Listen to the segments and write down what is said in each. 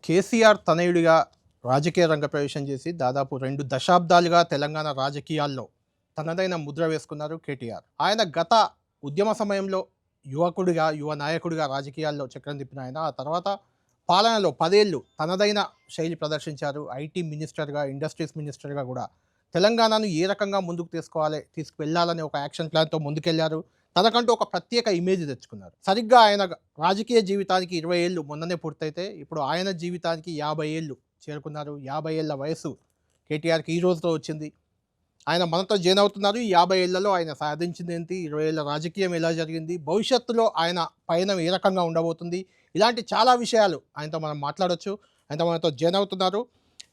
కేసీఆర్ తనయుడిగా రాజకీయ రంగ ప్రవేశం చేసి దాదాపు 2 దశాబ్దాలుగా తెలంగాణ రాజకీయాల్లో తనదైన ముద్ర వేసుకున్నారు కేటీఆర్. ఆయన గత ఉద్యమ సమయంలో యువకుడిగా, యువ నాయకుడిగా రాజకీయాల్లో చక్రం తిప్పిన ఆయన ఆ తర్వాత పాలనలో 10 ఏళ్ళు తనదైన శైలి ప్రదర్శించారు. ఐటీ మినిస్టర్గా, ఇండస్ట్రీస్ మినిస్టర్గా కూడా తెలంగాణను ఏ రకంగా ముందుకు తీసుకువెళ్ళాలని ఒక యాక్షన్ ప్లాన్తో ముందుకెళ్లారు. తనకంటూ ఒక ప్రత్యేక ఇమేజ్ తెచ్చుకున్నారు. సరిగ్గా ఆయన రాజకీయ జీవితానికి 20 ఏళ్ళు మొన్ననే పూర్తయితే ఇప్పుడు ఆయన జీవితానికి 50 ఏళ్ళు చేరుకున్నారు. 50 ఏళ్ళ వయసు కేటీఆర్కి ఈ రోజుతో వచ్చింది. ఆయన మనతో జాయిన్ అవుతున్నారు. ఈ 50 ఏళ్లలో ఆయన సాధించింది ఏంటి, 20 ఏళ్ళ రాజకీయం ఎలా జరిగింది, భవిష్యత్తులో ఆయన పయనం ఏ రకంగా ఉండబోతుంది, ఇలాంటి చాలా విషయాలు ఆయనతో మనం మాట్లాడవచ్చు. ఆయనతో మనతో జాయిన్ అవుతున్నారు.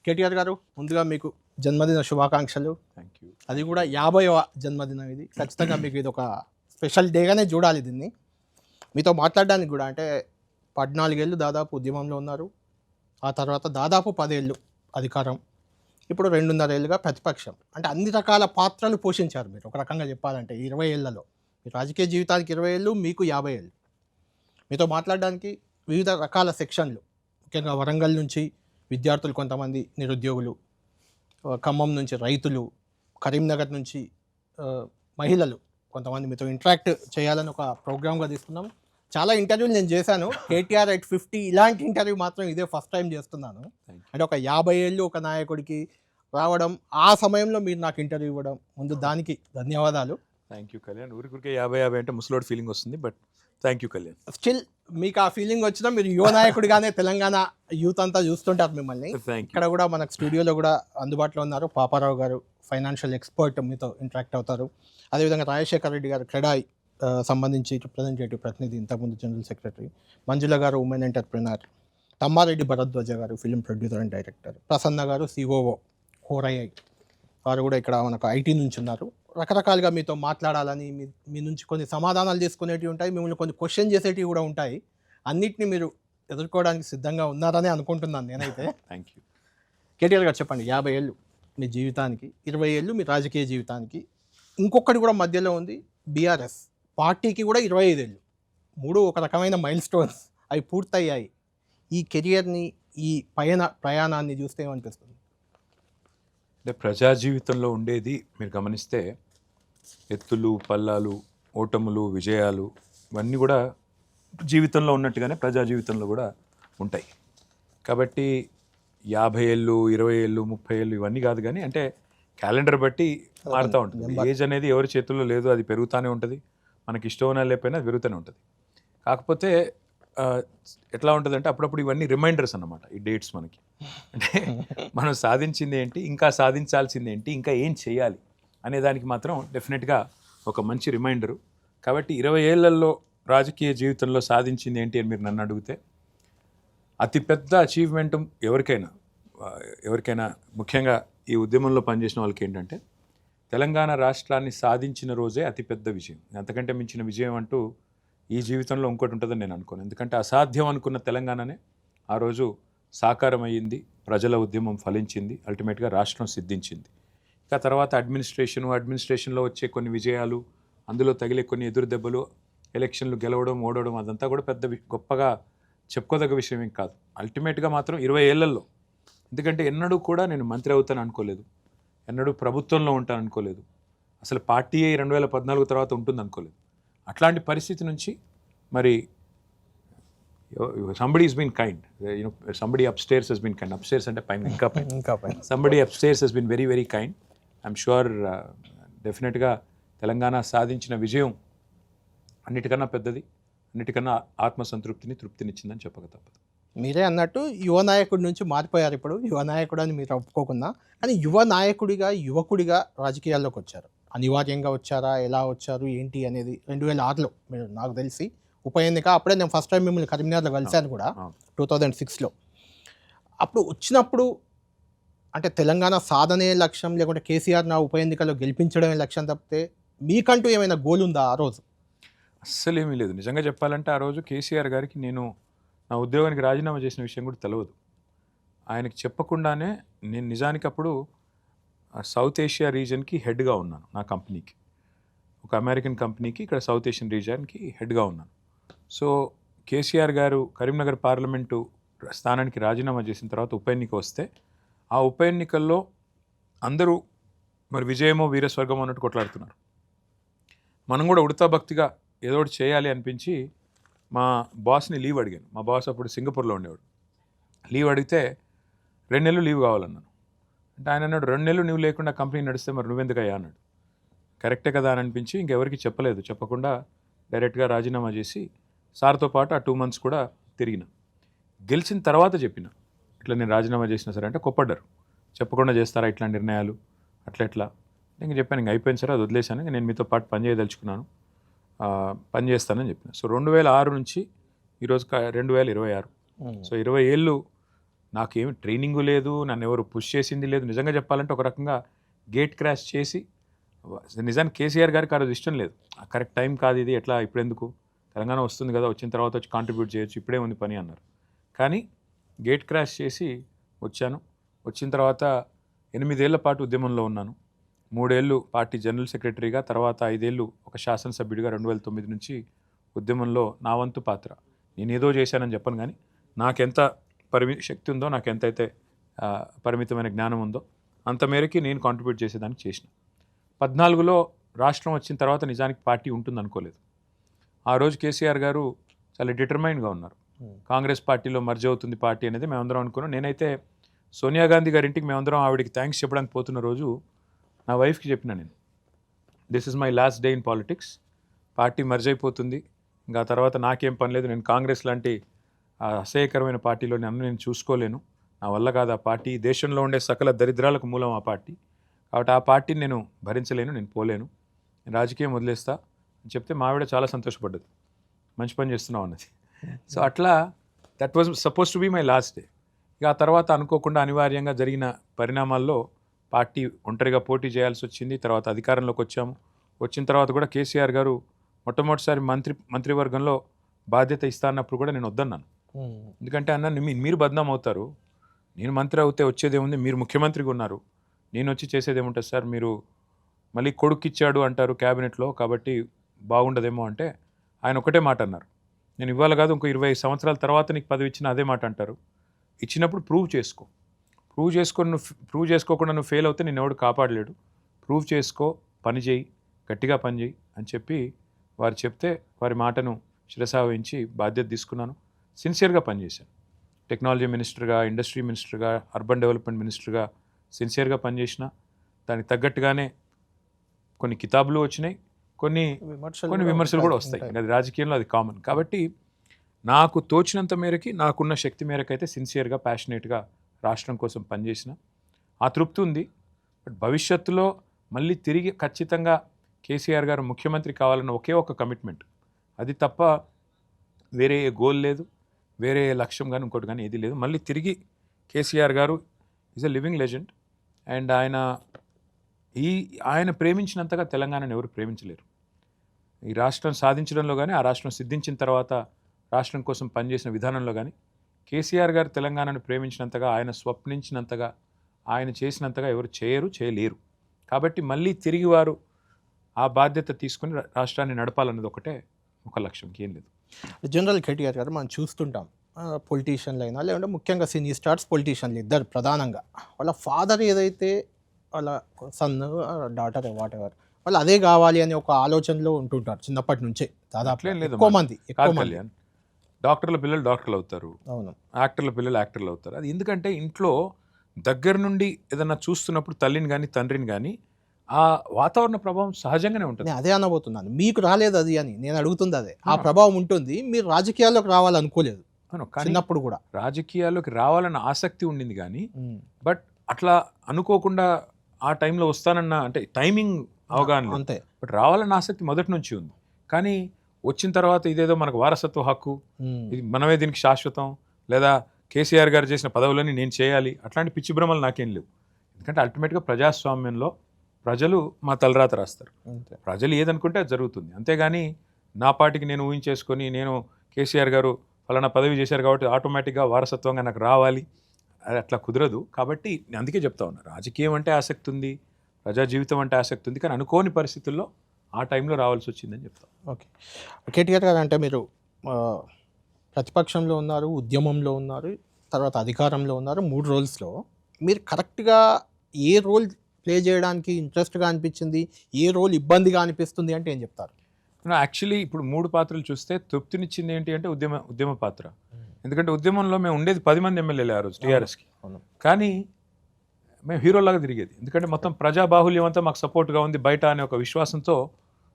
కేటీఆర్ గారు, ముందుగా మీకు జన్మదిన శుభాకాంక్షలు. Thank you. అది కూడా 50వ జన్మదినం. ఇది ఖచ్చితంగా మీకు ఇది ఒక స్పెషల్ డేగానే చూడాలి దీన్ని. మీతో మాట్లాడడానికి కూడా అంటే 14 ఏళ్ళు దాదాపు ఉద్యమంలో ఉన్నారు. ఆ తర్వాత దాదాపు 10 ఏళ్ళు అధికారం, ఇప్పుడు 2.5 ఏళ్ళుగా ప్రతిపక్షం. అంటే అన్ని రకాల పాత్రలు పోషించారు మీరు ఒక రకంగా చెప్పాలంటే 20 ఏళ్లలో. మీ రాజకీయ జీవితానికి 20 ఏళ్ళు, మీకు 50 ఏళ్ళు. మీతో మాట్లాడడానికి వివిధ రకాల సెక్షన్లు, ముఖ్యంగా వరంగల్ నుంచి విద్యార్థులు కొంతమంది, నిరుద్యోగులు, ఖమ్మం నుంచి రైతులు, కరీంనగర్ నుంచి మహిళలు కొంతమంది మీతో ఇంటరాక్ట్ చేయాలని ఒక ప్రోగ్రామ్గా తీసుకున్నాం. చాలా ఇంటర్వ్యూలు నేను చేశాను. కేటీఆర్ at 50 ఇలాంటి ఇంటర్వ్యూ మాత్రం ఇదే ఫస్ట్ టైం చేస్తున్నాను. అంటే ఒక 50 ఏళ్ళు ఒక నాయకుడికి రావడం, ఆ సమయంలో మీరు నాకు ఇంటర్వ్యూ ఇవ్వడం, ముందు దానికి ధన్యవాదాలు. Thank you Kalyan. ఊరికే 50 అంటే ముసలోడ్ ఫీలింగ్ వస్తుంది, but thank you Kalyan. Still మీకు ఆ ఫీలింగ్ వచ్చినా మీరు యువ నాయకుడిగానే తెలంగాణ యూత్ అంతా చూస్తుంటారు మిమ్మల్ని. ఇక్కడ కూడా మనకు స్టూడియోలో కూడా అందుబాటులో ఉన్నారు. పాపారావు గారు ఫైనాన్షియల్ ఎక్స్పర్ట్, మీతో ఇంటరాక్ట్ అవుతారు. అదేవిధంగా రాజశేఖర్ రెడ్డి గారు క్రెడాయ్ సంబంధించి రిప్రజెంటేటివ్ ప్రతినిధి, ఇంతకుముందు జనరల్ సెక్రటరీ, మంజుల గారు ఉమెన్ ఎంటర్ప్రినర్, తమ్మారెడ్డి భరద్వాజ గారు film producer and director, Prasanna గారు సిఓఓ హోరైఐ, వారు కూడా ఇక్కడ మనకు ఐటీ నుంచి ఉన్నారు. రకరకాలుగా మీతో మాట్లాడాలని, మీ నుంచి కొన్ని సమాధానాలు తీసుకునేటివి ఉంటాయి, మిమ్మల్ని కొన్ని క్వశ్చన్ చేసేటివి కూడా ఉంటాయి. అన్నిటిని మీరు ఎదుర్కోవడానికి సిద్ధంగా ఉన్నారని అనుకుంటున్నాను నేనైతే. Thank you. కేటీఆర్ గారు చెప్పండి, 50 ఏళ్ళు మీ జీవితానికి, 20 ఏళ్ళు మీ రాజకీయ జీవితానికి, ఇంకొకటి కూడా మధ్యలో ఉంది బీఆర్ఎస్ పార్టీకి కూడా 25 ఏళ్ళు. 3 ఒక రకమైన మైల్ స్టోన్స్, అవి పూర్తయ్యాయి. ఈ కెరియర్ని, ఈ ప్రయాణాన్ని చూస్తే ఏమనిపిస్తుంది? అంటే ప్రజా జీవితంలో ఉండేది మీరు గమనిస్తే ఎత్తులు, పల్లాలు, ఓటములు, విజయాలు, ఇవన్నీ కూడా జీవితంలో ఉన్నట్టుగానే ప్రజా జీవితంలో కూడా ఉంటాయి. కాబట్టి 50 ఏళ్ళు, 20 ఏళ్ళు, 30 ఏళ్ళు ఇవన్నీ కాదు, కానీ అంటే క్యాలెండర్ బట్టి మారుతూ ఉంటుంది. ఏజ్ అనేది ఎవరి చేతుల్లో లేదు, అది పెరుగుతూనే ఉంటుంది. మనకి ఇష్టం ఉన్నా లేకపోయినా అది పెరుగుతూనే ఉంటుంది. కాకపోతే ఎట్లా ఉంటుందంటే అప్పుడప్పుడు ఇవన్నీ రిమైండర్స్ అన్నమాట, ఈ డేట్స్ మనకి. అంటే మనం సాధించింది ఏంటి, ఇంకా సాధించాల్సింది ఏంటి, ఇంకా ఏం చేయాలి అనే దానికి మాత్రం డెఫినెట్గా ఒక మంచి రిమైండరు. కాబట్టి 20 ఏళ్లలో రాజకీయ జీవితంలో సాధించింది ఏంటి అని మీరు నన్ను అడిగితే, అతిపెద్ద అచీవ్మెంట్ ఎవరికైనా ముఖ్యంగా ఈ ఉద్యమంలో పనిచేసిన వాళ్ళకి ఏంటంటే, తెలంగాణ రాష్ట్రాన్ని సాధించిన రోజే అతిపెద్ద విజయం. అంతకంటే మించిన విజయం అంటూ ఈ జీవితంలో ఇంకోటి ఉంటుందని నేను అనుకోను. ఎందుకంటే అసాధ్యం అనుకున్న తెలంగాణనే ఆ రోజు సాకారం అయ్యింది, ప్రజల ఉద్యమం ఫలించింది, అల్టిమేట్గా రాష్ట్రం సిద్ధించింది. ఇక తర్వాత అడ్మినిస్ట్రేషన్లో వచ్చే కొన్ని విజయాలు, అందులో తగిలే కొన్ని ఎదురు దెబ్బలు, ఎలక్షన్లు గెలవడం, ఓడవడం, అదంతా కూడా పెద్ద గొప్పగా చెప్పుకోదగ్గ విషయం ఏం కాదు. అల్టిమేట్గా మాత్రం 20 ఏళ్లలో, ఎందుకంటే ఎన్నడూ కూడా నేను మంత్రి అవుతాను అనుకోలేదు, ఎన్నడూ ప్రభుత్వంలో ఉంటాను అనుకోలేదు, అసలు పార్టీయే 2014 తర్వాత ఉంటుంది అనుకోలేదు. అట్లాంటి పరిస్థితి నుంచి మరి somebody has been kind, somebody upstairs has been kind. Upstairs అంటే పైన, ఇంకా పైన somebody upstairs has been very very kind. I'm sure డెఫినెట్గా తెలంగాణ సాధించిన విజయం అన్నిటికన్నా పెద్దది, అన్నిటికన్నా ఆత్మసంతృప్తిని, తృప్తినిచ్చిందని చెప్పక తప్పదు. మీరే అన్నట్టు యువ నాయకుడి నుంచి మారిపోయారు. ఇప్పుడు యువ నాయకుడు అని మీరు ఒప్పుకోకున్నా, కానీ యువ నాయకుడిగా, యువకుడిగా రాజకీయాల్లోకి వచ్చారు. అనివార్యంగా వచ్చారా, ఎలా వచ్చారు, ఏంటి అనేది 2006లో మీరు, నాకు తెలిసి ఉప ఎన్నిక అప్పుడే నేను ఫస్ట్ టైం మిమ్మల్ని కరీంనగర్లో కలిశాను కూడా 2006లో. అప్పుడు వచ్చినప్పుడు అంటే తెలంగాణ సాధనే లక్ష్యం, లేకుంటే కేసీఆర్ నా ఉప ఎన్నికలో గెలిపించడమే లక్ష్యం తప్పితే మీకంటూ ఏమైనా గోల్ ఉందా ఆ రోజు? అస్సలు ఏమీ లేదు. నిజంగా చెప్పాలంటే ఆ రోజు కేసీఆర్ గారికి నేను నా ఉద్యోగానికి రాజీనామా చేసిన విషయం కూడా తెలియదు. ఆయనకి చెప్పకుండానే నేను నిజానికి అప్పుడు సౌత్ ఏషియా రీజన్కి హెడ్గా ఉన్నాను. నా కంపెనీకి, ఒక అమెరికన్ కంపెనీకి ఇక్కడ సౌత్ ఏషియన్ రీజన్కి హెడ్గా ఉన్నాను. సో కేసీఆర్ గారు కరీంనగర్ పార్లమెంటు స్థానానికి రాజీనామా చేసిన తర్వాత ఉప ఎన్నిక వస్తే ఆ ఉప ఎన్నికల్లో అందరూ మరి విజయమో వీరస్వర్గమో అన్నట్టు కొట్లాడుతున్నారు. మనం కూడా ఉడతా భక్తిగా ఏదో ఒకటి చేయాలి అనిపించి మా బాస్ని లీవ్ అడిగాను. మా బాస్ అప్పుడు సింగపూర్లో ఉండేవాడు. లీవ్ అడిగితే 2 నెలలు లీవ్ కావాలన్నాను. అంటే ఆయన అన్నాడు, 2 నెలలు నువ్వు లేకుండా కంపెనీ నడిస్తే మరి నువ్వెందుకయ్యా అన్నాడు. కరెక్టే కదా అని అనిపించి ఇంకెవరికి చెప్పలేదు. చెప్పకుండా డైరెక్ట్గా రాజీనామా చేసి సార్తో పాటు ఆ 2 months కూడా తిరిగిన. గెలిచిన తర్వాత చెప్పిన, ఇట్లా నేను రాజీనామా చేసినా సరే అంటే కొప్పడ్డారు. చెప్పకుండా చేస్తారా ఇట్లాంటి నిర్ణయాలు, అట్లా ఎట్లా. ఇంక చెప్పాను, ఇంక అయిపోయింది సార్, అది వదిలేశాను, ఇంక నేను మీతో పాటు పని చేయదలుచుకున్నాను, పని చేస్తానని చెప్పిన. సో 2006 నుంచి ఈరోజు 2026. సో 20 ఏళ్ళు నాకేమి ట్రైనింగు లేదు, నన్ను ఎవరు పుష్ చేసింది లేదు. నిజంగా చెప్పాలంటే ఒక రకంగా గేట్ క్రాష్ చేసి, నిజానికి కేసీఆర్ గారికి ఆ రోజు ఇష్టం లేదు, కరెక్ట్ టైం కాదు ఇది, ఎట్లా ఇప్పుడు ఎందుకు, తెలంగాణ వస్తుంది కదా, వచ్చిన తర్వాత వచ్చి కాంట్రిబ్యూట్ చేయొచ్చు, ఇప్పుడే ఉంది పని అన్నారు. కానీ గేట్ క్రాష్ చేసి వచ్చాను. వచ్చిన తర్వాత 8 ఏళ్ల పాటు ఉద్యమంలో ఉన్నాను. 3 ఏళ్ళు పార్టీ జనరల్ సెక్రటరీగా, తర్వాత 5 ఏళ్ళు ఒక శాసనసభ్యుడిగా 2009 నుంచి ఉద్యమంలో నా వంతు పాత్ర. నేను ఏదో చేశానని చెప్పను, కానీ నాకెంత శక్తి ఉందో, నాకు ఎంతైతే పరిమితమైన జ్ఞానం ఉందో అంత మేరకి నేను కాంట్రిబ్యూట్ చేసేదానికి చేసిన. 14లో రాష్ట్రం వచ్చిన తర్వాత నిజానికి పార్టీ ఉంటుంది అనుకోలేదు. ఆ రోజు కేసీఆర్ గారు చాలా డిటర్మైన్డ్గా ఉన్నారు. కాంగ్రెస్ పార్టీలో మర్జ్ అవుతుంది పార్టీ అనేది మేమందరం అనుకున్నాం. నేనైతే సోనియా గాంధీ గారింటికి మేమందరం ఆవిడకి థ్యాంక్స్ చెప్పడానికి పోతున్న రోజు నా వైఫ్కి చెప్పిన, నేను this is my last day in politics, party merge అయిపోతుంది, ఇంకా తర్వాత నాకేం పని లేదు, నేను కాంగ్రెస్ లాంటి అసహ్యకరమైన పార్టీలో నన్ను నేను చూసుకోలేను, నా వల్ల కాదు ఆ పార్టీ, దేశంలో ఉండే సకల దరిద్రాలకు మూలం ఆ పార్టీ, కాబట్టి ఆ పార్టీని నేను భరించలేను, నేను పోలేను, నేను రాజకీయం వదిలేస్తా అని చెప్తే మా ఆవిడ చాలా సంతోషపడ్డది, మంచి పని చేస్తున్నావు అన్నది. సో అట్లా that was suppose to be my last day. ఇక ఆ తర్వాత అనుకోకుండా అనివార్యంగా జరిగిన పరిణామాల్లో పార్టీ ఒంటరిగా పోటీ చేయాల్సి వచ్చింది. తర్వాత అధికారంలోకి వచ్చాము. వచ్చిన తర్వాత కూడా కేసీఆర్ గారు మొట్టమొదటిసారి మంత్రివర్గంలో బాధ్యత ఇస్తా అన్నప్పుడు కూడా నేను వద్దన్నాను. ఎందుకంటే అన్న మీరు బద్నాం అవుతారు, నేను మంత్రి అవుతే వచ్చేదేముంది, మీరు ముఖ్యమంత్రిగా ఉన్నారు, నేను వచ్చి చేసేదేముంటుంది సార్, మీరు మళ్ళీ కొడుకు ఇచ్చాడు అంటారు క్యాబినెట్లో, కాబట్టి బాగుండదేమో అంటే ఆయన ఒకటే మాట అన్నారు, నేను ఇవ్వాలి కాదు, ఇంకో 20 సంవత్సరాల తర్వాత నీకు పదవి ఇచ్చిన అదే మాట అంటారు, ఇచ్చినప్పుడు ప్రూవ్ చేసుకోకుండా నువ్వు ఫెయిల్ అవుతే నేను ఎవడు కాపాడలేడు, ప్రూవ్ చేసుకో, పని చేయి, గట్టిగా పని చేయి అని చెప్పి వారు చెప్తే వారి మాటను శిరసావహించి బాధ్యత తీసుకున్నాను. సిన్సియర్గా పనిచేశాను. టెక్నాలజీ మినిస్టర్గా, ఇండస్ట్రీ మినిస్టర్గా, అర్బన్ డెవలప్మెంట్ మినిస్టర్గా సిన్సియర్గా పనిచేసిన. దానికి తగ్గట్టుగానే కొన్ని కితాబులు వచ్చినాయి, కొన్ని విమర్శలు కూడా వస్తాయి, అది రాజకీయంలో అది కామన్. కాబట్టి నాకు తోచినంత మేరకి, నాకున్న శక్తి మేరకు అయితే సిన్సియర్గా, ప్యాషనేట్గా రాష్ట్రం కోసం పనిచేసిన. ఆ తృప్తి ఉంది. బట్ భవిష్యత్తులో మళ్ళీ తిరిగి ఖచ్చితంగా కేసీఆర్ గారు ముఖ్యమంత్రి కావాలన్న ఒకే ఒక కమిట్మెంట్, అది తప్ప వేరే గోల్ లేదు, వేరే లక్ష్యం కానీ ఇంకోటి కానీ ఏది లేదు. మళ్ళీ తిరిగి కేసీఆర్ గారు is a living legend and ఆయన ప్రేమించినంతగా తెలంగాణను ఎవరు ప్రేమించలేరు. ఈ రాష్ట్రం సాధించడంలో కానీ, ఆ రాష్ట్రం సిద్ధించిన తర్వాత రాష్ట్రం కోసం పనిచేసిన విధానంలో కానీ కేసీఆర్ గారు తెలంగాణను ప్రేమించినంతగా, ఆయన స్వప్నించినంతగా, ఆయన చేసినంతగా ఎవరు చేయలేరు. కాబట్టి మళ్ళీ తిరిగి వారు ఆ బాధ్యత తీసుకుని రాష్ట్రాన్ని నడపాలన్నది ఒకటే ఒక లక్ష్యం, ఏం లేదు. జనరల్ కేటీఆర్ గారు మనం చూస్తుంటాం, పొలిటీషియన్లు అయినా లేదంటే ముఖ్యంగా సీనియర్ స్టార్స్ పొలిటీషియన్లు ఇద్దరు ప్రధానంగా, వాళ్ళ ఫాదర్ ఏదైతే వాళ్ళ సన్ డాటర్ వాట్ ఎవర్ వాళ్ళు అదే కావాలి అని ఒక ఆలోచనలో ఉంటుంటారు చిన్నప్పటి నుంచే. దాదాపు ఎక్కువ మంది డాక్టర్ల పిల్లలు డాక్టర్లు అవుతారు, అవును, యాక్టర్ల పిల్లలు యాక్టర్లు అవుతారు. అది ఎందుకంటే ఇంట్లో దగ్గర నుండి ఏదన్నా చూస్తున్నప్పుడు తల్లిని కానీ తండ్రిని కానీ ఆ వాతావరణ ప్రభావం సహజంగానే ఉంటుంది. నేను అదే అనబోతున్నాను, మీకు రాలేదు అది అని నేను అడుగుతుంది అదే. ఆ ప్రభావం ఉంటుంది, మీరు రాజకీయాల్లోకి రావాలనుకోలేదు చిన్నప్పుడు కూడా. రాజకీయాల్లోకి రావాలన్న ఆసక్తి ఉండింది కానీ, బట్ అట్లా అనుకోకుండా ఆ టైంలో వస్తానన్న అంటే టైమింగ్ అవగాహన అంతే. బట్ రావాలన్న ఆసక్తి మొదటి నుంచి ఉంది. కానీ వచ్చిన తర్వాత ఇదేదో మనకు వారసత్వ హక్కు, ఇది మనమే దీనికి శాశ్వతం, లేదా కేసీఆర్ గారు చేసిన పదవులని నేను చేయాలి, అట్లాంటి పిచ్చి భ్రమలు నాకేం లేవు. ఎందుకంటే అల్టిమేట్గా ప్రజాస్వామ్యంలో ప్రజలు మా తలరాత రాస్తారు, ప్రజలు ఏదనుకుంటే అది జరుగుతుంది. అంతేగాని నా పార్టీకి నేను ఊహించేసుకొని, నేను కేసీఆర్ గారు ఫలానా పదవి చేశారు కాబట్టి ఆటోమేటిక్గా వారసత్వంగా నాకు రావాలి, అది అట్లా కుదరదు. కాబట్టి నేను అందుకే చెప్తా ఉన్నా, రాజకీయం అంటే ఆసక్తి ఉంది, ప్రజా జీవితం అంటే ఆసక్తి ఉంది, కానీ అనుకోని పరిస్థితుల్లో ఆ టైంలో రావాల్సి వచ్చిందని చెప్తాం. ఓకే, కేటీఆర్ గారు అంటే మీరు ప్రతిపక్షంలో ఉన్నారు, ఉద్యమంలో ఉన్నారు, తర్వాత అధికారంలో ఉన్నారు. 3 రోల్స్‌లో మీరు కరెక్ట్‌గా ఏ రోల్ ప్లే చేయడానికి ఇంట్రెస్ట్‌గా అనిపించింది? ఏ రోల్ ఇబ్బందిగా అనిపిస్తుంది అంటే ఏం చెప్తారు? యాక్చువల్లీ ఇప్పుడు 3 పాత్రలు చూస్తే తృప్తినిచ్చింది ఏంటి అంటే ఉద్యమ పాత్ర. ఎందుకంటే ఉద్యమంలో మేము ఉండేది 10 మంది ఎమ్మెల్యేలే ఆ రోజు టీఆర్ఎస్‌కి. అవును. కానీ మేము హీరోలాగా తిరిగేది. ఎందుకంటే మొత్తం ప్రజా బాహుల్యం అంతా మాకు సపోర్ట్‌గా ఉంది బయట అనే ఒక విశ్వాసంతో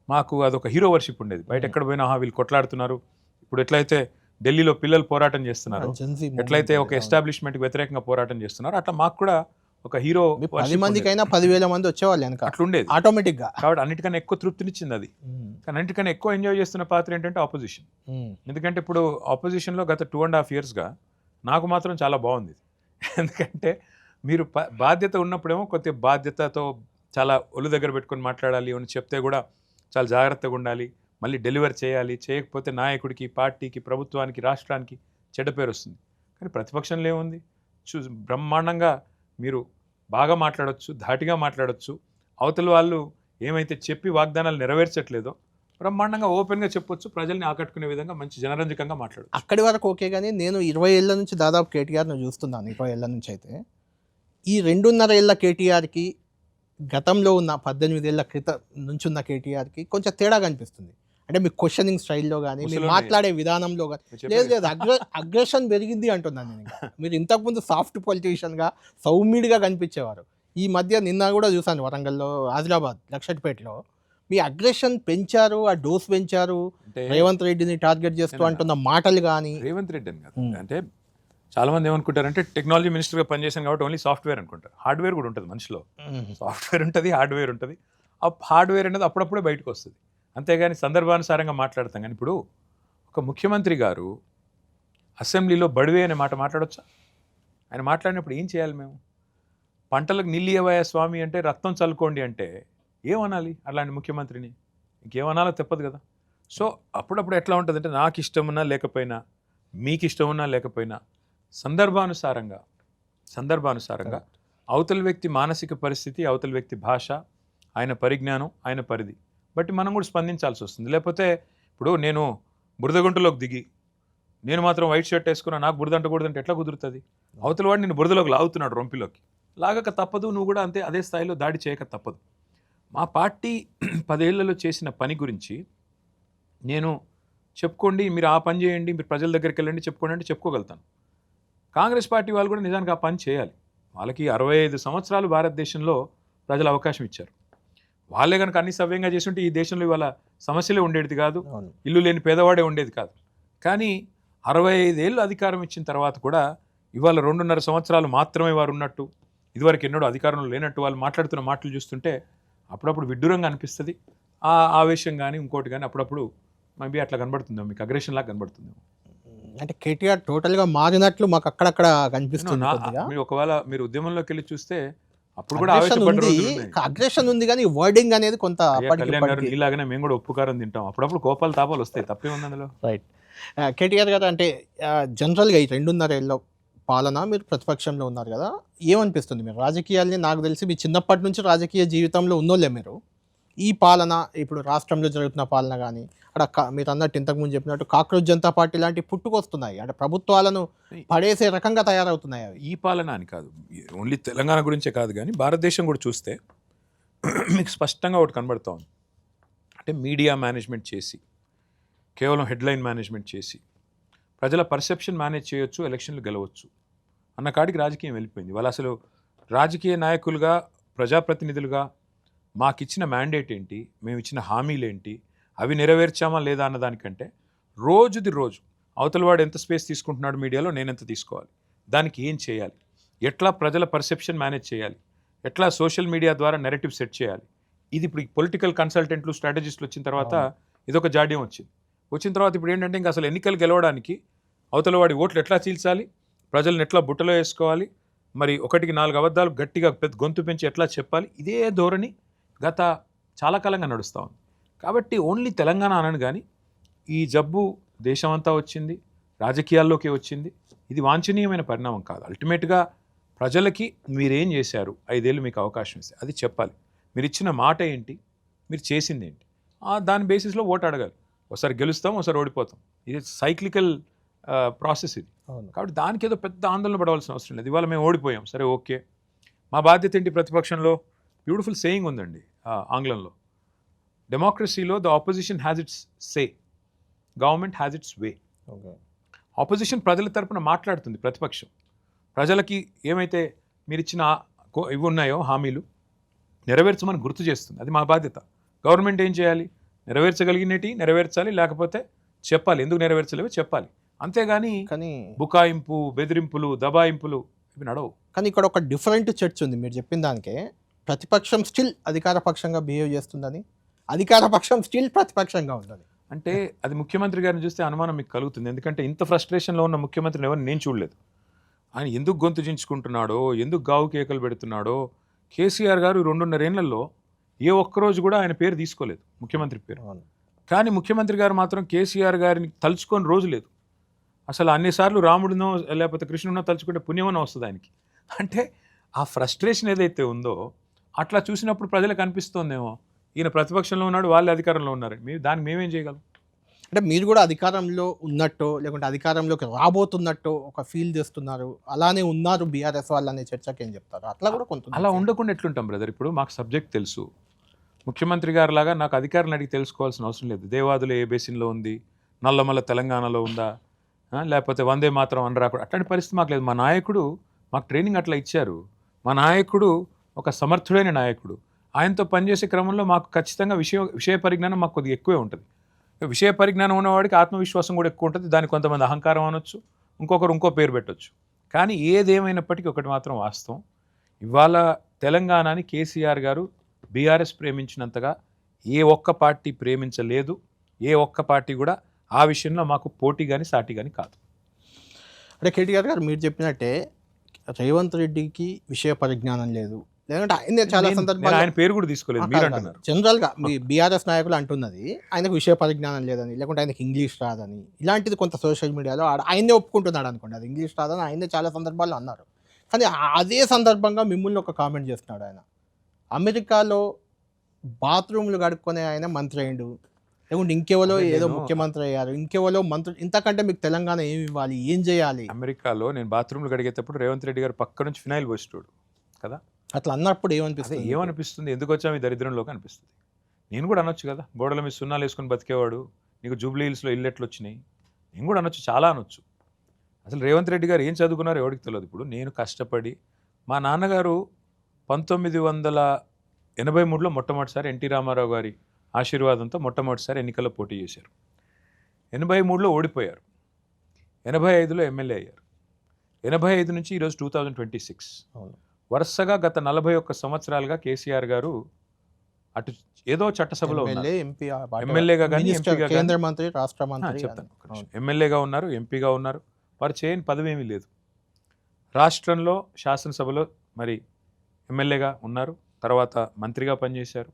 మాకు అదొక హీరో వర్షిప్ ఉండేది. బయట ఎక్కడ పోయినా వీళ్ళు కొట్లాడుతున్నారు. ఇప్పుడు ఎట్లయితే ఢిల్లీలో పిల్లలు పోరాటం చేస్తున్నారు, జెన్‌జీ ఎట్లయితే ఒక మూవ్‌మెంట్. ఎస్టాబ్లిష్మెంట్‌కి వ్యతిరేకంగా పోరాటం చేస్తున్నారు, అట్లా మాకు కూడా ఒక హీరో మీ 10 వర్షిప్ ఉండేది. మందికైనా 10,000 మంది వచ్చేవాళ్ళు వెనక అట్లుండేది. ఆటోమేటిక్‌గా. కాబట్టి అన్నిటికన్నా ఎక్కువ తృప్తినిచ్చింది అది. కానీ అన్నిటికన్నా ఎక్కువ ఎంజాయ్ చేస్తున్న పాత్ర ఏంటంటే ఆపోజిషన్. ఎందుకంటే ఇప్పుడు ఆపోజిషన్‌లో గత 2.5 ఇయర్స్‌గా నాకు మాత్రం చాలా బాగుంది. ఎందుకంటే మీరు బాధ్యత ఉన్నప్పుడేమో కొద్దిగా బాధ్యతతో చాలా ఒళ్ళు దగ్గర పెట్టుకొని మాట్లాడాలి అని చెప్తే కూడా చాలా జాగ్రత్తగా ఉండాలి, మళ్ళీ డెలివర్ చేయాలి, చేయకపోతే నాయకుడికి, పార్టీకి, ప్రభుత్వానికి, రాష్ట్రానికి చెడ్డ పేరు వస్తుంది. కానీ ప్రతిపక్షంలో ఏముంది, బ్రహ్మాండంగా మీరు బాగా మాట్లాడొచ్చు, ధాటిగా మాట్లాడొచ్చు, అవతల వాళ్ళు ఏమైతే చెప్పి వాగ్దానాలు నెరవేర్చట్లేదో బ్రహ్మాండంగా ఓపెన్గా చెప్పొచ్చు, ప్రజల్ని ఆకట్టుకునే విధంగా మంచి జనరంజకంగా మాట్లాడచ్చు. అక్కడి వరకు ఓకే, కానీ నేను 20 ఏళ్ల నుంచి దాదాపు కేటీఆర్‌ను చూస్తున్నాను. 20 ఏళ్ల నుంచి అయితే ఈ 2.5 ఏళ్ల కేటీఆర్‌కి గతంలో ఉన్న 18 ఏళ్ల క్రితం నుంచి ఉన్న కేటీఆర్‌కి కొంచెం తేడా కనిపిస్తుంది. అంటే మీ క్వశ్చనింగ్ స్టైల్‌లో గానీ, మీరు ముసలోడే. మాట్లాడే విధానంలో గానీ లేదు అగ్రెషన్ పెరిగింది అంటున్నాను నేను ఇంకా. మీరు ఇంతకుముందు సాఫ్ట్ పొలిటీషియన్‌గా సౌమ్యుడిగా కనిపించేవారు. ఈ మధ్య నిన్న కూడా చూసాను వరంగల్లో, ఆదిలాబాద్, లక్షట్పేటలో మీ అగ్రెషన్ పెంచారు, ఆ డోస్ పెంచారు. అంటే రేవంత్ రెడ్డిని టార్గెట్ చేస్తూ అంటున్న మాటలు కానీ రేవంత్ రెడ్డి అని కాదు, అంటే చాలా మంది ఏమనుకుంటారంటే టెక్నాలజీ మినిస్టర్గా పనిచేశాను కాబట్టి ఓన్లీ సాఫ్ట్వేర్ అనుకుంటారు. హార్డ్వేర్ కూడా ఉంటుంది మనిషిలో. సాఫ్ట్వేర్ ఉంటుంది, హార్డ్వేర్ ఉంటుంది. ఆ హార్డ్వేర్ అనేది అప్పుడప్పుడే బయటకు వస్తుంది. అంతేగాని సందర్భానుసారంగా మాట్లాడతాం. కానీ ఇప్పుడు ఒక ముఖ్యమంత్రి గారు అసెంబ్లీలో బడివే అనే మాట మాట్లాడొచ్చా? ఆయన మాట్లాడినప్పుడు ఏం చేయాలి మేము? పంటలకు నీళ్ళు ఇవ్వయా స్వామి అంటే రక్తం చల్లుకోండి అంటే ఏమనాలి అలాంటి ముఖ్యమంత్రిని? ఇంకేమనాలో తప్పదు కదా. సో అప్పుడప్పుడు ఎట్లా ఉంటుందంటే నాకు ఇష్టమున్నా లేకపోయినా, మీకు ఇష్టమున్నా లేకపోయినా సందర్భానుసారంగా అవతల వ్యక్తి మానసిక పరిస్థితి, అవతల వ్యక్తి భాష, ఆయన పరిజ్ఞానం, ఆయన పరిధి బట్టి మనం కూడా స్పందించాల్సి వస్తుంది. లేకపోతే ఇప్పుడు నేను బురదగుంటలోకి దిగి నేను మాత్రం వైట్ షర్ట్ వేసుకున్నా, నాకు బురద అంటకూడదంటే ఎట్లా కుదురుతుంది? అవతల వాడు నేను బురదలోకి లాగుతున్నాడు, రొంపిలోకి లాగక తప్పదు, నువ్వు కూడా అంతే అదే స్థాయిలో దాడి చేయక తప్పదు. మా పార్టీ 10 ఏళ్లలో చేసిన పని గురించి నేను చెప్పుకోండి, మీరు ఆ పని చేయండి, మీరు ప్రజల దగ్గరికి వెళ్ళండి చెప్పుకోండి అంటే చెప్పుకోగలుగుతాను. కాంగ్రెస్ పార్టీ వాళ్ళు కూడా నిజానికి ఆ పని చేయాలి. వాళ్ళకి 65 సంవత్సరాలు భారతదేశంలో ప్రజలు అవకాశం ఇచ్చారు. వాళ్ళే కనుక అన్ని సవ్యంగా చేసి ఉంటే ఈ దేశంలో ఇవాళ సమస్యలే ఉండేది కాదు, ఇల్లు లేని పేదవాడే ఉండేది కాదు. కానీ 65 ఏళ్ళు అధికారం ఇచ్చిన తర్వాత కూడా ఇవాళ 2.5 సంవత్సరాలు మాత్రమే వారు ఉన్నట్టు, ఇదివరకు ఎన్నడూ అధికారంలో లేనట్టు వాళ్ళు మాట్లాడుతున్న మాటలు చూస్తుంటే అప్పుడప్పుడు విడ్డూరంగా అనిపిస్తుంది. ఆ ఆవేశం కానీ ఇంకోటి కానీ అప్పుడప్పుడు మేబీ అట్లా కనబడుతుందేమో, మీకు అగ్రెషన్ లాగా కనబడుతుందేమో. అంటే కేటీఆర్ టోటల్గా మారినట్లు మాకు అక్కడక్కడ కనిపిస్తుంది కొద్దిగా. మీరు ఒకవేళ మీరు ఉద్యమంలోకి వెళ్ళి చూస్తే అప్పుడు కూడా అగ్రెషన్ ఆవేశపడ్డ ఉంది, రోజులు ఉన్నాయి. అగ్రెషన్ ఉంది, కానీ వర్డింగ్ అనేది కొంత అయ్యా కళ్యాణ్ గారు నీలాగానే మేము కూడా ఉప్పు కారం తింటాం, అప్పుడప్పుడు కోపాలు తాపాలు వస్తాయి, తప్పే ఉంది అందులో. రైట్. కేటీఆర్ గారు అంటే జనరల్గా ఈ 2.5 ఏళ్ళ పాలన మీరు ప్రతిపక్షంలో ఉన్నారు కదా, ఏమనిపిస్తుంది? మీరు రాజకీయాల్ని, నాకు తెలిసి మీ చిన్నప్పటి నుంచి రాజకీయ జీవితంలో ఉన్నోళ్ళే మీరు. ఈ పాలన, ఇప్పుడు రాష్ట్రంలో జరుగుతున్న పాలన కానీ, అక్కడ మీరు అన్నట్టు ఇంతకుముందు చెప్పినట్టు కాక్రోచ్ జనతా పార్టీ లాంటి పుట్టుకొస్తున్నాయి, అంటే ప్రభుత్వాలను పడేసే రకంగా తయారవుతున్నాయి అవి. ఈ పాలన అని కాదు, ఓన్లీ తెలంగాణ గురించే కాదు కానీ భారతదేశం కూడా చూస్తే మీకు స్పష్టంగా ఒకటి కనబడుతూ ఉంది. అంటే మీడియా మేనేజ్మెంట్ చేసి, కేవలం హెడ్లైన్ మేనేజ్మెంట్ చేసి ప్రజల పర్సెప్షన్ మేనేజ్ చేయొచ్చు, ఎలక్షన్లు గెలవచ్చు అన్న కాడికి రాజకీయం వెళ్ళిపోయింది. వాళ్ళు అసలు రాజకీయ నాయకులుగా, ప్రజాప్రతినిధులుగా మాకిచ్చిన మ్యాండేట్ ఏంటి, మేము ఇచ్చిన హామీలు ఏంటి, అవి నెరవేర్చామా లేదా అన్నదానికంటే రోజుది రోజు అవతల వాడు ఎంత స్పేస్ తీసుకుంటున్నాడు మీడియాలో, నేను ఎంత తీసుకోవాలి, దానికి ఏం చేయాలి, ఎట్లా ప్రజల పర్సెప్షన్ మేనేజ్ చేయాలి, ఎట్లా సోషల్ మీడియా ద్వారా నెరేటివ్ సెట్ చేయాలి. ఇది ఇప్పుడు పొలిటికల్ కన్సల్టెంట్లు, స్ట్రాటజిస్టులు వచ్చిన తర్వాత ఇదొక జాడ్యం వచ్చిన తర్వాత ఇప్పుడు ఏంటంటే ఇంకా అసలు ఎన్నికలు గెలవడానికి అవతల వాడి ఓట్లు ఎట్లా చీల్చాలి, ప్రజలను ఎట్లా బుట్టలో వేసుకోవాలి, మరి 1కి 4 అబద్ధాలు గట్టిగా పెద్ద గొంతు పెంచి ఎట్లా చెప్పాలి, ఇదే ధోరణి గత చాలా కాలంగా నడుస్తూ ఉంది. కాబట్టి ఓన్లీ తెలంగాణ అనను కానీ ఈ జబ్బు దేశమంతా వచ్చింది, రాజకీయాల్లోకి వచ్చింది. ఇది వాంఛనీయమైన పరిణామం కాదు. అల్టిమేట్గా ప్రజలకి మీరేం చేశారు, 5 ఏళ్ళు మీకు అవకాశం ఇస్తే అది చెప్పాలి. మీరు ఇచ్చిన మాట ఏంటి, మీరు చేసింది ఏంటి, దాని బేసిస్లో ఓటు అడగాలి. ఒకసారి గెలుస్తాం, ఒకసారి ఓడిపోతాం. ఇది సైక్లికల్ ప్రాసెస్ ఇది. అవును. కాబట్టి దానికి ఏదో పెద్ద ఆందోళన పడవలసిన అవసరం లేదు. ఇవాళ మేము ఓడిపోయాం, సరే ఓకే. మా బాధ్యత ఏంటి? ప్రతిపక్షంలో బ్యూటిఫుల్ సేయింగ్ ఉందండి ఆంగ్లంలో, డెమోక్రసీలో the opposition has its say, government has its way. Okay. Opposition ప్రజల తరపున మాట్లాడుతుంది, ప్రతిపక్షం ప్రజలకి ఏమైతే మీరు ఇచ్చిన ఇవి ఉన్నాయో హామీలు నెరవేర్చమని గుర్తు చేస్తుంది. అది మా బాధ్యత. గవర్నమెంట్ ఏం చేయాలి? నెరవేర్చగలిగినవి నెరవేర్చాలి, లేకపోతే చెప్పాలి ఎందుకు నెరవేర్చలేవో చెప్పాలి. అంతేగాని కానీ బుకాయింపు, బెదిరింపులు, దబాయింపులు ఇవి నడవు. కానీ ఇక్కడ ఒక డిఫరెంట్ చర్చ ఉంది మీరు చెప్పిన దానికే. ప్రతిపక్షం స్టిల్ అధికార పక్షంగా బిహేవ్ చేస్తుందని, అధికార పక్షం స్టిల్ ప్రతిపక్షంగా ఉందని. అంటే అది ముఖ్యమంత్రి గారిని చూస్తే అనుమానం మీకు కలుగుతుంది. ఎందుకంటే ఇంత ఫ్రస్ట్రేషన్లో ఉన్న ముఖ్యమంత్రిని ఎవరిని నేను చూడలేదు. ఆయన ఎందుకు గొంతు చించుకుంటున్నాడో, ఎందుకు గావు కేకలు పెడుతున్నాడో. కేసీఆర్ గారు 2.5 ఏళ్లలో ఏ ఒక్కరోజు కూడా ఆయన పేరు తీసుకోలేదు, ముఖ్యమంత్రి పేరు. కానీ ముఖ్యమంత్రి గారు మాత్రం కేసీఆర్ గారిని తలుచుకొని రోజు లేదు. అసలు అన్నిసార్లు రాముడినో లేకపోతే కృష్ణుడినో తలుచుకుంటే పుణ్యమనో వస్తుంది ఆయనకి. అంటే ఆ ఫ్రస్ట్రేషన్ ఏదైతే ఉందో అట్లా చూసినప్పుడు ప్రజలకు అనిపిస్తోందేమో ఈయన ప్రతిపక్షంలో ఉన్నాడు, వాళ్ళే అధికారంలో ఉన్నారు, దానికి మేమేం చేయగలం? అంటే మీరు కూడా అధికారంలో ఉన్నట్టు లేకుంటే అధికారంలోకి రాబోతున్నట్టు ఒక ఫీల్ చేస్తున్నారు, అలానే ఉన్నారు బీఆర్ఎస్ వాళ్ళు అనే చర్చకి ఏం చెప్తారు? అట్లా కూడా కొంత అలా ఉండకుండా ఎట్లుంటాం బ్రదర్? ఇప్పుడు మాకు సబ్జెక్ట్ తెలుసు. ముఖ్యమంత్రి గారు లాగా నాకు అధికారులను అడిగి తెలుసుకోవాల్సిన అవసరం లేదు. దేవాదులు ఏ బేసిన్లో ఉంది, నల్లమల్ల తెలంగాణలో ఉందా, లేకపోతే వందే మాత్రం అని రాకూడదు, అట్లాంటి పరిస్థితి మాకు లేదు. మా నాయకుడు మాకు ట్రైనింగ్ అట్లా ఇచ్చారు. మా నాయకుడు ఒక సమర్థుడైన నాయకుడు. ఆయనతో పనిచేసే క్రమంలో మాకు ఖచ్చితంగా విషయ పరిజ్ఞానం మాకు కొద్దిగా ఎక్కువే ఉంటుంది. విషయ పరిజ్ఞానం ఉన్నవాడికి ఆత్మవిశ్వాసం కూడా ఎక్కువ ఉంటుంది. దానికి కొంతమంది అహంకారం అనొచ్చు, ఇంకొకరు ఇంకో పేరు పెట్టవచ్చు. కానీ ఏదేమైనప్పటికీ ఒకటి మాత్రం వాస్తవం, ఇవాళ తెలంగాణని కేసీఆర్ గారు బీఆర్ఎస్ ప్రేమించినంతగా ఏ ఒక్క పార్టీ ప్రేమించలేదు. ఏ ఒక్క పార్టీ కూడా ఆ విషయంలో మాకు పోటీ కానీ సాటి కానీ కాదు. అంటే కేటీఆర్ గారు మీరు చెప్పినట్టే రేవంత్ రెడ్డికి విషయ పరిజ్ఞానం లేదు, లేదంటే ఆయన చాలా సందర్భాలు ఆయన పేరు కూడా తీసుకోలేదు, మీరు అంటున్నారు. జనరల్గా మీ బీఆర్ఎస్ నాయకులు అంటున్నది ఆయనకు విషయ పరిజ్ఞానం లేదని, లేకుంటే ఆయనకు ఇంగ్లీష్ రాదని, ఇలాంటిది కొంత సోషల్ మీడియాలో ఆయనే ఒప్పుకుంటున్నాడు అనుకోండి, అది ఇంగ్లీష్ రాదని ఆయనే చాలా సందర్భాల్లో అన్నారు. కానీ అదే సందర్భంగా మిమ్మల్ని ఒక కామెంట్ చేస్తున్నాడు. ఆయన అమెరికాలో బాత్రూమ్లు కడుక్కునే ఆయన మంత్రి అయ్యిండు, లేకుంటే ఇంకెవరో ఏదో ముఖ్యమంత్రి అయ్యారు, ఇంకెవరో మంత్రులు, ఇంతకంటే మీకు తెలంగాణ ఏమి ఇవ్వాలి, ఏం చేయాలి? అమెరికాలో నేను బాత్రూమ్లు కడిగేటప్పుడు రేవంత్ రెడ్డి గారు పక్క నుంచి ఫినాయిల్ పోసేటోడు కదా. అట్లా అన్నప్పుడు ఏమనిపిస్తుంది? ఏమనిపిస్తుంది? ఎందుకు వచ్చాము ఈ దరిద్రంలోకి అనిపిస్తుంది. నేను కూడా అనొచ్చు కదా, గోడల మీద సున్నాలు వేసుకొని బతికేవాడు, నీకు జూబ్లీ హిల్స్లో ఇల్లు ఎట్లు వచ్చినాయి, నేను కూడా అనొచ్చు, చాలా అనొచ్చు. అసలు రేవంత్ రెడ్డి గారు ఏం చదువుకున్నారో ఎవరికి తెలియదు. ఇప్పుడు నేను కష్టపడి, మా నాన్నగారు 1983లో మొట్టమొదటిసారి ఎన్టీ రామారావు గారి ఆశీర్వాదంతో మొట్టమొదటిసారి ఎన్నికల్లో పోటీ చేశారు. 83లో ఓడిపోయారు, 85లో ఎమ్మెల్యే అయ్యారు. 85 నుంచి ఈరోజు 2026 వరుసగా గత 41 సంవత్సరాలుగా కేసీఆర్ గారు అటు ఏదో చట్టసభలో ఎమ్మెల్యేగా కానీ ఎంపీగా, కేంద్ర మంత్రి, రాష్ట్ర మంత్రి, చెప్తాను, ఎమ్మెల్యేగా ఉన్నారు, ఎంపీగా ఉన్నారు. వారు చేయని పదవి ఏమీ లేదు. రాష్ట్రంలో శాసనసభలో మరి ఎమ్మెల్యేగా ఉన్నారు, తర్వాత మంత్రిగా పనిచేశారు,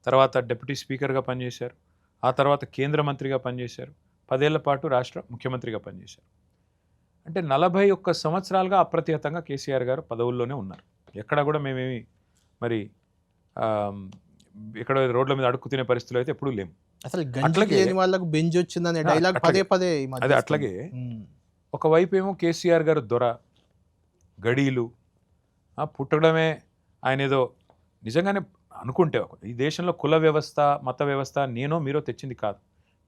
తర్వాత డిప్యూటీ స్పీకర్గా పనిచేశారు, ఆ తర్వాత కేంద్ర మంత్రిగా పనిచేశారు, 10 ఏళ్ల పాటు రాష్ట్ర ముఖ్యమంత్రిగా పనిచేశారు. అంటే 41 సంవత్సరాలుగా అప్రతిహతంగా కేసీఆర్ గారు పదవుల్లోనే ఉన్నారు. ఎక్కడ కూడా మేమేమి మరి ఇక్కడ రోడ్ల మీద అడుక్కు తినే పరిస్థితులు అయితే ఎప్పుడూ లేము. అసలు లేని వాళ్ళకు బెంచ్ వచ్చిందనే డైలాగ్ పదే పదే. అదే అట్లాగే ఒకవైపు ఏమో కేసీఆర్ గారు దొర గడీలు పుట్టడమే ఆయన ఏదో నిజంగానే అనుకుంటే ఈ దేశంలో కుల వ్యవస్థ, మత వ్యవస్థ నేనో మీరో తెచ్చింది కాదు.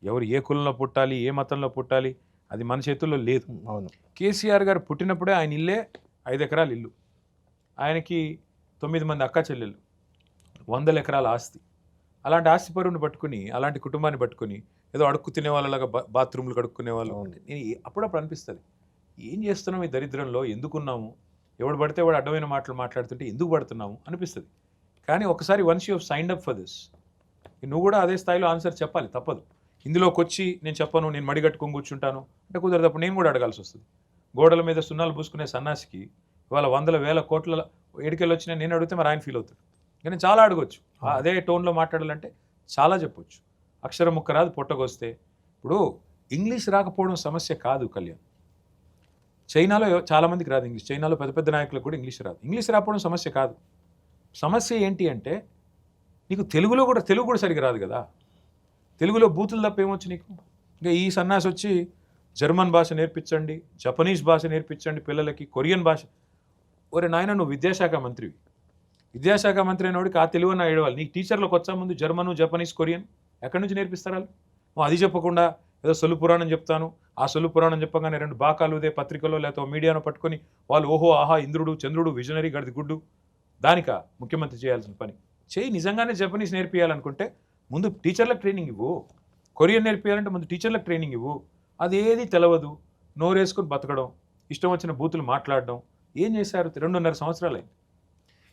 ఎవరు ఏ కులంలో పుట్టాలి, ఏ మతంలో పుట్టాలి, అది మన చేతుల్లో లేదు. అవును. కేసీఆర్ గారు పుట్టినప్పుడే ఆయన ఇల్లే 5 ఎకరాల ఇల్లు, ఆయనకి 9 మంది అక్క చెల్లెళ్ళు, 100 ఎకరాల ఆస్తి. అలాంటి ఆస్తి పరువుని పట్టుకుని, అలాంటి కుటుంబాన్ని పట్టుకుని ఏదో అడుక్కు తినే వాళ్ళలాగా బాత్రూమ్లు కడుక్కునే వాళ్ళు. నేను అప్పుడప్పుడు అనిపిస్తుంది, ఏం చేస్తున్నాం ఈ దరిద్రంలో, ఎందుకున్నాము, ఎవడు పడితే వాడు అడ్డమైన మాటలు మాట్లాడుతుంటే ఎందుకు పడుతున్నాము అనిపిస్తుంది. కానీ ఒకసారి once you signed up for this, నువ్వు కూడా అదే స్థాయిలో ఆన్సర్ చెప్పాలి, తప్పదు. ఇందులోకి వచ్చి నేను చెప్పను, నేను మడిగట్టుకొని కూర్చుంటాను అంటే కుదరదు. అప్పుడు నేను కూడా అడగాల్సి వస్తుంది. గోడల మీద సున్నాలు పూసుకునే సన్నాసికి ఇవాళ 100,000 కోట్ల ఏడికెళ్ళి వచ్చినా నేను అడిగితే మరి ఆయన ఫీల్ అవుతాడు. నేను చాలా అడగొచ్చు, అదే టోన్లో మాట్లాడాలంటే చాలా చెప్పొచ్చు. అక్షరం ముక్క రాదు పొట్టకొస్తే. ఇప్పుడు ఇంగ్లీష్ రాకపోవడం సమస్య కాదు కళ్యాణ్. చైనాలో చాలామందికి రాదు ఇంగ్లీష్, చైనాలో పెద్ద పెద్ద నాయకులకు కూడా ఇంగ్లీష్ రాదు. ఇంగ్లీష్ రాకపోవడం సమస్య కాదు. సమస్య ఏంటి అంటే నీకు తెలుగు కూడా సరిగ్గా రాదు కదా. తెలుగులో బూతులు తప్ప ఏమొచ్చు నీకు? ఇంకా ఈ సన్నాసి వచ్చి జర్మన్ భాష నేర్పించండి, జపనీస్ భాష నేర్పించండి పిల్లలకి, కొరియన్ భాష. ఒరే నాయన, నువ్వు విద్యాశాఖ మంత్రివి. విద్యాశాఖ మంత్రి అయినోడికి ఆ తెలుగు అన్న ఏడవాలి. నీకు టీచర్లకు వచ్చా ముందు జర్మను, జపనీస్, కొరియన్ ఎక్కడి నుంచి నేర్పిస్తారు వాళ్ళు? నువ్వు అది చెప్పకుండా ఏదో సొల్లు పురాణం చెప్తాను, ఆ సొల్లు పురాణం చెప్పగానే 2 బాకాలు ఉదే పత్రికలో లేకపోతే మీడియాను పట్టుకొని వాళ్ళు ఓహో ఆహా ఇంద్రుడు చంద్రుడు విజనరీ గడిది గుడ్డు. దానిక ముఖ్యమంత్రి చేయాల్సిన పని చేయి. నిజంగానే జపనీస్ నేర్పియాలనుకుంటే ముందు టీచర్లకు ట్రైనింగ్ ఇవ్వు. కొరియన్ నేర్పియాలంటే ముందు టీచర్లకు ట్రైనింగ్ ఇవ్వు. అది ఏది తెలవదు, నోరేసుకొని బతకడం, ఇష్టం వచ్చిన బూతులు మాట్లాడడం. ఏం చేశారు? 2.5 సంవత్సరాలు అయింది.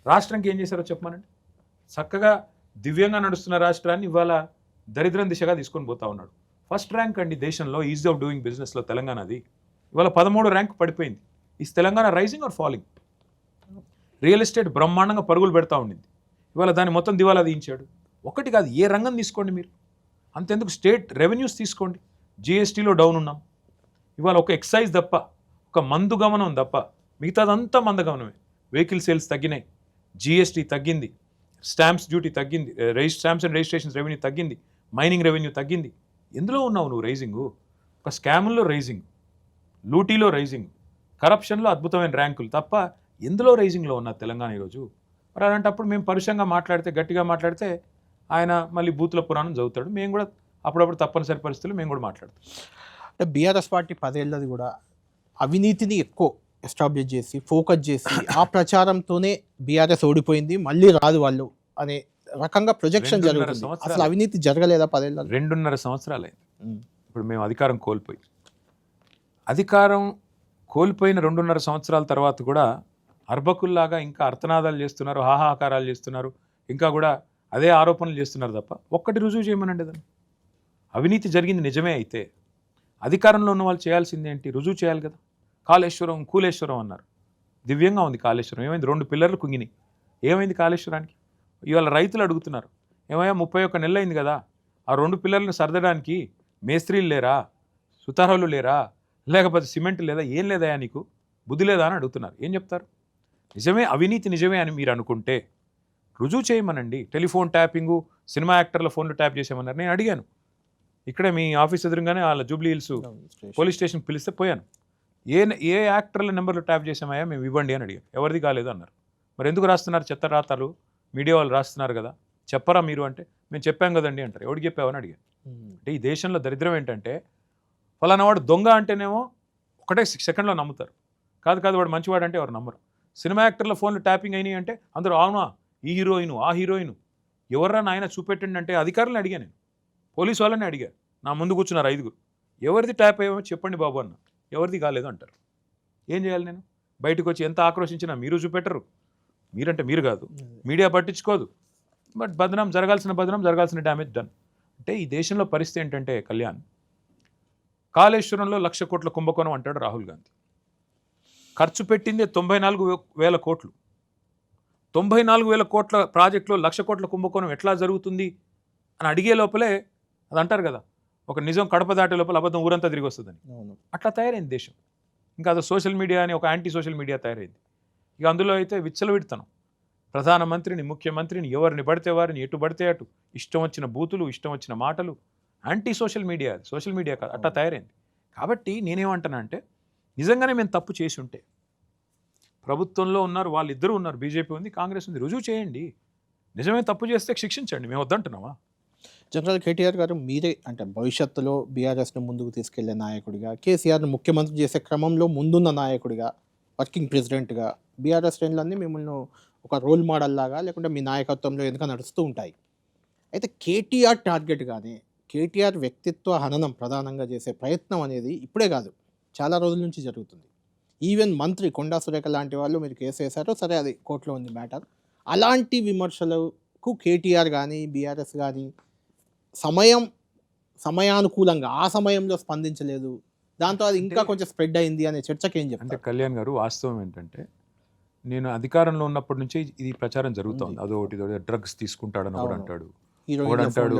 రాష్ట్రానికి ఏం చేశారో చెప్పమనండి. చక్కగా దివ్యంగా నడుస్తున్న రాష్ట్రాన్ని ఇవాళ దరిద్రం దిశగా తీసుకొని పోతా ఉన్నాడు. ఫస్ట్ ర్యాంక్ అండి దేశంలో ఈజీ ఆఫ్ డూయింగ్ బిజినెస్లో తెలంగాణది. ఇవాళ 13 ర్యాంక్ పడిపోయింది. Is Telangana rising or falling? Real estate బ్రహ్మాండంగా పరుగులు పెడతా ఉండింది. ఇవాళ దాన్ని మొత్తం దివాలా తీయించాడు. ఒకటి కాదు, ఏ రంగం తీసుకోండి మీరు. అంతెందుకు స్టేట్ రెవెన్యూస్ తీసుకోండి, జిఎస్టీలో డౌన్ ఉన్నాం. ఇవాళ ఒక ఎక్సైజ్ తప్ప, ఒక మందు గమనం తప్ప మిగతాదంతా మందగమనమే. వెహికల్ సేల్స్ తగ్గినాయి, జిఎస్టీ తగ్గింది, స్టాంప్స్ డ్యూటీ తగ్గింది, స్టాంప్స్ అండ్ రిజిస్ట్రేషన్స్ రెవెన్యూ తగ్గింది, మైనింగ్ రెవెన్యూ తగ్గింది. ఎందులో ఉన్నావు నువ్వు రైజింగు? ఒక స్కాముల్లో రైజింగ్, లూటీలో రైజింగ్, కరప్షన్లో అద్భుతమైన ర్యాంకులు తప్ప ఎందులో రైజింగ్లో ఉన్న తెలంగాణ ఈరోజు? మరి అలాంటప్పుడు మేము పరుషంగా మాట్లాడితే, గట్టిగా మాట్లాడితే ఆయన మళ్ళీ బూతుల పురాణం చదువుతాడు. మేము కూడా అప్పుడప్పుడు తప్పనిసరి పరిస్థితులు మేము కూడా మాట్లాడతాం. అంటే బీఆర్ఎస్ పార్టీ 10 ఏళ్ళది కూడా అవినీతిని ఎక్కువ ఎస్టాబ్లిష్ చేసి ఫోకస్ చేసి ఆ ప్రచారంతోనే బీఆర్ఎస్ ఓడిపోయింది, మళ్ళీ రాదు వాళ్ళు అనే రకంగా ప్రొజెక్షన్ 2.5 జరుగుతుంది. సంవత్సరాలు. అసలు అవినీతి జరగలేదా 10 ఏళ్ళలో? 2.5 సంవత్సరాలు అయింది. ఇప్పుడు మేము అధికారం కోల్పోయి, అధికారం కోల్పోయిన 2.5 సంవత్సరాల తర్వాత కూడా అర్భకుల్లాగా ఇంకా అర్తనాదాలు చేస్తున్నారు, హాహాకారాలు చేస్తున్నారు, ఇంకా కూడా అదే ఆరోపణలు చేస్తున్నారు తప్ప ఒక్కటి రుజువు చేయమనండి. దాన్ని అవినీతి జరిగింది నిజమే అయితే అధికారంలో ఉన్న వాళ్ళు చేయాల్సింది ఏంటి? రుజువు చేయాలి కదా. కాళేశ్వరం కూలేశ్వరం అన్నారు, దివ్యంగా ఉంది కాళేశ్వరం. ఏమైంది? 2 పిల్లర్లు కుంగినాయి. ఏమైంది కాళేశ్వరానికి? ఇవాళ రైతులు అడుగుతున్నారు, ఏమయ్యా 31 నెలలు అయింది కదా, ఆ 2 పిల్లర్లను సర్దడానికి మేస్త్రీలు లేరా, సుతారాలు లేరా, లేకపోతే సిమెంట్ లేదా, ఏం లేదా నీకు బుద్ధి లేదా అని అడుగుతున్నారు. ఏం చెప్తారు? నిజమే అవినీతి నిజమే అని మీరు అనుకుంటే రుజువు చేయమనండి. టెలిఫోన్ ట్యాపింగు, సినిమా యాక్టర్ల ఫోన్లు ట్యాప్ చేసామన్నారు. నేను అడిగాను, ఇక్కడే మీ ఆఫీస్ ఎదురుగానే వాళ్ళ జూబ్లీ హిల్స్ పోలీస్ స్టేషన్ పిలిస్తే పోయాను. ఏ యాక్టర్ల నెంబర్లు ట్యాప్ చేసామయ్యా మేము ఇవ్వండి అని అడిగాను. ఎవరిది కాలేదు అన్నారు. మరి ఎందుకు రాస్తున్నారు చెత్త రాతలు? మీడియా వాళ్ళు రాస్తున్నారు కదా, చెప్పరా మీరు అంటే మేము చెప్పాం కదండి అంటారు. ఎవరికి చెప్పావని అడిగాను. అంటే ఈ దేశంలో దరిద్రం ఏంటంటే ఫలానా వాడు దొంగ అంటేనేమో ఒకటే సెకండ్లో నమ్ముతారు. కాదు వాడు మంచివాడు అంటే ఎవరు నమ్మరు. సినిమా యాక్టర్ల ఫోన్లు ట్యాపింగ్ అయినాయి అంటే అందరూ అవునా, ఈ హీరోయిన్ ఆ హీరోయిన్ ఎవర్రా నాయన చూపెట్టండి అంటే అధికారులను అడిగాను, నేను పోలీసు వాళ్ళని అడిగాను. నా ముందు కూర్చున్నారు 5 ఎవరిది ట్యాప్ అయ్యామో చెప్పండి బాబు అన్న. ఎవరిది కాలేదు అంటారు. ఏం చేయాలి నేను? బయటకు వచ్చి ఎంత ఆక్రోశించినా మీరు చూపెట్టరు. మీరంటే మీరు కాదు, మీడియా పట్టించుకోదు. బట్ జరగాల్సిన డ్యామేజ్ డన్. అంటే ఈ దేశంలో పరిస్థితి ఏంటంటే కళ్యాణ్, కాళేశ్వరంలో 1,00,000 కోట్ల కుంభకోణం అంటాడు రాహుల్ గాంధీ. ఖర్చు పెట్టిందే 94,000 కోట్లు. 94,000 కోట్ల ప్రాజెక్టులో 1,00,000 కోట్ల కుంభకోణం ఎట్లా జరుగుతుంది అని అడిగే లోపలే అది అంటారు కదా, ఒక నిజం కడప దాటే లోపల అబద్ధం ఊరంతా తిరిగి వస్తుందని. అట్లా తయారైంది దేశం. ఇంకా అది సోషల్ మీడియా అని ఒక యాంటీ సోషల్ మీడియా తయారైంది. ఇక అందులో అయితే విచ్చలవిడతనం. ప్రధానమంత్రిని, ముఖ్యమంత్రిని, ఎవరిని పడితే వారిని, ఎటు పడితే అటు ఇష్టం వచ్చిన బూతులు, ఇష్టం వచ్చిన మాటలు. యాంటీ సోషల్ మీడియా, అది సోషల్ మీడియా కాదు, అట్లా తయారైంది. కాబట్టి నేనేమంటున్నా అంటే నిజంగానే మేము తప్పు చేసి ఉంటే, ప్రభుత్వంలో ఉన్నారు వాళ్ళిద్దరూ ఉన్నారు, బీజేపీ ఉంది, కాంగ్రెస్ ఉంది, రుజువు చేయండి. నిజమే తప్పు చేస్తే శిక్షించండి, మేము వద్దంటున్నావా? జనరల్ కేటీఆర్ గారు మీరే అంటే భవిష్యత్తులో బీఆర్ఎస్ను ముందుకు తీసుకెళ్లే నాయకుడిగా, కేసీఆర్ను ముఖ్యమంత్రి చేసే క్రమంలో ముందున్న నాయకుడిగా, వర్కింగ్ ప్రెసిడెంట్గా బీఆర్ఎస్ శ్రేణులన్నీ మిమ్మల్ని ఒక రోల్ మోడల్ లాగా లేకుంటే మీ నాయకత్వంలో ఎందుకు నడుస్తూ ఉంటాయి. అయితే కేటీఆర్ టార్గెట్గానే కేటీఆర్ వ్యక్తిత్వ హననం ప్రధానంగా చేసే ప్రయత్నం అనేది ఇప్పుడే కాదు, చాలా రోజుల నుంచి జరుగుతుంది. ఈవెన్ మంత్రి కొండా సురేఖ లాంటి వాళ్ళు మీరు కేసు వేశారు, సరే అది కోర్టులో ఉంది మ్యాటర్. అలాంటి విమర్శలకు కేటీఆర్ కానీ బీఆర్ఎస్ కానీ సమయానుకూలంగా ఆ సమయంలో స్పందించలేదు, దాంతో అది ఇంకా కొంచెం స్ప్రెడ్ అయింది అనే చర్చకి ఏం చెప్తారు? అంటే కళ్యాణ్ గారు, వాస్తవం ఏంటంటే నేను అధికారంలో ఉన్నప్పటి నుంచి ఇది ప్రచారం జరుగుతుంది. అదొకటి డ్రగ్స్ తీసుకుంటాడని ఒకడు అంటాడు, ఒకడు అంటాడు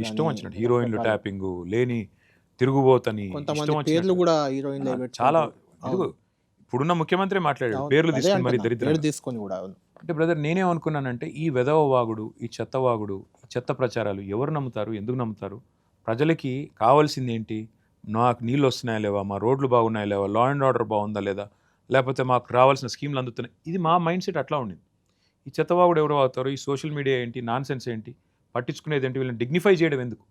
ఇష్టం వచ్చినట్టు హీరోయిన్లు ట్యాపింగ్, లేని తిరుగుబోతని, పేర్లు కూడా హీరోయిన్లు చాలా. ఇప్పుడున్న ముఖ్యమంత్రి మాట్లాడాడు పేర్లు తీసుకుని, మరి దరిద్రం తీసుకొని కూడా. అంటే బ్రదర్, నేనేమనుకున్నానంటే ఈ వెధవ వాగుడు, ఈ చెత్త వాగుడు, ఈ చెత్త ప్రచారాలు ఎవరు నమ్ముతారు, ఎందుకు నమ్ముతారు? ప్రజలకి కావాల్సింది ఏంటి? నాకు నీళ్ళు వస్తున్నాయా లేవా, మా రోడ్లు బాగున్నాయా లేవా, లా అండ్ ఆర్డర్ బాగుందా లేదా, లేకపోతే మాకు రావాల్సిన స్కీమ్లు అందుతున్నాయి. ఇది మా మైండ్ సెట్ అట్లా ఉండింది. ఈ చెత్తవాగుడు ఎవరు అవుతారు, ఈ సోషల్ మీడియా ఏంటి, నాన్ సెన్స్ ఏంటి, పట్టించుకునేది ఏంటి, వీళ్ళని డిగ్నిఫై చేయడం ఎందుకు,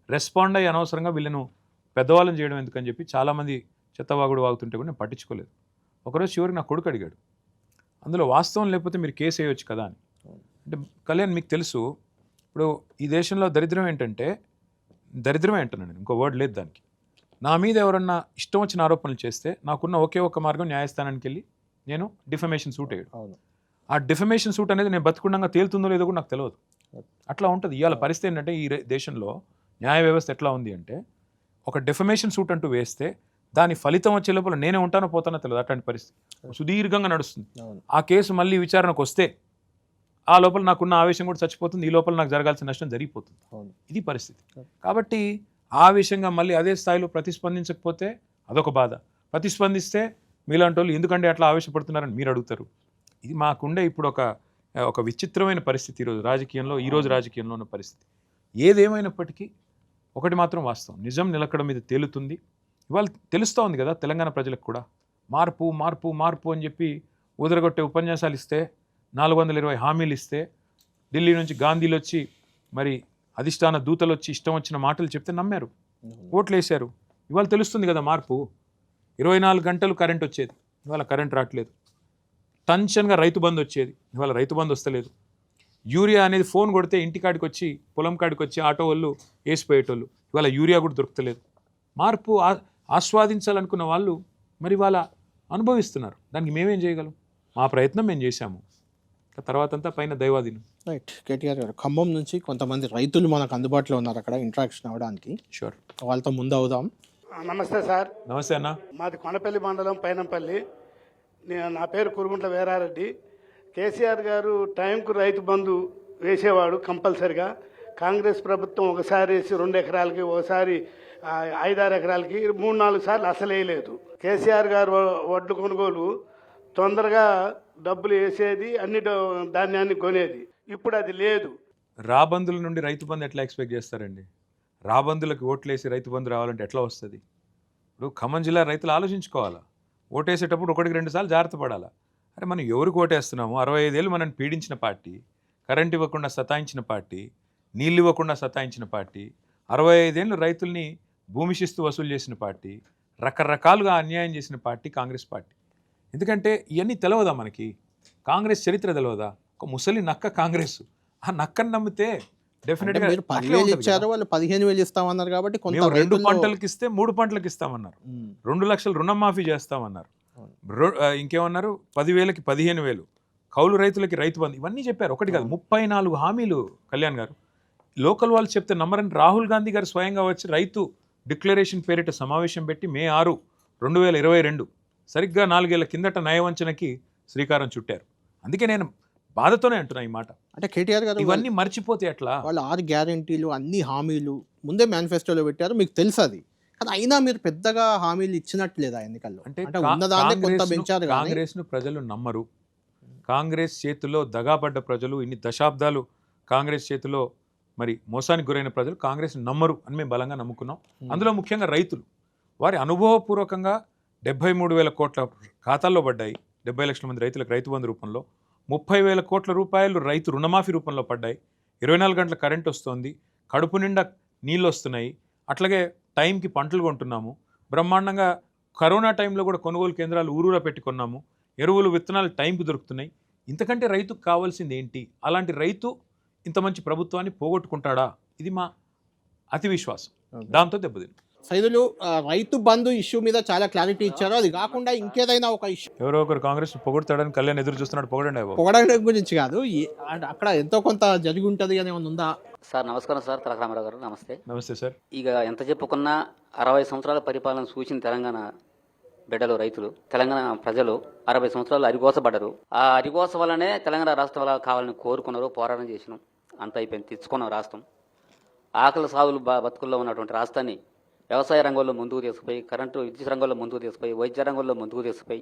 రెస్పాండ్ అయ్యి అనవసరంగా వీళ్ళను పెద్దవాళ్ళని చేయడం ఎందుకు అని చెప్పి చాలామంది చెత్తవాగుడు వాగుతుంటే కూడా నేను పట్టించుకోలేదు. ఒకరోజు చివరికి నా కొడుకు అడిగాడు, అందులో వాస్తవం లేకపోతే మీరు కేసు వేయవచ్చు కదా అని. అంటే కళ్యాణ్, మీకు తెలుసు ఇప్పుడు ఈ దేశంలో దరిద్రం ఏంటంటే, దరిద్రమే అంటున్నాను నేను, ఇంకో వర్డ్ లేదు దానికి. నా మీద ఎవరన్నా ఇష్టం వచ్చిన ఆరోపణలు చేస్తే నాకున్న ఒకే ఒక్క మార్గం న్యాయస్థానానికి వెళ్ళి నేను డిఫమేషన్ సూట్ వేయడం. ఆ డిఫమేషన్ సూట్ అనేది నేను బతుకుండగా తేలుతుందో లేదో కూడా నాకు తెలియదు. అట్లా ఉంటుంది ఇవాళ పరిస్థితి. ఏంటంటే ఈ దేశంలో న్యాయ వ్యవస్థ ఎట్లా ఉంది అంటే, ఒక డిఫమేషన్ సూట్ అంటూ వేస్తే దాని ఫలితం వచ్చే లోపల నేనే ఉంటానో పోతానో తెలియదు. అట్లాంటి పరిస్థితి సుదీర్ఘంగా నడుస్తుంది. ఆ కేసు మళ్ళీ విచారణకు వస్తే ఆ లోపల నాకున్న ఆవేశం కూడా చచ్చిపోతుంది, ఈ లోపల నాకు జరగాల్సిన నష్టం జరిగిపోతుంది. ఇది పరిస్థితి. కాబట్టి ఆవేశంగా మళ్ళీ అదే స్థాయిలో ప్రతిస్పందించకపోతే అదొక బాధ, ప్రతిస్పందిస్తే మీలాంటి వాళ్ళు ఎందుకంటే అట్లా ఆవేశపడుతున్నారని మీరు అడుగుతారు. ఇది మాకుండే ఇప్పుడు ఒక విచిత్రమైన పరిస్థితి ఈరోజు రాజకీయంలో ఉన్న పరిస్థితి. ఏదేమైనప్పటికీ ఒకటి మాత్రం వాస్తవం, నిజం నిలకడ మీద తేలుతుంది. ఇవాళ తెలుస్తూ ఉంది కదా తెలంగాణ ప్రజలకు కూడా, మార్పు మార్పు మార్పు అని చెప్పి ఊదరగొట్టే ఉపన్యాసాలు ఇస్తే, 420 హామీలు ఇస్తే, ఢిల్లీ నుంచి గాంధీలు వచ్చి మరి అధిష్టాన దూతలు వచ్చి ఇష్టం వచ్చిన మాటలు చెప్తే నమ్మారు, ఓట్లు వేశారు. ఇవాళ తెలుస్తుంది కదా మార్పు. 24 గంటలు కరెంట్ వచ్చేది, ఇవాళ కరెంట్ రావట్లేదు. టెన్షన్గా రైతు బంధు వచ్చేది, ఇవాళ రైతు బంధు వస్తలేదు. యూరియా అనేది ఫోన్ కొడితే ఇంటికాడికి వచ్చి, పొలం కాడికి వచ్చి ఆటో వాళ్ళు వేసిపోయేటోళ్ళు, ఇవాళ యూరియా కూడా దొరుకుతలేదు. మార్పు ఆస్వాదించాలనుకున్న వాళ్ళు మరి వాళ్ళ అనుభవిస్తున్నారు. దానికి మేమేం చేయగలం? మా ప్రయత్నం మేము చేశాము, తర్వాత అంతా పైన దైవాధీనం. రైట్. కేటీఆర్ గారు, ఖమ్మం నుంచి కొంతమంది రైతులు మనకు అందుబాటులో ఉన్నారు అక్కడ ఇంటరాక్షన్ అవ్వడానికి. షూర్, వాళ్ళతో ముందు అవుదాం. నమస్తే సార్. నమస్తే అన్న. మాది కొనపల్లి మండలం పైనంపల్లి. నా పేరు కురుగుంట్ల వీరారెడ్డి. కేసీఆర్ గారు టైంకు రైతు బంధు వేసేవాడు కంపల్సరిగా. కాంగ్రెస్ ప్రభుత్వం ఒకసారి వేసి 2 ఎకరాలకి, ఒకసారి 5-6 ఎకరాలకి, 3-4 సార్లు అసలు వేయలేదు. కేసీఆర్ గారు వడ్లు కొనుగోలు తొందరగా డబ్బులు వేసేది, అన్ని ధాన్యాన్ని కొనేది. ఇప్పుడు అది లేదు. రాబందుల నుండి రైతు బంధు ఎట్లా ఎక్స్పెక్ట్ చేస్తారండి? రాబందులకు ఓట్లేసి రైతు బంధు రావాలంటే ఎట్లా వస్తుంది? ఇప్పుడు ఖమ్మం జిల్లా రైతులు ఆలోచించుకోవాలా. ఓటేసేటప్పుడు 1-2 సార్లు జాగ్రత్త పడాలా. అరే మనం ఎవరికి ఓటేస్తున్నాము? 65 ఏళ్ళు మనల్ని పీడించిన పార్టీ, కరెంట్ ఇవ్వకుండా సతాయించిన పార్టీ, నీళ్ళు ఇవ్వకుండా సతాయించిన పార్టీ, 65 ఏళ్ళు రైతుల్ని భూమి శిస్తు వసూలు చేసిన పార్టీ, రకరకాలుగా అన్యాయం చేసిన పార్టీ కాంగ్రెస్ పార్టీ. ఎందుకంటే ఇవన్నీ తెలియదా మనకి? కాంగ్రెస్ చరిత్ర తెలియదా? ఒక ముసలి నక్క కాంగ్రెస్. ఆ నక్కను నమ్మితే డెఫినెట్గా 10,000 ఇచ్చారు, వాళ్ళు 15,000 ఇస్తామన్నారు. కాబట్టి కొంత 2 పంటలకు ఇస్తే 3 పంటలకు ఇస్తామన్నారు, 2 లక్షలు రుణమాఫీ చేస్తామన్నారు, ఇంకేమన్నారు 10,000కి 15,000, కౌలు రైతులకి రైతు బంధు, ఇవన్నీ చెప్పారు. ఒకటి కాదు, 34 హామీలు. కళ్యాణ్ గారు, లోకల్ వాళ్ళు చెప్తే నమ్మరని రాహుల్ గాంధీ గారు స్వయంగా వచ్చి రైతు డిక్లరేషన్ పేరిట సమావేశం పెట్టి మే 6, 2022 సరిగ్గా 4 ఏళ్ల కిందట నయవంచనకి శ్రీకారం చుట్టారు. అందుకే నేను బాధతోనే అంటున్నా ఈ మాట. అంటే కేటీఆర్ గారు ఇవన్నీ మర్చిపోతే ఎట్లా? వాళ్ళు 6 గ్యారెంటీలు, అన్ని హామీలు ముందే మేనిఫెస్టోలో పెట్టారు, మీకు తెలుసు అది. కానీ అయినా మీరు పెద్దగా హామీలు ఇచ్చినట్లేదా ఎన్నికల్లో? అంటే ఉన్నదాన్ని కొంత పెంచారు. కాంగ్రెస్ను ప్రజలు నమ్మరు. కాంగ్రెస్ చేతిలో దగాపడ్డ ప్రజలు, ఇన్ని దశాబ్దాలు కాంగ్రెస్ చేతిలో మరి మోసానికి గురైన ప్రజలు కాంగ్రెస్ నమ్మరు అని మేము బలంగా నమ్ముకున్నాం. అందులో ముఖ్యంగా రైతులు వారి అనుభవపూర్వకంగా 73,000 కోట్ల ఖాతాల్లో పడ్డాయి. 70 లక్షల మంది రైతులకు రైతు బంధు రూపంలో, 30,000 కోట్ల రూపాయలు రైతు రుణమాఫీ రూపంలో పడ్డాయి. 24 గంటల కరెంట్ వస్తుంది, కడుపు నిండా నీళ్ళు వస్తున్నాయి, అట్లాగే టైంకి పంటలు కొంటున్నాము. బ్రహ్మాండంగా కరోనా టైంలో కూడా కొనుగోలు కేంద్రాలు ఊరూరా పెట్టుకున్నాము. ఎరువులు విత్తనాలు టైంకి దొరుకుతున్నాయి. ఇంతకంటే రైతుకు కావాల్సింది ఏంటి? అలాంటి రైతు ఇంత మంచి ప్రభుత్వాన్ని పోగొట్టుకుంటాడా? ఇది మా అతి విశ్వాసం. దాంతో దెబ్బతింది. సైదులు రైతు బంధు ఇష్యూ మీద చాలా క్లారిటీ ఇచ్చారు. అది కాకుండా ఇంకేదైనా ఒక ఇష్యూ, ఎవరో ఒకరు కాంగ్రెస్ పొగొడతాడని కళ్యాణ్ ఎదురు చూస్తున్నాడు. పొగడడం గురించి కాదు, అక్కడ ఎంతో కొంత జరిగి ఉంటుంది అని ఏమైనా ఉందా? సార్ నమస్కారం సార్, తలక రామారావు గారు నమస్తే. నమస్తే సార్. ఇక ఎంత చెప్పుకున్నా 60 సంవత్సరాల పరిపాలన సూచిన తెలంగాణ బిడ్డలు, రైతులు, తెలంగాణ ప్రజలు 60 సంవత్సరాలు అరిగోసపడ్డారు. ఆ అరిగోస వల్లనే తెలంగాణ రాష్ట్రం కావాలని కోరుకున్నారు, పోరాటం చేసినాం, అంత అయిపోయింది, తెచ్చుకున్నాం రాష్ట్రం. ఆకలి సాగులు బతుకుల్లో ఉన్నటువంటి రాష్ట్రాన్ని వ్యవసాయ రంగంలో ముందుకు తీసుకుపోయి, కరెంటు విద్యుత్ రంగంలో ముందుకు తీసుకుపోయి, వైద్య రంగంలో ముందుకు తీసుకుపోయి,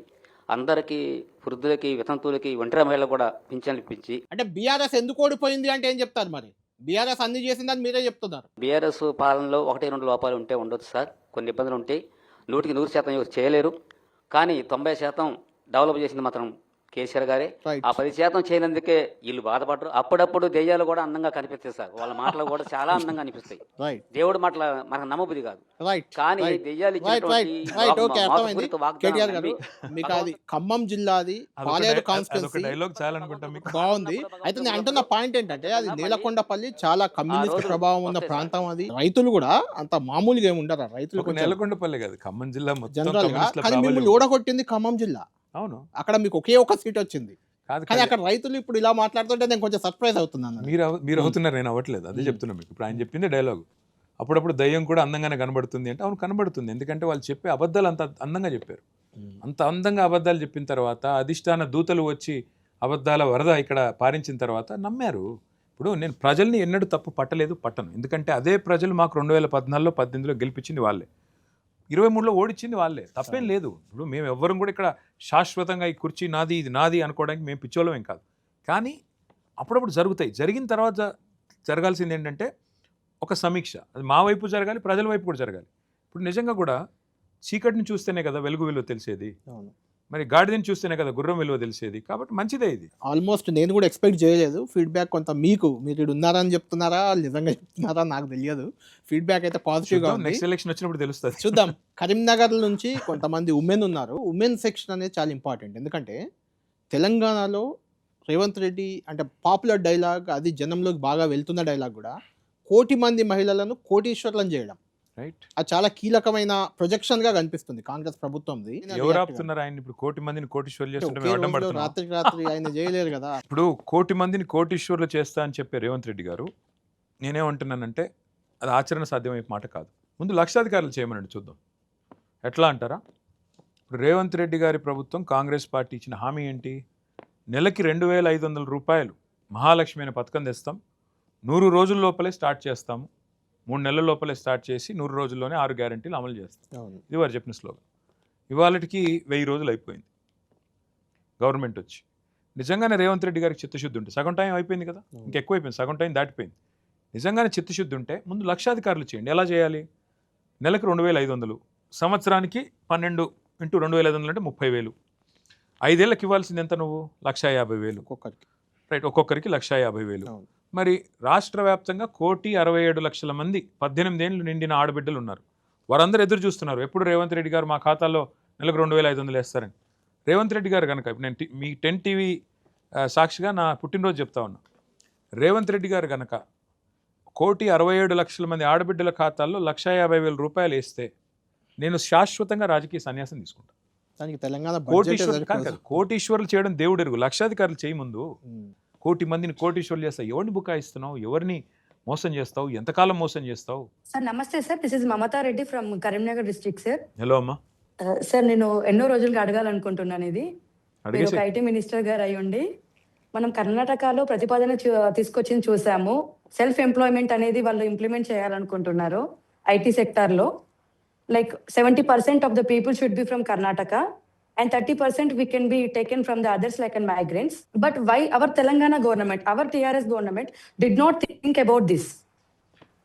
అందరికీ వృద్ధులకి, వితంతువులకి, ఒంటరి మహిళలు కూడా పింఛన్లు ఇప్పించి. అంటే బీఆర్ఎస్ ఎందుకు ఓడిపోయింది అంటే ఏం చెప్తారు? మరి బీఆర్ఎస్ అన్ని చేసిందని మీరే చెప్తున్నారు. బీఆర్ఎస్ పాలనలో 1-2 లోపాలు ఉంటే ఉండొచ్చు సార్. కొన్ని ఇబ్బందులు ఉంటాయి. 100% ఎవరు చేయలేరు. కానీ 90% డెవలప్ చేసింది మాత్రం కేసీఆర్ గారే. Right. ఆ 10% చేయనందుకే వీళ్ళు బాధపడరు. అప్పుడప్పుడు దెయ్యాలు కూడా అందంగా కనిపిస్తాయి సార్. వాళ్ళ మాటలు కూడా చాలా అందంగా అనిపిస్తాయి. రైట్ దేవుడి మాటల మనకు నమ్మబుద్ధి కాదు. రైట్ కానీ రైట్ దెయ్యాలు రైట్ రైట్ రైట్ ఓకే అర్థమైంది ఇచ్చినటువంటి కేటీఆర్ గారు. మీకు అది ఖమ్మం జిల్లాది పాలేరు అదొక కాన్స్టిట్యున్సీ డైలాగ్ చాలనుకుంటా మీకు. బాగుంది. అయితే నేను అంటున్న పాయింట్ ఏంటంటే అది నేలకొండపల్లి చాలా కమ్యూనిస్ట్ ప్రభావం ఉన్న ప్రాంతం. అది రైతులు కూడా అంత మామూలుగా ఏమి ఉండరు. రైతులు ఒక నేలకొండపల్లి కాదు, ఖమ్మం జిల్లా మొత్తం జనరల్ గా. కమ్యూనిస్టుల కానీ ప్రాబల్యం. మిమ్మల్ని ఓడగొట్టింది ఖమ్మం జిల్లా. అవును, అక్కడ మీకు ఒకే ఒక సీట్ వచ్చింది. కాదు కానీ అక్కడ రైతులు ఇప్పుడు ఇలా మాట్లాడుతుంటే నేను కొంచెం సర్ప్రైజ్ అవుతున్నాను. మీరు అవుతున్నారు, నేను అవ్వట్లేదు. అదే చెప్తున్నా మీకు. ఇప్పుడు ఆయన చెప్పింది డైలాగ్. అప్పుడప్పుడు దయ్యం కూడా అందంగానే కనబడుతుంది అంటే అవును కనబడుతుంది. ఎందుకంటే వాళ్ళు చెప్పే అబద్ధాలు అంత అందంగా చెప్పారు. అంత అందంగా అబద్ధాలు చెప్పిన తర్వాత అధిష్టాన దూతలు వచ్చి అబద్ధాల వరద ఇక్కడ పారించిన తర్వాత నమ్మారు. ఇప్పుడు నేను ప్రజల్ని ఎన్నడూ తప్పు పట్టలేదు, పట్టను. ఎందుకంటే అదే ప్రజలు మాకు 2014లో 18లో గెలిపించింది వాళ్ళే, 23లో ఓడించింది వాళ్ళే. తప్పేం లేదు. ఇప్పుడు మేము ఎవ్వరం కూడా ఇక్కడ శాశ్వతంగా ఈ కుర్చీ నాది ఇది నాది అనుకోవడానికి మేము పిచ్చోళ్ళం ఏం కాదు. కానీ అప్పుడప్పుడు జరుగుతాయి. జరిగిన తర్వాత జరగాల్సింది ఏంటంటే ఒక సమీక్ష. అది మా వైపు జరగాలి, ప్రజల వైపు కూడా జరగాలి. ఇప్పుడు నిజంగా కూడా చీకటిని చూస్తేనే కదా వెలుగు విలువ తెలిసేది. మరి గాడిదని చూస్తేనే కదా గుర్రం విలువ తెలిసేది. కాబట్టి మంచిదే ఇది. ఆల్మోస్ట్ నేను కూడా ఎక్స్పెక్ట్ చేయలేదు. ఫీడ్బ్యాక్ కొంత మీరు ఇక్కడ ఉన్నారని చెప్తున్నారా నిజంగా చెప్తున్నారా నాకు తెలియదు. ఫీడ్బ్యాక్ అయితే పాజిటివ్గా ఉంది. నెక్స్ట్ ఎలక్షన్ వచ్చినప్పుడు తెలుస్తుంది. చూద్దాం. కరీంనగర్ నుంచి కొంతమంది ఉమెన్ ఉన్నారు. ఉమెన్ సెక్షన్ అనేది చాలా ఇంపార్టెంట్. ఎందుకంటే తెలంగాణలో రేవంత్ రెడ్డి అంటే పాపులర్ డైలాగ్, అది జనంలోకి బాగా వెళ్తున్న డైలాగ్ కూడా 1 కోటి మంది మహిళలను కోటీశ్వర్లను చేయడం. రైట్. అది చాలా కీలకమైన ప్రొజెక్షన్ గా కనిపిస్తుంది కాంగ్రెస్ ప్రభుత్వంది. ఎవరు ఆపుతున్నారు ఆయన? ఇప్పుడు 1 కోటి మందిని కోటీశ్వర్లు చేస్తుంటే ఒకే మేము అడ్డం రోజులో పడుతున్నాం. రాత్రికి రాత్రి ఆయన చేయలేరు కదా. ఇప్పుడు 1 కోటి మందిని కోటీశ్వర్లు చేస్తా అని చెప్పే రేవంత్ రెడ్డి గారు, నేనేమంటున్నానంటే అది ఆచరణ సాధ్యమయ్యే మాట కాదు. ముందు లక్షాధికారులు చేయమనండి చూద్దాం. ఎట్లా అంటారా? ఇప్పుడు రేవంత్ రెడ్డి గారి ప్రభుత్వం, కాంగ్రెస్ పార్టీ ఇచ్చిన హామీ ఏంటి? నెలకి 2500 రూపాయలు మహాలక్ష్మి అనే పథకం తెస్తాం, 100 రోజుల లోపలే స్టార్ట్ చేస్తాము, 3 నెలల లోపలే స్టార్ట్ చేసి 100 రోజుల్లోనే 6 గ్యారెంటీలు అమలు చేస్తాం. ఇది వారు చెప్పిన స్లోగన్. ఇవాళకి 1000 రోజులు అయిపోయింది గవర్నమెంట్ వచ్చి. నిజంగానే రేవంత్ రెడ్డి గారికి చిత్తశుద్ధి ఉంటే, సగం టైం అయిపోయింది కదా, ఇంకెక్కువ అయిపోయింది, సగం టైం దాటిపోయింది. నిజంగానే చిత్తశుద్ధి ఉంటే ముందు లక్షాధికారులు చేయండి. ఎలా చేయాలి? నెలకు 2500, సంవత్సరానికి 12 × 2500 అంటే 30,000. 5 ఏళ్ళకి ఇవ్వాల్సింది ఎంత నువ్వు? 150,000 ఒక్కొక్కరికి. రైట్, ఒక్కొక్కరికి 150,000. మరి రాష్ట్ర వ్యాప్తంగా 1,67,00,000 మంది 18 ఏళ్ళు నిండిన ఆడబిడ్డలు ఉన్నారు. వారందరూ ఎదురు చూస్తున్నారు ఎప్పుడు రేవంత్ రెడ్డి గారు మా ఖాతాలో నెలకు 2,500 వేస్తారని. రేవంత్ రెడ్డి గారు కనుక, ఇప్పుడు నేను మీ 10 టీవీ సాక్షిగా నా పుట్టినరోజు చెప్తా ఉన్నా, రేవంత్ రెడ్డి గారు కనుక 1,67,00,000 మంది ఆడబిడ్డల ఖాతాల్లో 150,000 రూపాయలు వేస్తే నేను శాశ్వతంగా రాజకీయ సన్యాసం తీసుకుంటాను. దానికి తెలంగాణ కోటీశ్వర్లు చేయడం దేవుడు ఎరుగు. లక్షాధికారులు చేయి ముందు. 1 కోటి మందిని కోటీశ్వర్లు చేస్తావు. ఎవరిని బుకాయిస్తున్నావు? ఎవరిని మోసం చేస్తావు? ఎంతకాలం మోసం చేస్తావు? సార్ నమస్తే sir, this is Mamata Reddy from Karimnagar district sir. Hello అమ్మా. సార్ నేను ఎన్నో రోజులుగా అడగాలనుకుంటున్నాను ఇది. మీరు అడిగేసి. ఒక ఐటీ మినిస్టర్ గారు అయ్యుండి మనం కర్ణాటకలో ప్రతిపాదన తీసుకొచ్చింది చూసాము. సెల్ఫ్ ఎంప్లాయ్మెంట్ అనేది వాళ్ళు ఇంప్లిమెంట్ చేయాలనుకుంటున్నారు ఐటీ సెక్టార్లో. Like 70% of the people should be from Karnataka and 30% we can be taken from the others like an migrants. But why our Telangana government, our TRS government did not think about this?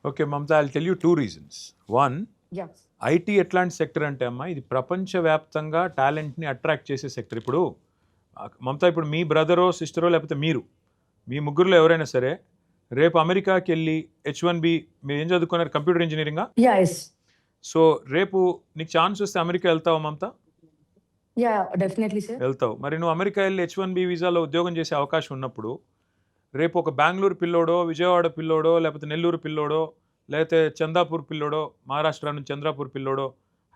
Okay Mamata, I'll tell you 2 reasons. 1, Yeah. IT ఎట్లాంటి sector అంటే అమ్మా, ఇది ప్రపంచవ్యాప్తంగా టాలెంట్ని attract చేసే sector. ఇప్పుడు మమతా, ఇప్పుడు మీ బ్రదరో సిస్టరో లేకపోతే మీ ముగ్గురులో ఎవరైనా సరే రేపు అమెరికాకి వెళ్ళి H1B, మీరు ఏం చదువుకున్నారు? కంప్యూటర్ ఇంజనీరింగా? Yes. సో రేపు నీకు ఛాన్స్ వస్తే అమెరికా వెళ్తావా మమతా? Yeah, definitely sir. వెళ్తావు. మరి నువ్వు అమెరికా వెళ్ళి H1B వీసాలో ఉద్యోగం చేసే అవకాశం ఉన్నప్పుడు రేపు ఒక బెంగళూరు పిల్లోడో, విజయవాడ పిల్లోడో, లేకపోతే నెల్లూరు పిల్లోడో, లేకపోతే చందాపూర్ పిల్లోడో, మహారాష్ట్ర నుంచి చంద్రాపూర్ పిల్లోడో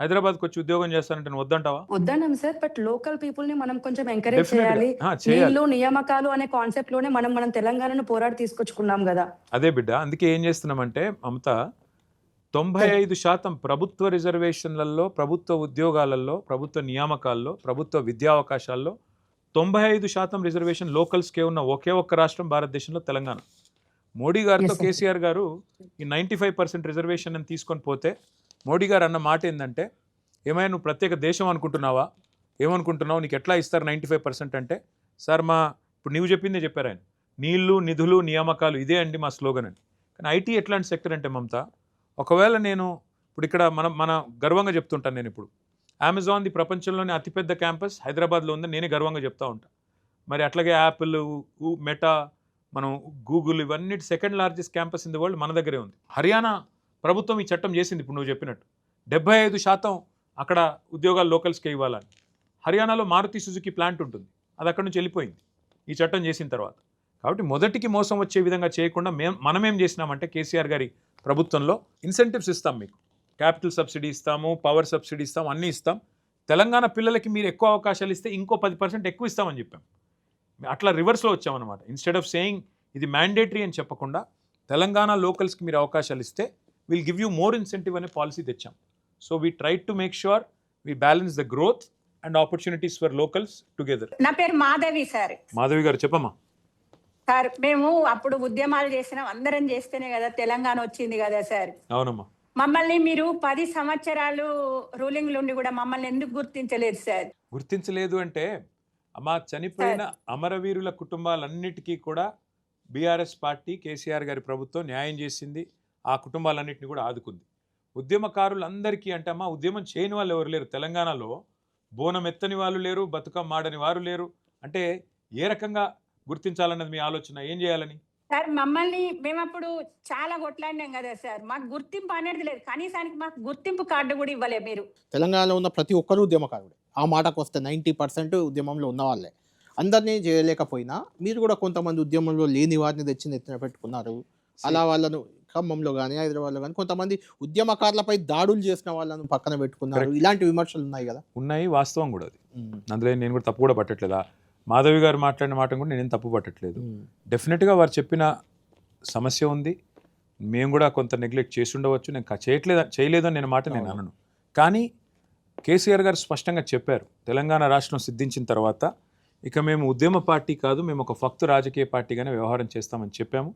హైదరాబాద్కి వచ్చి ఉద్యోగం చేస్తానంటే నువ్వు వద్దంటావా? వద్దన్నాం సార్, బట్ లోకల్ పీపుల్ ని మనం కొంచెం ఎంకరేజ్ Definitely. చేయాలి. చేయాలి. నీళ్ళు నియామకాలు అనే కాన్సెప్ట్ లోనే మనం తెలంగాణను పోరాడి తీసుకొచ్చుకున్నాం కదా. అదే బిడ్డ, అందుకే ఏం చేస్తున్నామంటే మమతా, 95% ప్రభుత్వ రిజర్వేషన్లలో, ప్రభుత్వ ఉద్యోగాలలో, ప్రభుత్వ నియామకాల్లో, ప్రభుత్వ విద్యా అవకాశాల్లో 95% రిజర్వేషన్ లోకల్స్కే ఉన్న ఒకే ఒక్క రాష్ట్రం భారతదేశంలో తెలంగాణ. మోడీ గారితో Yes, sir. కేసీఆర్ గారు ఈ 95% రిజర్వేషన్ అని తీసుకొని పోతే మోడీ గారు అన్న మాట ఏంటంటే, ఏమైనా నువ్వు ప్రత్యేక దేశం అనుకుంటున్నావా? ఏమనుకుంటున్నావు? నీకు ఎట్లా ఇస్తారు 95% అంటే, సార్ ఇప్పుడు నీవు చెప్పిందే చెప్పారు ఆయన, నీళ్లు, నిధులు, నియామకాలు, ఇదే అండి మా స్లోగన్ అని. కానీ ఐటీ ఎట్లాంటి సెక్టర్ అంటే మమతా, ఒకవేళ నేను ఇప్పుడు ఇక్కడ మన గర్వంగా చెప్తుంటాను నేను. ఇప్పుడు అమెజాన్ది ప్రపంచంలోనే అతిపెద్ద క్యాంపస్ హైదరాబాద్లో ఉందని నేనే గర్వంగా చెప్తా ఉంటాను. మరి అట్లాగే యాపిల్, మెటా, మనం గూగుల్, ఇవన్నీ second largest campus in the world మన దగ్గరే ఉంది. హర్యానా ప్రభుత్వం ఈ చట్టం చేసింది ఇప్పుడు నువ్వు చెప్పినట్టు 75% అక్కడ ఉద్యోగాలు లోకల్స్కే ఇవ్వాలని. హర్యానాలో మారుతి సుజుకి ప్లాంట్ ఉంటుంది, అది అక్కడ నుంచి వెళ్ళిపోయింది ఈ చట్టం చేసిన తర్వాత. కాబట్టి మొదటికి మోసం వచ్చే విధంగా చేయకుండా మనమేం చేసినామంటే కేసీఆర్ గారి ప్రభుత్వంలో ఇన్సెంటివ్స్ ఇస్తాం, మీకు క్యాపిటల్ సబ్సిడీ ఇస్తాము, పవర్ సబ్సిడీ ఇస్తాం, అన్నీ ఇస్తాం. తెలంగాణ పిల్లలకి మీరు ఎక్కువ అవకాశాలు ఇస్తే ఇంకో 10% ఎక్కువ ఇస్తామని చెప్పాం. అట్లా రివర్స్లో వచ్చామన్నమాట. ఇన్స్టెడ్ ఆఫ్ సేయింగ్ ఇది మ్యాండేటరీ అని చెప్పకుండా తెలంగాణ లోకల్స్కి మీరు అవకాశాలు ఇస్తే will give you more incentive అనే పాలసీ తెచ్చాం. So we try to make sure we balance the growth and opportunities for locals together. నా పేరు మాధవి సార్. మాధవి గారు చెప్పమ్మా. సార్ మేము అప్పుడు ఉద్యమాలు చేసినాం, అందరం చేస్తేనే కదా తెలంగాణ వచ్చింది కదా సార్. అవునమ్మా. మమ్మల్ని మీరు 10 సంవత్సరాలు రూలింగ్ నుండి కూడా మమ్మల్ని ఎందుకు గుర్తించలేదు సార్? గుర్తించలేదు అంటే అమ్మా, చనిపోయిన అమరవీరుల కుటుంబాలన్నిటికీ కూడా బీఆర్ఎస్ పార్టీ, కేసీఆర్ గారి ప్రభుత్వం న్యాయం చేసింది, ఆ కుటుంబాలన్నింటినీ కూడా ఆదుకుంది. ఉద్యమకారులందరికీ అంటే అమ్మా, ఉద్యమం చేయని వాళ్ళు ఎవరు లేరు తెలంగాణలో. బోనం ఎత్తని వాళ్ళు లేరు, బతుకమ్మ ఆడని వారు లేరు. అంటే ఏ రకంగా గుర్తించాలన్నది మీ ఆలోచన, ఏం చేయాలని? సార్ మమ్మల్ని మేమప్పుడు చాలా కొట్లాడినాం కదా సార్, మాకు గుర్తింపు అనేది లేదు, కనీసానికి మాకు గుర్తింపు కార్డు కూడా ఇవ్వలేదు మీరు. తెలంగాణలో ఉన్న ప్రతి ఒక్కరు ఉద్యమకారుడే. ఆ మాటకు వస్తే 90% ఉద్యమంలో ఉన్న వాళ్ళే. అందరినీ చేయలేకపోయినా మీరు కూడా కొంతమంది ఉద్యమంలో లేని వారిని తెచ్చి ఎత్తున పెట్టుకున్నారు. అలా వాళ్ళను ఖమ్మంలో కానీ హైదరాబాద్లో కానీ కొంతమంది ఉద్యమకారులపై దాడులు చేసిన వాళ్ళను పక్కన పెట్టుకున్నారు. ఇలాంటి విమర్శలు ఉన్నాయి కదా. ఉన్నాయి, వాస్తవం కూడా అది. అందులో నేను కూడా తప్పు కూడా పట్టట్లేదా? మాధవి గారు మాట్లాడిన మాట కూడా నేను తప్పు పట్టట్లేదు. డెఫినెట్గా వారు చెప్పిన సమస్య ఉంది, మేము కూడా కొంత నెగ్లెక్ట్ చేసి ఉండవచ్చు. నేను చేయలేదని నేను మాట నేను అనను. కానీ కేసీఆర్ గారు స్పష్టంగా చెప్పారు, తెలంగాణ రాష్ట్రం సిద్ధించిన తర్వాత ఇక మేము ఉద్యమ పార్టీ కాదు, మేము ఒక ఫక్తు రాజకీయ పార్టీగానే వ్యవహారం చేస్తామని చెప్పాము.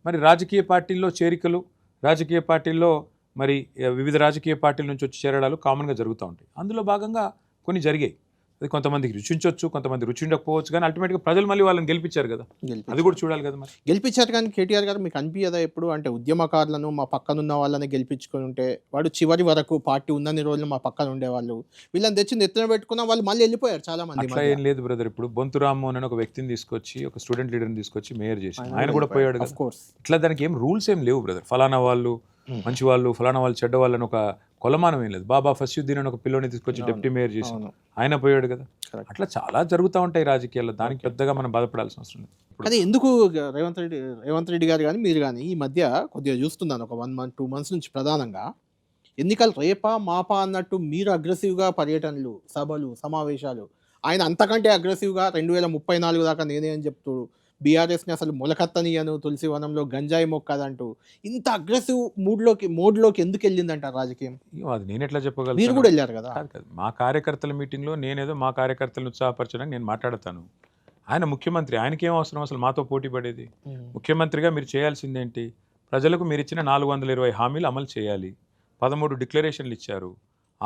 మరి రాజకీయ పార్టీల్లో చేరికలు, రాజకీయ పార్టీల్లో మరి వివిధ రాజకీయ పార్టీల నుంచి వచ్చి చేరడాలు కామన్గా జరుగుతూ ఉంటాయి. అందులో భాగంగా కొన్ని జరిగాయి. అది కొంతమందికి రుచించవచ్చు, కొంతమంది రుచి ఉండకపోవచ్చు, కానీ అల్టిమేట్గా ప్రజలు మళ్ళీ వాళ్ళని గెలిపించారు కదా, అది కూడా చూడాలి కదా. మరి గెలిపించారు, కానీ కేటీఆర్ గారు మీకు అనిపించదా ఎప్పుడు అంటే ఉద్యమకారులను మా పక్కనున్న వాళ్ళని గెలిపించుకొని ఉంటే వాడు చివరి వరకు పార్టీ ఉన్నన్ని రోజులు మా పక్కన ఉండేవాళ్ళు, వీళ్ళని తెచ్చి నెత్తిన పెట్టుకున్న వాళ్ళు మళ్ళీ వెళ్ళిపోయారు చాలా మంది. అట్లా ఏం లేదు బ్రదర్. ఇప్పుడు బొంతు రామ్మోహన్ అని ఒక వ్యక్తిని తీసుకొచ్చి, ఒక స్టూడెంట్ లీడర్ని తీసుకొచ్చి మేయర్ చేసి ఆయన కూడా పోయాడు కదా. ఇట్లా దానికి ఏం రూల్స్ ఏం లేవు బ్రదర్. ఫలానా వాళ్ళు మంచి వాళ్ళు, ఫలానా వాళ్ళు చెడ్డ వాళ్ళని ఒక కొలమానం ఏం లేదు. బాబా ఫస్యుద్దీన్ అని ఒక పిల్లోని తీసుకొచ్చి డిప్యూటీ మేయర్ చేసి ఆయన పోయాడు కదా. అట్లా చాలా జరుగుతూ ఉంటాయి రాజకీయాల్లో, దానికి పెద్దగా మనం బాధపడాల్సిన అవసరం లేదు. అదే ఎందుకు రేవంత్ రెడ్డి గారు కానీ మీరు కానీ ఈ మధ్య కొద్దిగా చూస్తున్నాను, ఒక 1 month 2 months నుంచి ప్రధానంగా ఎన్నికలు రేపా మాపా అన్నట్టు మీరు అగ్రెసివ్గా పర్యటనలు, సభలు, సమావేశాలు, ఆయన అంతకంటే అగ్రెసివ్గా 2034 దాకా నేనే అని చెప్తూ బీఆర్ఎస్ని అసలు మొలకత్తనియను, తులసి వనంలో గంజాయి మొక్కదంటూ ఇంత అగ్రెసివ్ మోడ్లోకి ఎందుకు వెళ్ళిందంటారు రాజకీయం? అది నేను ఎట్లా చెప్పగలను? మీరు కూడా వెళ్ళారు కదా. మా కార్యకర్తల మీటింగ్లో నేనేదో మా కార్యకర్తలను ఉత్సాహపరచడానికి నేను మాట్లాడతాను. ఆయన ముఖ్యమంత్రి, ఆయనకి ఏం అవసరం అసలు మాతో పోటీ పడేది? ముఖ్యమంత్రిగా మీరు చేయాల్సిందేంటి? ప్రజలకు మీరు ఇచ్చిన 420 హామీలు అమలు చేయాలి. 13 డిక్లరేషన్లు ఇచ్చారు,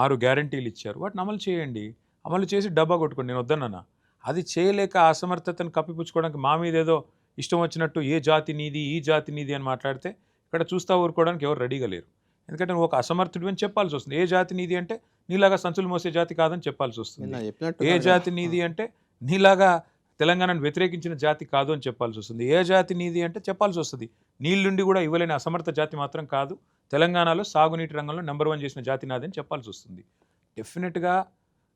6 గ్యారంటీలు ఇచ్చారు, వాటిని అమలు చేయండి. అమలు చేసి డబ్బా కొట్టుకోండి, నేను వద్దన్నా. అది చేయలేక అసమర్థతను కప్పిపుచ్చుకోవడానికి మా మీద ఏదో ఇష్టం వచ్చినట్టు ఏ జాతి నీది, ఈ జాతి నీది అని మాట్లాడితే ఇక్కడ చూస్తా ఊరుకోవడానికి ఎవరు రెడీగా లేరు. ఎందుకంటే నువ్వు ఒక అసమర్థుడు అని చెప్పాల్సి వస్తుంది. ఏ జాతి నీది అంటే నీలాగా సంచులు మోసే జాతి కాదని చెప్పాల్సి వస్తుంది. ఏ జాతి నీది అంటే నీలాగా తెలంగాణను వ్యతిరేకించిన జాతి కాదు అని చెప్పాల్సి వస్తుంది. ఏ జాతి నీది అంటే చెప్పాల్సి వస్తుంది నీళ్ళుండి కూడా ఇవ్వలేని అసమర్థ జాతి మాత్రం కాదు, తెలంగాణలో సాగునీటి రంగంలో నెంబర్ 1 చేసిన జాతి నాదని చెప్పాల్సి వస్తుంది. డెఫినెట్గా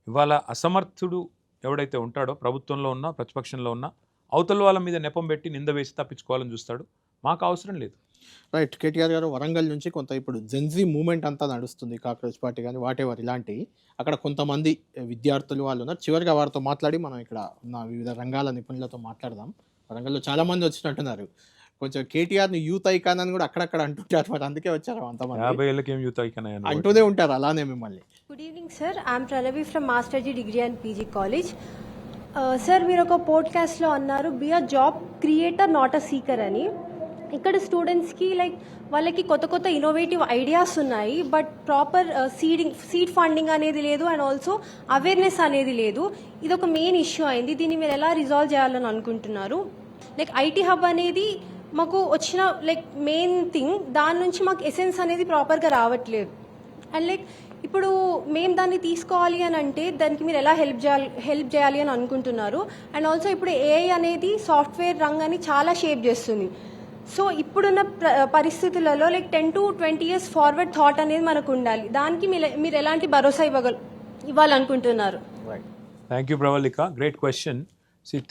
ఇవాళ అసమర్థుడు ఎవడైతే ఉంటాడో, ప్రభుత్వంలో ఉన్నా ప్రతిపక్షంలో ఉన్నా, అవతల వాళ్ళ మీద నెపం పెట్టి నింద వేసి తప్పించుకోవాలని చూస్తాడు. మాకు అవసరం లేదు. రైట్. కేటీఆర్ గారు వరంగల్ నుంచి కొంత ఇప్పుడు జెన్జీ మూమెంట్ అంతా నడుస్తుంది, కాంగ్రెస్ పార్టీ కానీ వాటెవర్ ఇలాంటి, అక్కడ కొంతమంది విద్యార్థులు వాళ్ళు ఉన్నారు. చివరిగా వారితో మాట్లాడి మనం ఇక్కడ ఉన్న వివిధ రంగాల నిపుణులతో మాట్లాడదాం. వరంగల్లో చాలామంది వచ్చినట్టున్నారు. కొంచెం కేటీఆర్ని యూత్ ఐకాన్ అని కూడా అక్కడక్కడ అంటుంటారు, మరి అందుకే వచ్చారు అంతమంది. 50 ఏళ్ళకి ఏం యూత్ ఐకాన్ అంటూనే ఉంటారు అలానే మిమ్మల్ని. Good evening sir, I'm Pranavi from master ji degree and PG college. Sir మీరు ఒక పోడ్కాస్ట్లో అన్నారు be a job creator not a seeker అని. ఇక్కడ స్టూడెంట్స్కి లైక్ వాళ్ళకి కొత్త కొత్త ఇన్నోవేటివ్ ఐడియాస్ ఉన్నాయి, బట్ ప్రాపర్ సీడ్ ఫండింగ్ అనేది లేదు, అండ్ ఆల్సో అవేర్నెస్ అనేది లేదు. ఇది ఒక మెయిన్ ఇష్యూ అయింది. దీన్ని మీరు ఎలా రిజాల్వ్ చేయాలని అనుకుంటున్నారు? లైక్ ఐటీ హబ్ అనేది మాకు వచ్చిన లైక్ మెయిన్ థింగ్, దాని నుంచి మాకు ఎసెన్స్ అనేది ప్రాపర్గా రావట్లేదు. అండ్ లైక్ ఇప్పుడు మేము దాన్ని తీసుకోవాలి అని అంటే దానికి మీరు ఎలా హెల్ప్ చేయాలి అని అనుకుంటున్నారు. అండ్ ఆల్సో ఇప్పుడు ఏఐ అనేది సాఫ్ట్వేర్ రంగాన్ని చాలా షేప్ చేస్తుంది. సో ఇప్పుడున్న పరిస్థితులలో like 10 to 20 years forward thought అనేది మనకు ఉండాలి. దానికి మీరు ఎలాంటి భరోసా ఇవ్వాలనుకుంటున్నారు? Thank you Pravalika, great question.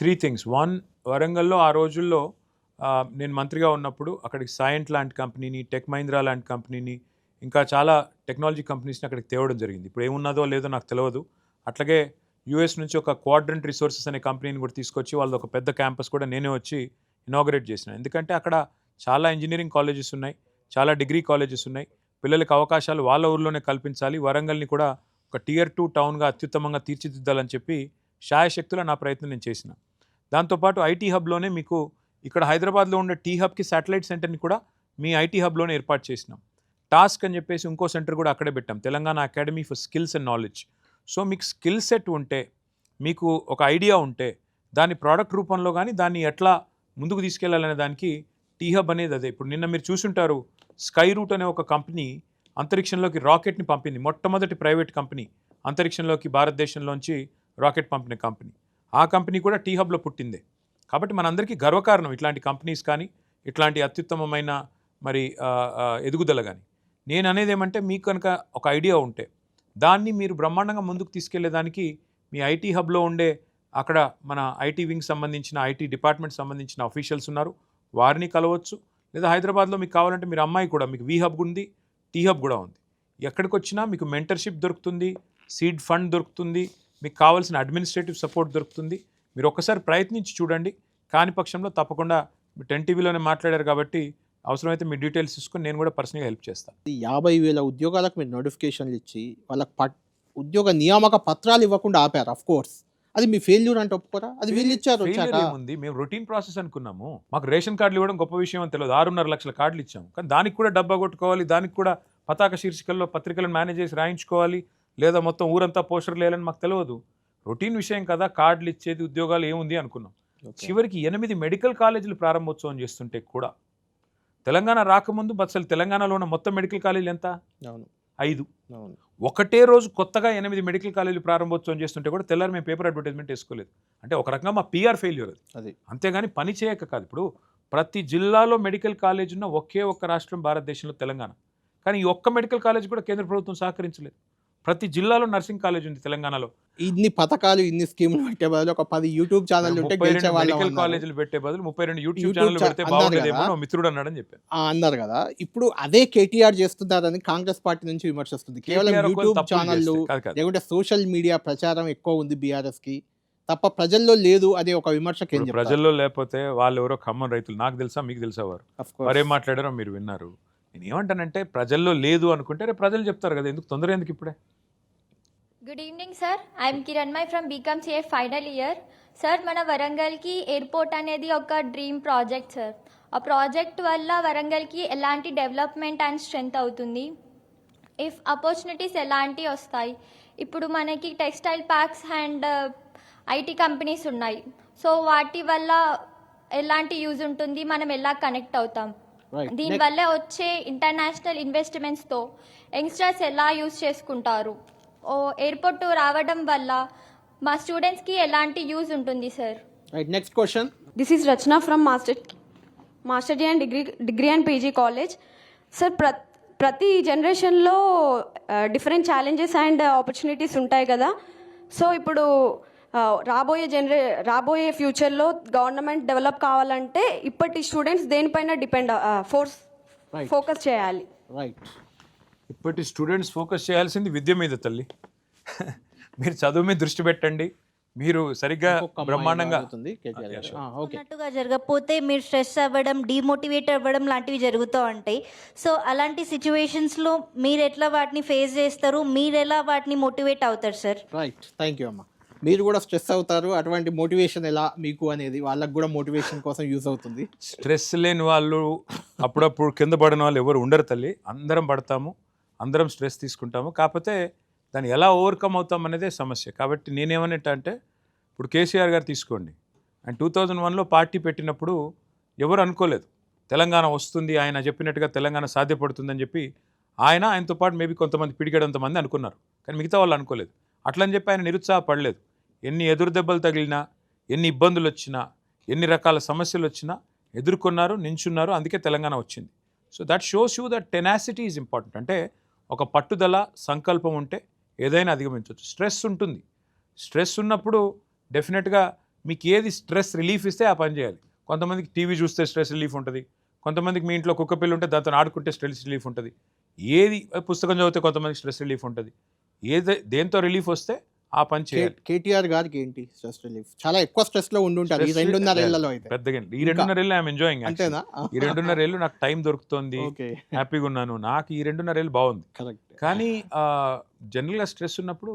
Three things. One, వరంగల్లో ఆ రోజుల్లో నేను మంత్రిగా ఉన్నప్పుడు అక్కడికి సైంట్ లాంటి కంపెనీని, టెక్ మహీంద్రా లాంటి కంపెనీని, ఇంకా చాలా టెక్నాలజీ కంపెనీస్ని అక్కడికి తేవడం జరిగింది. ఇప్పుడు ఏమున్నదో లేదో నాకు తెలియదు. అట్లాగే యూఎస్ నుంచి ఒక క్వాడ్రంట్ రిసోర్సెస్ అనే కంపెనీని కూడా తీసుకొచ్చి వాళ్ళది ఒక పెద్ద క్యాంపస్ కూడా నేనే వచ్చి ఇనాగరేట్ చేసిన. ఎందుకంటే అక్కడ చాలా ఇంజనీరింగ్ కాలేజెస్ ఉన్నాయి, చాలా డిగ్రీ కాలేజెస్ ఉన్నాయి. పిల్లలకి అవకాశాలు వాళ్ళ ఊర్లోనే కల్పించాలి. వరంగల్ని కూడా ఒక Tier 2 టౌన్గా అత్యుత్తమంగా తీర్చిదిద్దాలని చెప్పి శాయశక్తుల నా ప్రయత్నం నేను చేసిన. దాంతోపాటు ఐటీ హబ్లోనే మీకు ఇక్కడ హైదరాబాద్లో ఉండే టీ హబ్కి శాటిలైట్ సెంటర్ని కూడా మీ ఐటీ హబ్లోనే ఏర్పాటు చేసినాం. టాస్క్ అని చెప్పేసి ఇంకో సెంటర్ కూడా అక్కడే పెట్టాం, Telangana academy for skills and knowledge. So మీకు స్కిల్ సెట్ ఉంటే, మీకు ఒక ఐడియా ఉంటే, దాన్ని ప్రోడక్ట్ రూపంలో కానీ దాన్ని ఎట్లా ముందుకు తీసుకెళ్లాలనే దానికి టీ హబ్ అనేది అదే. ఇప్పుడు నిన్న మీరు చూసుంటారు, స్కై రూట్ అనే ఒక కంపెనీ అంతరిక్షంలోకి రాకెట్ని పంపింది. మొట్టమొదటి ప్రైవేట్ కంపెనీ అంతరిక్షంలోకి భారతదేశంలోంచి రాకెట్ పంపిన కంపెనీ. ఆ కంపెనీ కూడా టీ హబ్లో పుట్టిందే. కాబట్టి మనందరికీ గర్వకారణం ఇట్లాంటి కంపెనీస్ కానీ, ఇట్లాంటి అత్యుత్తమమైన మరి ఎదుగుదల కానీ. నేను అనేది ఏమంటే, మీకు కనుక ఒక ఐడియా ఉంటే దాన్ని మీరు బ్రహ్మాండంగా ముందుకు తీసుకెళ్లేదానికి మీ ఐటీ హబ్లో ఉండే అక్కడ మన ఐటీ వింగ్ సంబంధించిన, ఐటీ డిపార్ట్మెంట్ సంబంధించిన అఫీషియల్స్ ఉన్నారు, వారిని కలవచ్చు. లేదా హైదరాబాద్లో మీకు కావాలంటే మీరు అమ్మాయి కూడా, మీకు వి హబ్ ఉంది, టీ హబ్ కూడా ఉంది. ఎక్కడికి వచ్చినా మీకు మెంటర్షిప్ దొరుకుతుంది, సీడ్ ఫండ్ దొరుకుతుంది, మీకు కావాల్సిన అడ్మినిస్ట్రేటివ్ సపోర్ట్ దొరుకుతుంది. మీరు ఒక్కసారి ప్రయత్నించి చూడండి. కాని పక్షంలో తప్పకుండా మీరు 10 టీవీలోనే మాట్లాడారు కాబట్టి అవసరమైతే మీ డీటెయిల్స్ తీసుకొని నేను కూడా పర్సనల్గా హెల్ప్ చేస్తాను. 50,000 ఉద్యోగాలకు మీరు నోటిఫికేషన్లు ఇచ్చి వాళ్ళకి ఉద్యోగ నియామక పత్రాలు ఇవ్వకుండా ఆపారు. ఆఫ్ కోర్స్ అది మీ ఫెయిల్యూర్ అంటే ఒప్పుకోరా? అది వీళ్ళు ఇచ్చారు. ఏముంది, మేము రొటీన్ ప్రాసెస్ అనుకున్నాము. మాకు రేషన్ కార్డులు ఇవ్వడం గొప్ప విషయం అని తెలియదు. 6.5 లక్షల కార్డులు ఇచ్చాము, కానీ దానికి కూడా డబ్బా కొట్టుకోవాలి, దానికి కూడా పతాక శీర్షికల్లో పత్రికలను మేనేజ్ చేసి రాయించుకోవాలి, లేదా మొత్తం ఊరంతా పోస్టర్లు వేయాలని మాకు తెలియదు. రొటీన్ విషయం కదా, కార్డులు ఇచ్చేది, ఉద్యోగాలు ఏముంది అనుకున్నాం. చివరికి 8 మెడికల్ కాలేజీలు ప్రారంభోత్సవం చేస్తుంటే కూడా తెలంగాణ రాకముందు అసలు తెలంగాణలో ఉన్న మొత్తం మెడికల్ కాలేజీలు ఎంత? 5. ఒకటే రోజు కొత్తగా 8 మెడికల్ కాలేజీలు ప్రారంభోత్సవం చేస్తుంటే కూడా తెల్లారి మేము పేపర్ అడ్వర్టైజ్మెంట్ వేసుకోలేదు. అంటే ఒక రకంగా మా PR ఫెయిల్యూర్ అది. అంతేగాని పని చేయక కాదు. ఇప్పుడు ప్రతి జిల్లాలో మెడికల్ కాలేజ్ ఉన్న ఒకే ఒక్క రాష్ట్రం భారతదేశంలో తెలంగాణ. కానీ ఈ ఒక్క మెడికల్ కాలేజ్ కూడా కేంద్ర ప్రభుత్వం సహకరించలేదు. ప్రతి జిల్లాలో నర్సింగ్ కాలేజ్ ఉంది తెలంగాణలో. ఇన్ని పథకాలు, ఇన్ని స్కీములు పెట్టే బదులు ఒక 10 యూట్యూబ్ ఛానల్ ఉంటే మెడికల్ కాలేజీలు పెట్టే బదులు 32 యూట్యూబ్ ఛానల్ పెడితే బాగుండేదేమో మిత్రుడు అన్నాడని చెప్పారు. అన్నారు కదా. ఇప్పుడు అదే KTR చేస్తున్నారని కాంగ్రెస్ పార్టీ నుంచి విమర్శిస్తుంది. కేవలం యూట్యూబ్ ఛానళ్ళు లేకుంటే సోషల్ మీడియా ప్రచారం ఎక్కువ ఉంది బీఆర్ఎస్ కి తప్ప ప్రజల్లో లేదు అదే ఒక విమర్శకు. ఏం ప్రజల్లో లేకపోతే వాళ్ళు ఎవరో ఖమ్మం రైతులు, నాకు తెలుసా మీకు తెలుసా, వారు మరేం మాట్లాడారో మీరు విన్నారు. నేను ఏమంటానంటే, ప్రజల్లో లేదు అనుకుంటే రేపు ప్రజలు చెప్తారు కదా, ఎందుకు తొందర ఎందుకు ఇప్పుడే. Good evening sir, I'm Kiranmay from BCom CA final year. Sir, మన వరంగల్కి ఎయిర్పోర్ట్ అనేది ఒక డ్రీమ్ ప్రాజెక్ట్ సార్. ఆ ప్రాజెక్ట్ వల్ల వరంగల్కి ఎలాంటి డెవలప్మెంట్ అండ్ స్ట్రెంగ్త్ అవుతుంది, ఇఫ్ ఆపర్చునిటీస్ ఎలాంటి వస్తాయి. ఇప్పుడు మనకి textile parks and IT companies ఉన్నాయి. సో వాటి వల్ల ఎలాంటి యూజ్ ఉంటుంది, మనం ఎలా కనెక్ట్ అవుతాం, దీనివల్ల వచ్చే ఇంటర్నేషనల్ ఇన్వెస్ట్మెంట్స్తో యంగ్స్టర్స్ ఎలా యూజ్ చేసుకుంటారు, ఎయిర్పోర్ట్ రావడం వల్ల మా స్టూడెంట్స్కి ఎలాంటి యూజ్ ఉంటుంది sir. Next question. This is Rachana from master D and degree and PG college. Sir, ప్రతి జనరేషన్లో డిఫరెంట్ ఛాలెంజెస్ అండ్ ఆపర్చునిటీస్ ఉంటాయి కదా. సో ఇప్పుడు రాబోయే ఫ్యూచర్లో గవర్నమెంట్ డెవలప్ కావాలంటే ఇప్పటి స్టూడెంట్స్ దేనిపైన ఫోకస్ చేయాలి? ఇప్పటి స్టూడెంట్స్ ఫోకస్ చేయాల్సింది విద్య మీద తల్లి. మీరు చదువు మీద దృష్టి పెట్టండి, మీరు సరిగ్గా బ్రహ్మాండంగా అన్నట్టుగా జరగకపోతే మీరు స్ట్రెస్ అవ్వడం, డిమోటివేట్ అవ్వడం లాంటివి జరుగుతూ ఉంటాయి. సో అలాంటి సిచ్యువేషన్స్లో మీరు ఎట్లా వాటిని ఫేస్ చేస్తారు, మీరు ఎలా వాటిని మోటివేట్ అవుతారు సార్? రైట్, థ్యాంక్ యూ అమ్మా. మీరు కూడా స్ట్రెస్ అవుతారు, అటువంటి మోటివేషన్ ఎలా మీకు అనేది వాళ్ళకు కూడా మోటివేషన్ కోసం యూజ్ అవుతుంది. స్ట్రెస్ లేని వాళ్ళు, అప్పుడప్పుడు కింద పడిన వాళ్ళు ఎవరు ఉండరు తల్లి. అందరం పడతాము, అందరం స్ట్రెస్ తీసుకుంటాము. కాకపోతే దాన్ని ఎలా ఓవర్కమ్ అవుతాం అనేదే సమస్య. కాబట్టి నేనేమన్నట్టు, ఇప్పుడు కేసీఆర్ గారు తీసుకోండి, ఆయన 2001లో పార్టీ పెట్టినప్పుడు ఎవరు అనుకోలేదు తెలంగాణ వస్తుంది, ఆయన చెప్పినట్టుగా తెలంగాణ సాధ్యపడుతుందని చెప్పి ఆయనతో పాటు మేబీ కొంతమంది పిడిగడంత మంది అనుకున్నారు, కానీ మిగతా వాళ్ళు అనుకోలేదు. అట్లని చెప్పి ఆయన నిరుత్సాహపడలేదు. ఎన్ని ఎదురు దెబ్బలు తగిలినా, ఎన్ని ఇబ్బందులు వచ్చినా, ఎన్ని రకాల సమస్యలు వచ్చినా ఎదుర్కొన్నారు, నించున్నారు. అందుకే తెలంగాణ వచ్చింది. So that shows you that tenacity is important. అంటే ఒక పట్టుదల, సంకల్పం ఉంటే ఏదైనా అధిగమించవచ్చు. స్ట్రెస్ ఉంటుంది. స్ట్రెస్ ఉన్నప్పుడు డెఫినెట్గా మీకు ఏది స్ట్రెస్ రిలీఫ్ ఇస్తే ఆ పని చేయాలి. కొంతమందికి టీవీ చూస్తే స్ట్రెస్ రిలీఫ్ ఉంటుంది, కొంతమందికి మీ ఇంట్లో కుక్క పిల్లి ఉంటే దాంతో ఆడుకుంటే స్ట్రెస్ రిలీఫ్ ఉంటుంది, ఏది పుస్తకం చదివితే కొంతమందికి స్ట్రెస్ రిలీఫ్ ఉంటుంది. దేంతో రిలీఫ్ వస్తే ఆ పని చేయాలి. కేటీఆర్ గారికి ఏంటి స్ట్రెస్ రిలీఫ్? చాలా ఎక్కువ స్ట్రెస్ లో ఉండుంటారు ఈ 2.5 ఏళ్లలో. అయితే పెద్దగా ఈ 2.5 ఏళ్ళు ఐఎమ్ ఎంజాయింగ్. అంతేనా? ఈ 2.5 ఏళ్ళు నాకు టైం దొరుకుతుంది, హ్యాపీగా ఉన్నాను. నాకు ఈ 2.5 ఏళ్ళు బాగుంది. కానీ జనరల్గా స్ట్రెస్ ఉన్నప్పుడు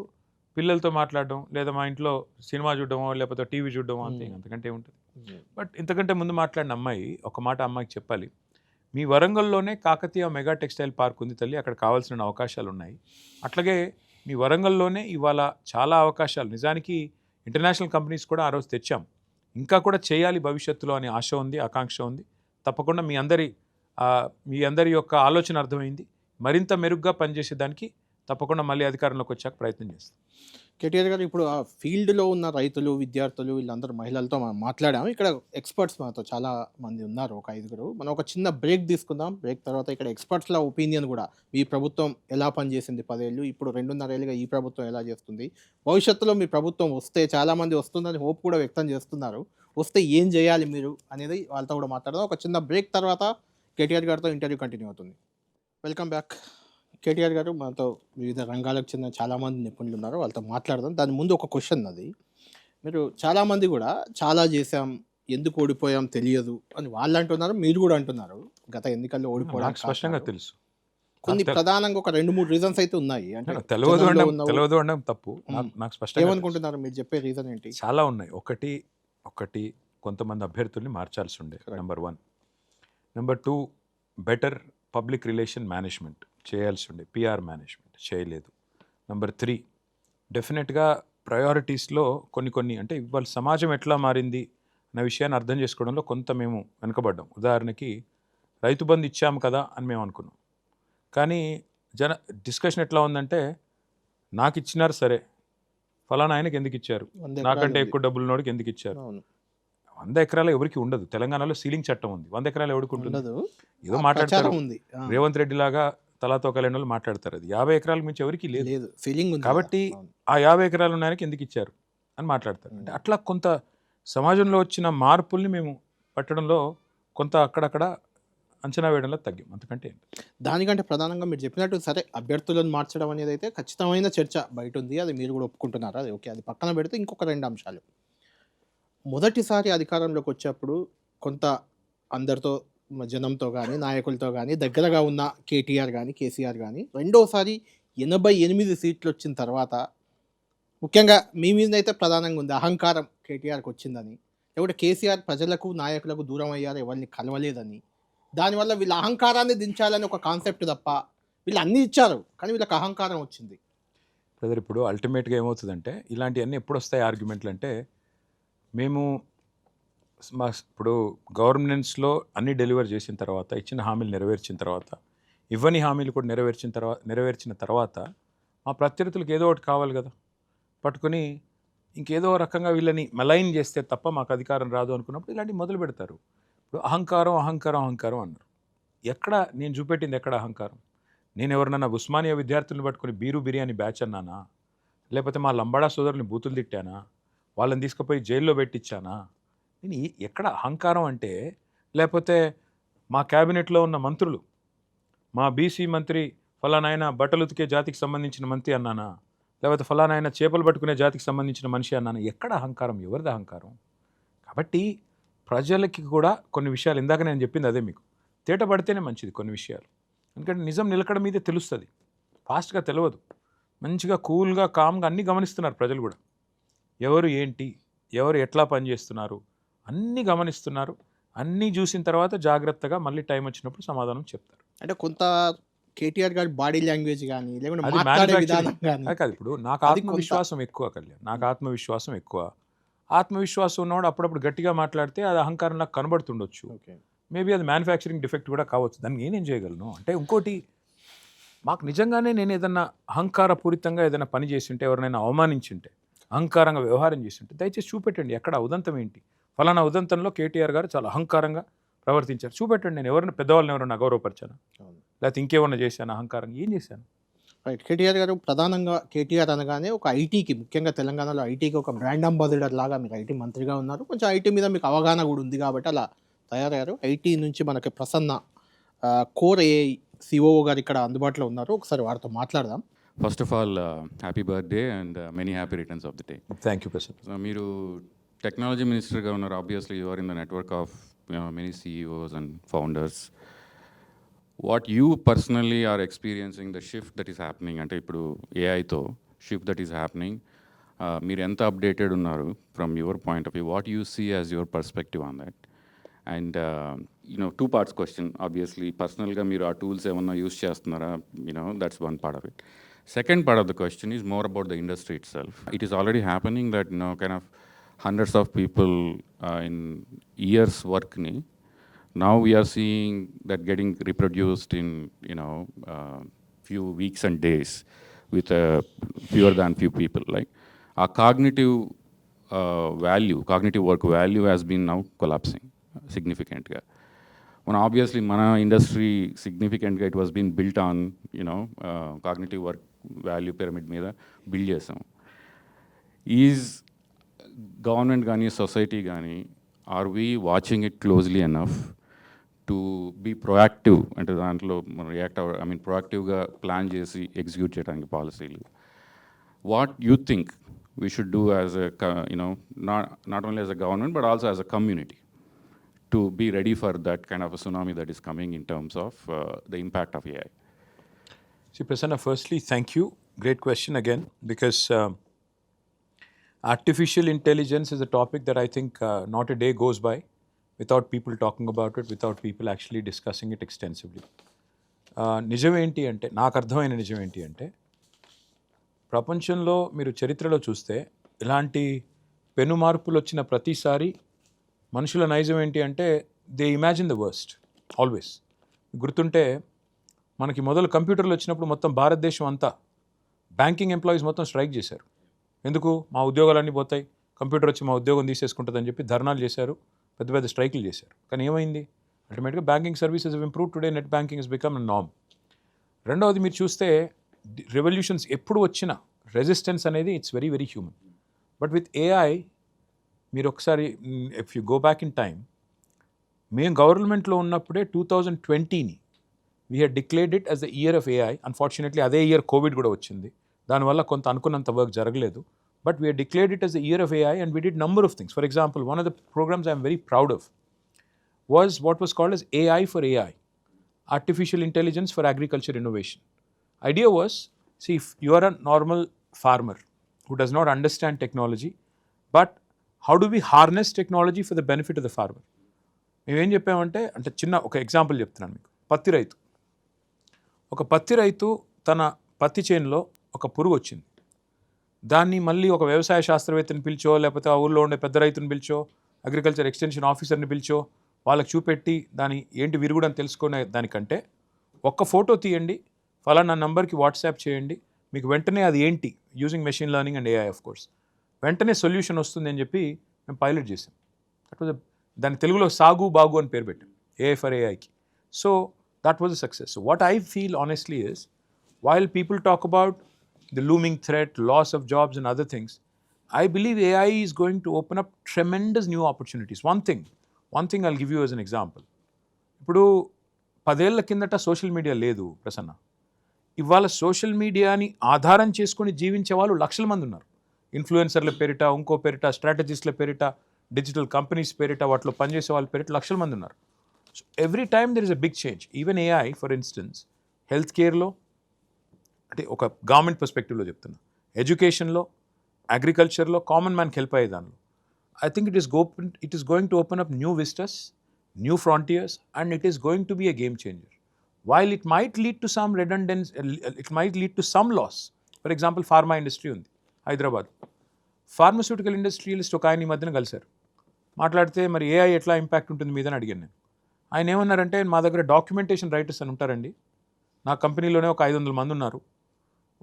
పిల్లలతో మాట్లాడడం, లేదా మా ఇంట్లో సినిమా చూడడమో లేకపోతే టీవీ చూడడమో, అంతే, అంతకంటే ఏముంటుంది. బట్ ఇంతకంటే ముందు మాట్లాడిన అమ్మాయి ఒక మాట అమ్మాయికి చెప్పాలి. మీ వరంగల్లోనే కాకతీయ మెగా టెక్స్టైల్ పార్క్ ఉంది తల్లి, అక్కడ కావాల్సిన అవకాశాలు ఉన్నాయి. అట్లాగే మీ వరంగల్లోనే ఇవాళ చాలా అవకాశాలు, నిజానికి ఇంటర్నేషనల్ కంపెనీస్ కూడా ఆ రోజు తెచ్చాం, ఇంకా కూడా చేయాలి భవిష్యత్తులో అనే ఆశ ఉంది, ఆకాంక్ష ఉంది. తప్పకుండా మీ అందరి యొక్క ఆలోచన అర్థమైంది. మరింత మెరుగ్గా పనిచేసేదానికి తప్పకుండా మళ్ళీ అధికారంలోకి వచ్చాక ప్రయత్నం చేస్తాం. కేటీఆర్ గారు, ఇప్పుడు ఆ ఫీల్డ్లో ఉన్న రైతులు, విద్యార్థులు, వీళ్ళందరూ మహిళలతో మనం మాట్లాడాము. ఇక్కడ ఎక్స్పర్ట్స్ మనతో చాలా మంది ఉన్నారు, ఒక 5గురు. మనం ఒక చిన్న బ్రేక్ తీసుకుందాం. బ్రేక్ తర్వాత ఇక్కడ ఎక్స్పర్ట్స్ల ఒపీనియన్ కూడా, ఈ ప్రభుత్వం ఎలా పనిచేసింది 10 ఏళ్ళు, ఇప్పుడు 2.5 ఏళ్ళుగా ఈ ప్రభుత్వం ఎలా చేస్తుంది, భవిష్యత్తులో మీ ప్రభుత్వం వస్తే, చాలామంది వస్తుందని హోప్ కూడా వ్యక్తం చేస్తున్నారు, వస్తే ఏం చేయాలి మీరు అనేది వాళ్ళతో కూడా మాట్లాడదాం. ఒక చిన్న బ్రేక్ తర్వాత కేటీఆర్ గారితో ఇంటర్వ్యూ కంటిన్యూ అవుతుంది. Welcome back. కేటీఆర్ గారు, మనతో వివిధ రంగాలకు చెందిన చాలామంది నిపుణులు ఉన్నారు, వాళ్ళతో మాట్లాడదాం. దాని ముందు ఒక క్వశ్చన్ అది. మీరు చాలామంది కూడా చాలా చేసాం, ఎందుకు ఓడిపోయాం తెలియదు అని వాళ్ళు అంటున్నారు, మీరు కూడా అంటున్నారు. గత ఎన్నికల్లో ఓడిపోవడానికి స్పష్టంగా తెలుసు. కొన్ని ప్రధానంగా ఒక 2-3 రీజన్స్ అయితే ఉన్నాయి. అంటే తెలియదు అనడం తప్పు. నాకు స్పష్టంగా ఏమనుకుంటున్నారు, మీరు చెప్పే రీజన్ ఏంటి? చాలా ఉన్నాయి. ఒకటి కొంతమంది అభ్యర్థుల్ని మార్చాల్సి ఉండే, number 1. Number 2, better public relation management చేయాల్సి ఉండే, పిఆర్ మేనేజ్మెంట్ చేయలేదు. నెంబర్ 3, డెఫినెట్గా ప్రయారిటీస్లో కొన్ని అంటే ఇవాళ సమాజం ఎట్లా మారింది అనే విషయాన్ని అర్థం చేసుకోవడంలో కొంత మేము వెనుకబడ్డాం. ఉదాహరణకి రైతు బంధు ఇచ్చాము కదా అని మేము అనుకున్నాం, కానీ డిస్కషన్ ఎట్లా ఉందంటే, నాకు ఇచ్చినారు సరే, ఫలానా ఆయనకి ఎందుకు ఇచ్చారు, నాకంటే ఎక్కువ డబ్బులు ఉన్నోడికి ఎందుకు ఇచ్చారు. 100 ఎకరాలు ఎవరికి ఉండదు. తెలంగాణలో సీలింగ్ చట్టం ఉంది, 100 ఎకరాలు ఎవరికి ఉంటుంది? ఏదో మాట్లాడతారు, రేవంత్ రెడ్డి లాగా తలాతో కలిగిన వాళ్ళు మాట్లాడతారు. అది 50 ఎకరాలకు మించి ఎవరికి లేదు. కాబట్టి ఆ 50 ఎకరాలు ఉన్నాయనికి ఎందుకు ఇచ్చారు అని మాట్లాడతారు. అంటే అట్లా కొంత సమాజంలో వచ్చిన మార్పుల్ని మేము పట్టడంలో కొంత అక్కడక్కడ అంచనా వేయడంలో తగ్గాం, అంతకంటే. దానికంటే ప్రధానంగా మీరు చెప్పినట్టు, సరే అభ్యర్థులను మార్చడం అనేది అయితే ఖచ్చితమైన చర్చ బయట ఉంది, అది మీరు కూడా ఒప్పుకుంటున్నారా? అది ఓకే, అది పక్కన పెడితే ఇంకొక 2 అంశాలు. మొదటిసారి అధికారంలోకి వచ్చేప్పుడు కొంత అందరితో, జనంతో కానీ, నాయకులతో కానీ దగ్గరగా ఉన్న కేటీఆర్ కానీ, కేసీఆర్ కానీ, రెండోసారి 88 సీట్లు వచ్చిన తర్వాత, ముఖ్యంగా మీ మీద అయితే ప్రధానంగా ఉంది అహంకారం కేటీఆర్కి వచ్చిందని, లేకపోతే కేసీఆర్ ప్రజలకు, నాయకులకు దూరం అయ్యారు, ఎవరిని కలవలేదని, దానివల్ల వీళ్ళ అహంకారాన్ని దించాలని ఒక కాన్సెప్ట్ తప్ప, వీళ్ళు అన్నీ ఇచ్చారు కానీ వీళ్ళకి అహంకారం వచ్చింది. బ్రదర్, ఇప్పుడు అల్టిమేట్గా ఏమవుతుందంటే, ఇలాంటివన్నీ ఎప్పుడు వస్తాయి ఆర్గ్యుమెంట్లు అంటే, మేము ఇప్పుడు గవర్నమెంట్స్లో అన్ని డెలివర్ చేసిన తర్వాత, ఇచ్చిన హామీలు నెరవేర్చిన తర్వాత, ఇవ్వని హామీలు కూడా నెరవేర్చిన తర్వాత మా ప్రత్యర్థులకు ఏదో ఒకటి కావాలి కదా, పట్టుకొని ఇంకేదో రకంగా వీళ్ళని మెలైన్ చేస్తే తప్ప మాకు అధికారం రాదు అనుకున్నప్పుడు ఇలాంటివి మొదలు పెడతారు. ఇప్పుడు అహంకారం అన్నారు. ఎక్కడ నేను చూపెట్టింది, ఎక్కడ అహంకారం? నేను ఎవరినన్నా ఉస్మానియా విద్యార్థులను పట్టుకొని బిర్యానీ బ్యాచ్ అన్నానా? లేకపోతే మా లంబాడా సోదరుని బూతులు తిట్టానా? వాళ్ళని తీసుకుపోయి జైల్లో పెట్టించానా? నేను ఎక్కడ అహంకారం అంటే, లేకపోతే మా క్యాబినెట్లో ఉన్న మంత్రులు, మా బీసీ మంత్రి ఫలానాయన బట్టలు ఉతికే జాతికి సంబంధించిన మంత్రి అన్నానా? లేకపోతే ఫలానాయన చేపలు పట్టుకునే జాతికి సంబంధించిన మనిషి అన్నానా? ఎక్కడ అహంకారం? ఎవరిది అహంకారం? కాబట్టి ప్రజలకి కూడా కొన్ని విషయాలు, ఇందాక నేను చెప్పింది అదే, మీకు తేట పడితేనే మంచిది కొన్ని విషయాలు. ఎందుకంటే నిజం నిలకడ మీదే తెలుస్తుంది, ఫాస్ట్గా తెలియదు. మంచిగా కూల్గా, కామ్గా అన్నీ గమనిస్తున్నారు ప్రజలు కూడా. ఎవరు ఏంటి, ఎవరు ఎట్లా పనిచేస్తున్నారు అన్నీ గమనిస్తున్నారు. అన్నీ చూసిన తర్వాత జాగ్రత్తగా మళ్ళీ టైం వచ్చినప్పుడు సమాధానం చెప్తారు. అంటే కొంత కేటీఆర్ గారి బాడీ లాంగ్వేజ్ కానీ, లేకుంటే మాట్లాడే విధానం కానీ కాదు. ఇప్పుడు నాకు ఆత్మవిశ్వాసం ఎక్కువ కళ్యాణ్, నాకు ఆత్మవిశ్వాసం ఎక్కువ. ఆత్మవిశ్వాసం ఉన్నవాడు అప్పుడప్పుడు గట్టిగా మాట్లాడితే అది అహంకారం నాకు కనబడుతుండొచ్చు. మేబీ అది మ్యానుఫ్యాక్చరింగ్ డిఫెక్ట్ కూడా కావచ్చు, దాన్ని నేనేం చేయగలను అంటే. ఇంకోటి, మాకు నిజంగానే నేను ఏదన్నా అహంకారపూరితంగా ఏదైనా పని చేస్తుంటే, ఎవరినైనా అవమానించుంటే, అహంకారంగా వ్యవహారం చేస్తుంటే దయచేసి చూపెట్టండి ఎక్కడ ఉదంతం ఏంటి. ఫలానా ఉదంతంలో కేటీఆర్ గారు చాలా అహంకారంగా ప్రవర్తించారు, చూపెట్టండి. నేను ఎవరైనా పెద్దవాళ్ళని ఎవరైనా అగౌరవపరిచాను, లేకపోతే ఇంకేమన్నా చేశాను అహంకారంగా, ఏం చేశాను? రైట్. కేటీఆర్ గారు ప్రధానంగా కేటీఆర్ అనగానే ఒక ఐటీకి, ముఖ్యంగా తెలంగాణలో ఐటీకి ఒక బ్రాండ్ అంబాసిడర్ లాగా మీరు ఐటీ మంత్రిగా ఉన్నారు. కొంచెం ఐటీ మీద మీకు అవగాహన కూడా ఉంది కాబట్టి అలా తయారయ్యారు. ఐటీ నుంచి మనకి ప్రసన్న కోర్ ఏఐ సిఓఓ గారు ఇక్కడ అందుబాటులో ఉన్నారు. ఒకసారి వారితో మాట్లాడదాం. First of all happy birthday and many happy returns of the day. Thank you Prasad. మీరు టెక్నాలజీ మినిస్టర్గా ఉన్నారు. Obviously you are in the network of many CEOs and founders. What you personally are experiencing the shift that is happening, అంటే ఇప్పుడు ఏఐతో shift that is happening, మీరు ఎంత updated ఉన్నారు from your point of view, what you see as your perspective on that? And two parts question. Obviously పర్సనల్గా మీరు ఆ tools ఏమన్నా యూస్ చేస్తున్నారా, that's one part of it. Second part of the question is more about the industry itself. It is already happening that kind of hundreds of people in years work ni. Now we are seeing that getting reproduced in few weeks and days with fewer than few people. Like our cognitive cognitive work value has been now collapsing significantly. Obviously mana industry significantly it was being built on cognitive work value pyramid మీద build చేసాం. Is government కానీ సొసైటీ కానీ are we watching it closely enough to be proactive, అంటే దాంట్లో మనం ప్రొయాక్టివ్గా plan చేసి ఎగ్జిక్యూట్ చేయడానికి పాలసీలు? What you think we should do as not only as a government but also as a community to be ready for that kind of a tsunami that is coming in terms of the impact of AI? See, Prasanna, firstly, thank you. Great question again, because artificial intelligence is a topic that I think not a day goes by without people talking about it, without people actually discussing it extensively. నిజమేంటి అంటే, నాకు అర్థమైన నిజమేంటి అంటే, ప్రపంచంలో మీరు చరిత్రలో చూస్తే ఇలాంటి పెను మార్పులు వచ్చిన ప్రతిసారి మనుషుల నైజం ఏంటి అంటే they imagine the worst always. గుర్తుంటే మనకి మొదలు కంప్యూటర్లు వచ్చినప్పుడు మొత్తం భారతదేశం అంతా బ్యాంకింగ్ ఎంప్లాయీస్ మొత్తం స్ట్రైక్ చేశారు. ఎందుకు? మా ఉద్యోగాలన్నీ పోతాయి, కంప్యూటర్ వచ్చి మా ఉద్యోగం తీసేసుకుంటుందని చెప్పి ధర్నాలు చేశారు, పెద్ద పెద్ద స్ట్రైకులు చేశారు. కానీ ఏమైంది? అల్టిమేట్గా banking services have improve today, net banking has become a norm. రెండవది మీరు చూస్తే రెవల్యూషన్స్ ఎప్పుడు వచ్చినా రెసిస్టెన్స్ అనేది it's very very human. But with AI మీరు ఒకసారి if you go back in time, మేము గవర్నమెంట్లో ఉన్నప్పుడే 2020ని we had declared it as the year of AI. Unfortunately అదే ఇయర్ కోవిడ్ కూడా వచ్చింది, దానివల్ల కొంత అనుకున్నంత వర్క్ జరగలేదు. But we had declared it as the year of AI and we did number of things. For example, one of the programmes I'm very proud of was what was called as AI for AI, Artificial Intelligence for Agriculture Innovation. Idea was, see, if you are a normal farmer who does not understand technology, but how do we harness technology for the benefit of the farmer? మేమేం చెప్పామంటే, అంటే చిన్న ఒక example చెప్తున్నాను మీకు. పత్తి రైతు, ఒక పత్తి రైతు తన పత్తి చేనులో ఒక పురుగు వచ్చింది. దాన్ని మళ్ళీ ఒక వ్యవసాయ శాస్త్రవేత్తని పిలిచో, లేకపోతే ఆ ఊళ్ళో ఉండే పెద్ద రైతుని పిలిచో, అగ్రికల్చర్ ఎక్స్టెన్షన్ ఆఫీసర్ని పిలిచో, వాళ్ళకి చూపెట్టి దాని ఏంటి విరుగుడు అని తెలుసుకునే దానికంటే ఒక్క ఫోటో తీయండి, ఫలానా నంబర్కి వాట్సాప్ చేయండి, మీకు వెంటనే అది ఏంటి, using machine learning and AI of course, వెంటనే సొల్యూషన్ వస్తుంది అని చెప్పి మేము పైలట్ చేసాం. దట్ వాజ్ దాని తెలుగులో సాగు బాగు అని పేరు పెట్టాం, ఏఐ ఫర్ ఏఐకి. So that was a success. So what I feel honestly is, while people talk about the looming threat, loss of jobs and other things, I believe AI is going to open up tremendous new opportunities. One thing I'll give you as an example. ఇప్పుడు 10 ఏళ్ల కిందట social media లేదు ప్రసన్న. ఇవాళ social మీడియాని ఆధారం చేసుకొని జీవించే వాళ్ళు లక్షల మంది ఉన్నారు. ఇన్ఫ్లుయెన్సర్ల పేరిట, ఇంకో పేరిట, స్ట్రాటజిస్ట్ల పేరిట, డిజిటల్ కంపెనీస్ పేరిట, వాటిలో పనిచేసే వాళ్ళ పేరిట లక్షల మంది ఉన్నారు. So every time there is a big change. Even AI for instance health కేర్లో, అంటే ఒక గవర్నమెంట్ పర్స్పెక్టివ్లో చెప్తున్నా, ఎడ్యుకేషన్లో, అగ్రికల్చర్లో, కామన్ మ్యాన్కి హెల్ప్ అయ్యే దానిలో, I think it is going to open up new vistas, new frontiers, and it is going to be a game changer. While it might lead to some redundancy, it might lead to some loss. For example, pharma industry ఉంది Hyderabad. Pharmaceutical industrialist ఒక ఆయన ఈ మధ్యన కలిశారు. మాట్లాడితే మరి AI ఎట్లా impact ఉంటుంది మీద అని అడిగాను నేను. ఆయన ఏమన్నారంటే, మా దగ్గర డాక్యుమెంటేషన్ రైటర్స్ అని ఉంటారండి, నా కంపెనీలోనే ఒక 500 మంది ఉన్నారు,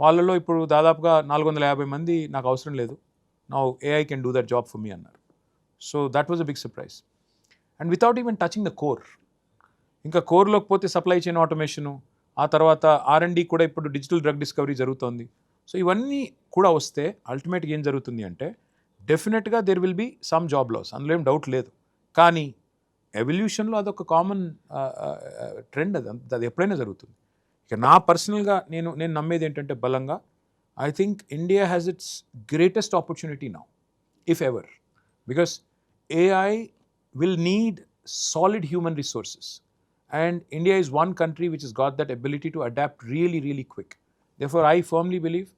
వాళ్ళలో ఇప్పుడు దాదాపుగా 450 మంది నాకు అవసరం లేదు, now AI can do that job for me అన్నారు. So that was a big surprise. And without even touching the core. ఇంకా కోర్లోకి పోతే సప్లై చైన్ ఆటోమేషను, ఆ తర్వాత R&D కూడా ఇప్పుడు డిజిటల్ డ్రగ్ డిస్కవరీ జరుగుతోంది. సో ఇవన్నీ కూడా వస్తే అల్టిమేట్గా ఏం జరుగుతుంది అంటే డెఫినెట్గా there will be some job loss, అందులో ఏం డౌట్ లేదు. కానీ ఎవల్యూషన్లో అదొక కామన్ ట్రెండ్, అది ఎప్పుడైనా జరుగుతుంది. ఇక నా పర్సనల్గా నేను నమ్మేది ఏంటంటే బలంగా, I think India has its greatest opportunity now, if ever, because AI will need solid human resources. And India is one country which has got that ability to adapt really, really quick. Therefore, I firmly believe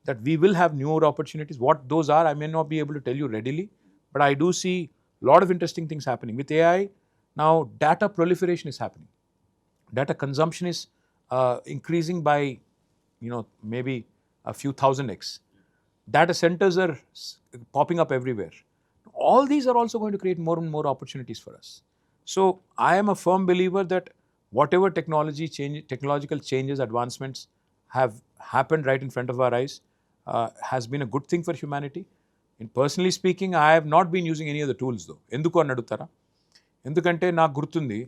that we will have newer opportunities. What those are, I may not be able to tell you readily, but I do see a lot of interesting things happening. With AI, now data proliferation is happening. Data consumption is increasing by, maybe a few thousand X. Data centers are popping up everywhere. All these are also going to create more and more opportunities for us. So I am a firm believer that whatever technological changes, advancements have happened right in front of our eyes has been a good thing for humanity. And personally speaking, I have not been using any of the tools though. ఎందుకు అని అడుగుతారా? ఎందుకంటే నాకు గుర్తుంది,